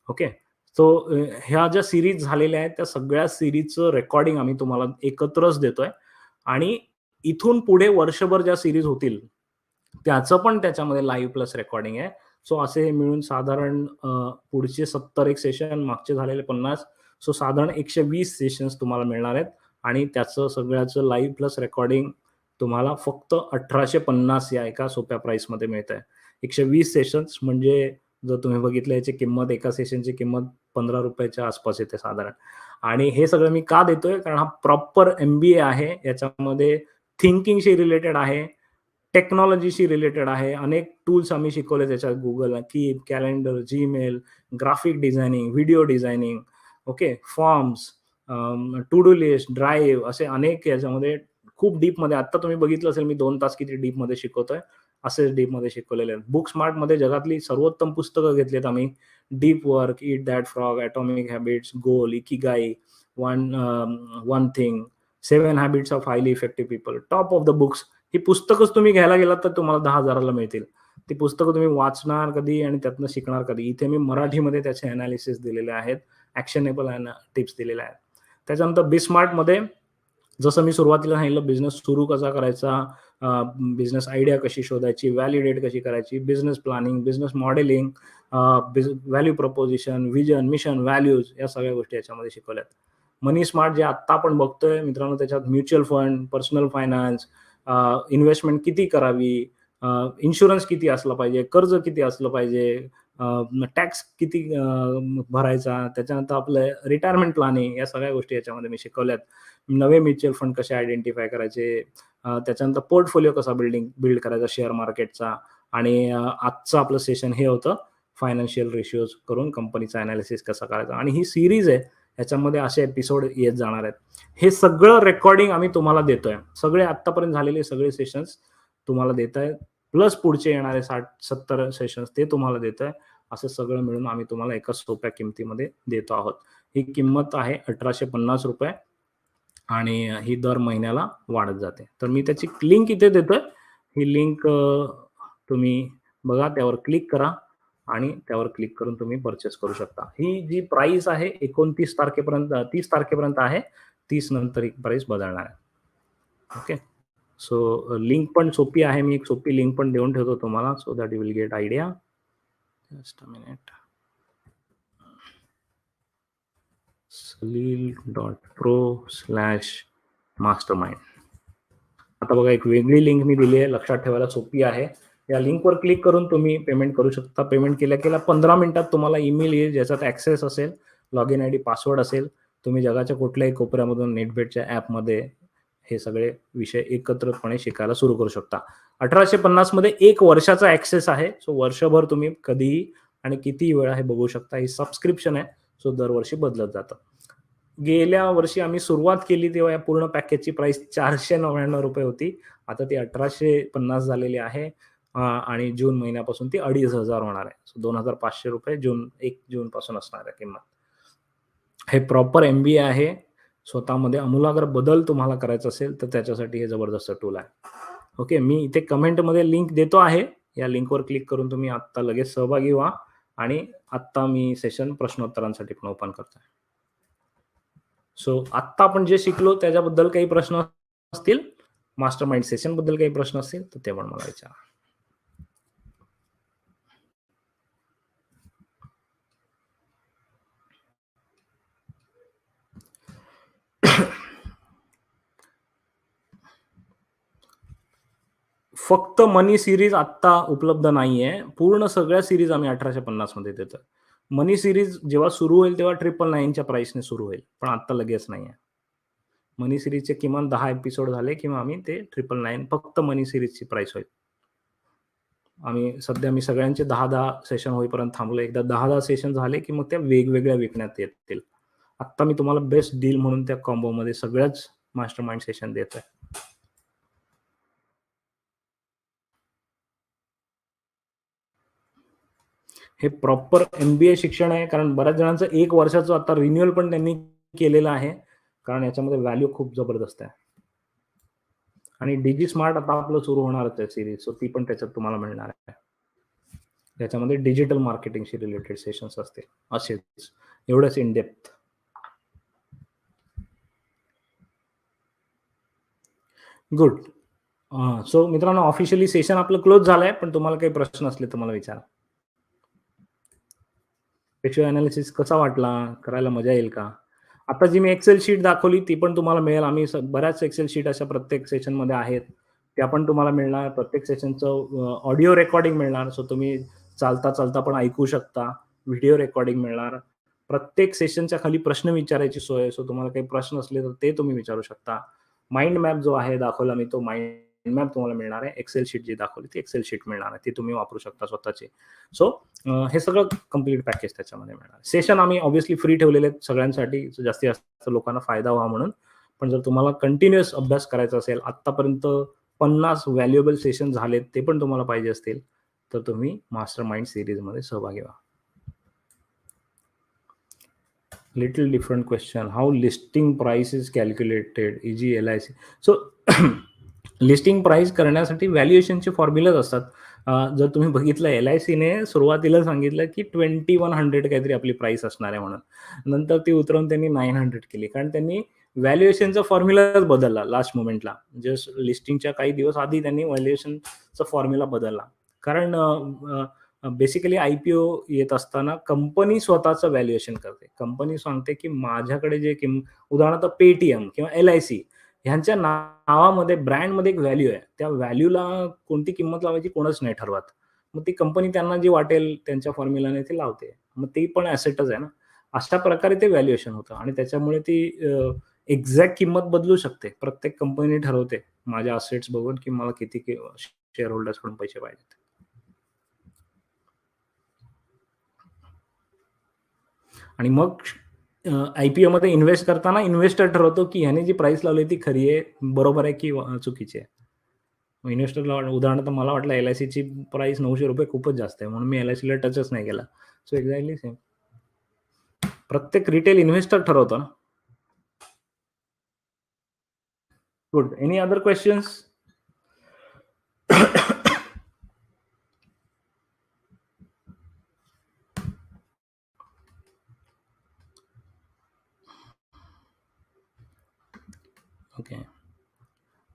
ओके. सो ह्या ज्या सीरीज झालेल्या आहेत त्या सगळ्या सीरीजचं रेकॉर्डिंग आम्ही तुम्हाला एकत्रच देतोय आणि इथून पुढे वर्षभर ज्या सीरीज होतील त्याचं पण त्याच्यामध्ये लाईव्ह प्लस रेकॉर्डिंग आहे. सो असे हे मिळून साधारण पुढचे 70 एक सेशन, मागचे झालेले 50, सो साधारण 120 सेशन्स तुम्हाला मिळणार आहेत आणि त्याचं सगळ्याचं लाईव्ह प्लस रेकॉर्डिंग तुम्हाला फक्त 1850 या एका सोप्या प्राइसमध्ये मिळत आहे. 120 सेशन्स म्हणजे जर तुम्ही बघितलं याची किंमत, एका सेशनची किंमत ₹15 आसपास येते साधारण. आणि हे सगळं मी का देतोय? कारण हा प्रॉपर MBA आहे. याच्यामध्ये थिंकिंगशी रिलेटेड आहे, टेक्नॉलॉजीशी रिलेटेड आहे. अनेक टूल्स आम्ही शिकवले त्याच्यात Googleला, Keep, calendar, Gmail, graphic designing, video designing, okay, forms, to do list, drive असे अनेक याच्यामध्ये खूप डीपमध्ये आत्ता तुम्ही बघितलं असेल मी 2 तास किती डीपमध्ये शिकवतोय. असेच डीपमध्ये शिकवलेले आहेत. बुक स्मार्टमध्ये जगातली सर्वोत्तम पुस्तकं घेतलीत आम्ही. Deep work, eat that frog, atomic habits, goal, Ikigai, one thing, 7 habits of highly effective people, top of the books. ही पुस्तकच तुम्ही घ्यायला गेलात तर तुम्हाला 10,000ला मिळतील. ती पुस्तकं तुम्ही वाचणार कधी आणि त्यातनं शिकणार कधी. इथे मी मराठीमध्ये त्याचे अनालिसिस दिलेले आहेत, ॲक्शनेबल टिप्स दिलेल्या आहेत. त्याच्यानंतर बी स्मार्टमध्ये जसं मी सुरुवातीला सांगितलं बिझनेस सुरू कसा करायचा, बिझनेस आयडिया कशी शोधायची, व्हॅलिडेट कशी करायची, business planning, business modelling, value preposition, vision, mission, values या सगळ्या गोष्टी याच्यामध्ये शिकवल्यात. मनी स्मार्ट जे आत्ता आपण बघतोय मित्रांनो, त्याच्यात mutual fund, personal finance, investment किती करावी, इन्शुरन्स किती असला पाहिजे, कर्ज किती असलं पाहिजे, टॅक्स किती भरायचा, त्याच्यानंतर आपलं रिटायरमेंट प्लॅनिंग, या सगळ्या गोष्टी याच्यामध्ये मी शिकवल्यात. नवे म्युच्युअल फंड कसे आयडेंटिफाय करायचे, त्याच्यानंतर पोर्टफोलिओ कसा बिल्ड करायचा शेअर मार्केटचा. आणि आजचं आपलं सेशन हे होतं फायनान्शियल रेशिओज करून कंपनीचा अनालिसिस कसा करायचा. आणि ही सिरीज आहे, ह्याच्यामध्ये असे एपिसोड येत जाणार आहेत. हे सगळं रेकॉर्डिंग आम्ही तुम्हाला देतोय. सगळे आत्तापर्यंत झालेले सगळे सेशन्स तुम्हाला देत आहे, प्लस पुढचे येणारे 60-70 सेशन्स ते तुम्हाला देत आहे. असं सगळं मिळून आम्ही तुम्हाला एका सोप्या किमतीमध्ये देतो आहोत. ही किंमत आहे ₹1850 आणि ही दर महिन्याला वाढत जाते. तर मी त्याची लिंक इथे देतोय. ही लिंक तुम्ही बघा, त्यावर क्लिक करा आणि त्यावर क्लिक करून तुम्ही परचेस करू शकता. ही जी प्राइस आहे 29 तारखेपर्यंत 30 तारखेपर्यंत आहे. 30 नंतर ही प्राइस बदलणार आहे. ओके. सो लिंक पण सोपी आहे. मी एक सोपी लिंक पण देऊन ठेवतो तुम्हाला, so that you will get idea. Just a minute. salil.pro/mastermind. आता बघा, एक वेगळी लिंक मी दिली आहे, लक्षात ठेवायला सोपी आहे. या लिंकवर क्लिक करून तुम्ही पेमेंट करू शकता. पेमेंट केल्या 15 मिनिटात तुम्हाला ईमेल येईल, ज्याच्यात ॲक्सेस असेल, लॉग इन आयडी, पासवर्ड असेल. तुम्ही जगाच्या कुठल्याही कोपऱ्यामधून नेटबेटच्या ॲपमध्ये हे सगळे विषय एकत्रितपणे शिकायला सुरू करू शकता. 1850 मध्ये 1 वर्षाचा ॲक्सेस आहे. सो वर्षभर तुम्ही कधीही आणि कितीही वेळा हे बघू शकता. ही सबस्क्रिप्शन आहे, सो दरवर्षी बदलत जातं. गेल्या वर्षी आम्ही सुरुवात केली तेव्हा या पूर्ण पॅकेजची प्राइस ₹499 होती. आता ती 1850 झालेली आहे आणि जून महिन्यापासून ती 2500 होणार आहे. सो ₹2500 1 जूनपासून असणार आहे किंमत. हे प्रॉपर MBA आहे. स्वतःमध्ये आमूलाग्र बदल तुम्हाला करायचा असेल तर त्याच्यासाठी हे जबरदस्त टूल आहे. ओके. मी इथे कमेंटमध्ये लिंक देतो आहे. या लिंकवर क्लिक करून तुम्ही आत्ता लगेच सहभागी व्हा आणि आत्ता मी सेशन प्रश्नोत्तरांसाठी पण ओपन करतोय. सो आत्ता आपण जे शिकलो त्याच्याबद्दल काही प्रश्न असतील, मास्टर माइंड सेशन बद्दल काही प्रश्न असतील तर ते पण मला विचारा. फक्त मनी सीरीज आत्ता उपलब्ध नाहीये. पूर्ण सगळ्या सीरीज आम्ही 1850 मध्ये देतोय. मनी सीरीज जेव्हा सुरू होईल तेव्हा 999च्या प्राइसने सुरू होईल. पण आत्ता लगेच नाहीये. मनी सीरीजचे किमान 10 एपिसोड झाले किंवा आम्ही ते 999 फक्त मनी सीरीजची प्राइस होईल. सध्या मी सगळ्यांचे 10-10 सेशन होईपर्यंत थांबलो. एकदा 10-10 सेशन झाले की मग त्या वेगवेगळ्या विकण्यात येतील. आत्ता मी तुम्हाला बेस्ट डील म्हणून त्या कॉम्बोमध्ये सगळ्याच मास्टर माइंड सेशन देतोय. हे प्रॉपर MBA शिक्षण आहे, कारण बऱ्याच जणांचं 1 वर्षाचं आता रिन्युअल पण त्यांनी केलेलं आहे. कारण याच्यामध्ये व्हॅल्यू खूप जबरदस्त आहे. आणि डिजी स्मार्ट आता आपलं सुरू होणारच आहे सीरीज, सो ती पण त्याच्यात तुम्हाला मिळणार आहे. त्याच्यामध्ये डिजिटल मार्केटिंगशी रिलेटेड सेशन्स असतील. असेच एवढंच इन डेप्थ. गुड. सो मित्रांनो, ऑफिशियली सेशन आपलं क्लोज झालंय, पण तुम्हाला काही प्रश्न असले तर मला विचारा. रेशिओ अनालिसिस कसा वाटला? करायला मजा येईल का? आता जी मी एक्सेल शीट दाखवली ती पण तुम्हाला मिळेल. आम्ही बऱ्याच एक्सेल शीट अशा प्रत्येक सेशनमध्ये आहेत. त्या पण तुम्हाला मिळणार. प्रत्येक सेशनचं ऑडिओ रेकॉर्डिंग मिळणार. सो तुम्ही चालता-चालता पण ऐकू शकता. व्हिडिओ रेकॉर्डिंग मिळणार. प्रत्येक सेशनच्या खाली प्रश्न विचारायची सोय आहे. सो तुम्हाला काही प्रश्न असले तर ते तुम्ही विचारू शकता. माइंड मॅप जो आहे दाखवला मी, तो माइंड मॅप तुम्हाला मिळणार आहे. एक्सेल शीट जी दाखवली ती एक्सेल शीट मिळणार आहे. ती तुम्ही वापरू शकता स्वतःची. सो हे सगळं कंप्लीट पॅकेज त्याच्यामध्ये मिळणार. सेशन आम्ही ऑब्व्हियसली फ्री ठेवलेले आहेत सगळ्यांसाठी, जास्तीत जास्त लोकांना फायदा व्हावा म्हणून. पण जर तुम्हाला कंटिन्युअस अभ्यास करायचा असेल, आत्तापर्यंत 50 व्हॅल्युएबल सेशन झालेत, ते पण तुम्हाला पाहिजे असतील, तर तुम्ही मास्टर माइंड सीरीजमध्ये सहभागी व्हा. Little different question. How listing price is calculated? Easy LIC. So listing price करण्यासाठी व्हॅल्युएशनचे फॉर्म्युलाच असतात. जर तुम्ही बघितलं, LICने सुरुवातीला सांगितलं की 2100 काहीतरी आपली प्राइस असणार आहे म्हणून. नंतर ती उतरवून त्यांनी 900 केली. कारण त्यांनी व्हॅल्युएशनचा फॉर्म्युलाच बदलला लास्ट मोमेंटला. जस्ट लिस्टिंगच्या काही दिवस आधी त्यांनी व्हॅल्युएशनचा फॉर्म्युला बदलला. कारण बेसिकली IPO येत असताना कंपनी स्वतःचं व्हॅल्युएशन करते. कंपनी सांगते की माझ्याकडे जे उदाहरणार्थ Paytm किंवा LIC ह्यांच्या नावामध्ये, ब्रँडमध्ये एक व्हॅल्यू आहे. त्या व्हॅल्यूला कोणती किंमत लावायची कोणच नाही ठरवत. मग ती कंपनी त्यांना जी वाटेल त्यांच्या फॉर्म्युलाने ती लावते. मग ती पण ॲसेटच आहे ना. अशा प्रकारे ते व्हॅल्युएशन होतं आणि त्याच्यामुळे ती एक्झॅक्ट किंमत बदलू शकते. प्रत्येक कंपनी ठरवते माझ्या असेट्स बघून की मला किती शेअर होल्डर्सकडून पैसे पाहिजेत. आणि मग IPO मध्ये इन्व्हेस्ट करताना इन्व्हेस्टर ठरवतो की ह्याने जी प्राइस लावली ती खरी आहे, बरोबर आहे की चुकीची आहे. इन्व्हेस्टरला उदाहरणार्थ मला वाटलं LICची प्राइस ₹900 खूपच जास्त आहे, म्हणून मी LICला टचच नाही केला. So exactly same. प्रत्येक रिटेल इन्व्हेस्टर ठरवतो ना. Good. Any other questions? Okay.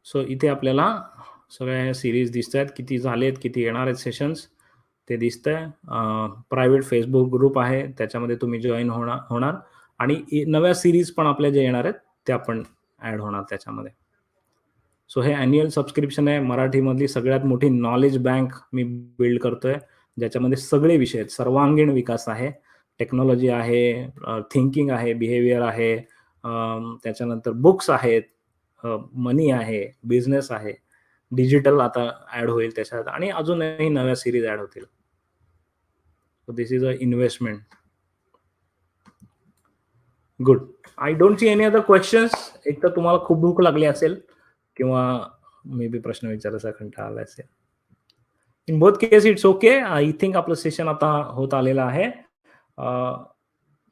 So इथे आपल्याला सगळ्या सीरीज दिसतायत. किती झालेत, किती येणार आहेत सेशन्स ते दिसतंय. प्रायव्हेट फेसबुक ग्रुप आहे, त्याच्यामध्ये तुम्ही जॉइन होणार आणि नव्या सीरीज पण आपल्या ज्या येणार आहेत त्या पण ॲड होणार त्याच्यामध्ये. सो हे ॲन्युअल सबस्क्रिप्शन आहे. मराठीमधली सगळ्यात मोठी नॉलेज बँक मी बिल्ड करतोय, ज्याच्यामध्ये सगळे विषय आहेत. सर्वांगीण विकास आहे, टेक्नॉलॉजी आहे, थिंकिंग आहे, बिहेवियर आहे, त्याच्यानंतर बुक्स आहेत, मनी आहे, बिझनेस आहे, डिजिटल आता ॲड होईल त्याच्यात आणि अजूनही नव्या सीरीज ॲड होतील. So this is a investment. Good. I don't see any other questions. एक तर तुम्हाला खूप भूक लागली असेल किंवा मे बी प्रश्न विचारायचा कंटाळा आला असेल. In both case it's okay. I think आपलं सेशन आता होत आलेलं आहे.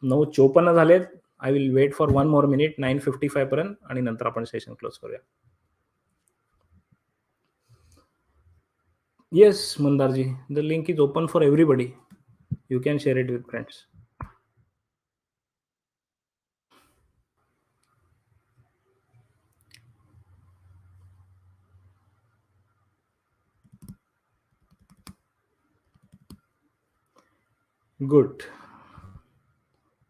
9:54 झालेत. I will wait for 1 more minute 9:55 पर्यंत आणि नंतर आपण सेशन क्लोज करूया. Yes Mandarji, the link is open for everybody. You can share it with friends. Good.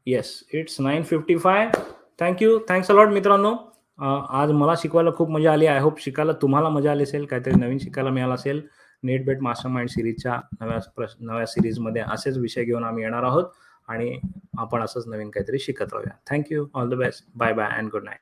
Yes, it's 9:55. Thanks a lot मित्रांनो. आज मला शिकवायला खूप मजा आली. आय होप शिकायला तुम्हाला मजा आली असेल, काहीतरी नवीन शिकायला मिळालं असेल. नेटबेट मास्टरमाइंड सीरीजच्या नव्या सीरीजमध्ये असेच विषय घेऊन आम्ही येणार आहोत आणि आपण असंच नवीन काहीतरी शिकत राहूया. Thank you. All the best. Bye bye and good night.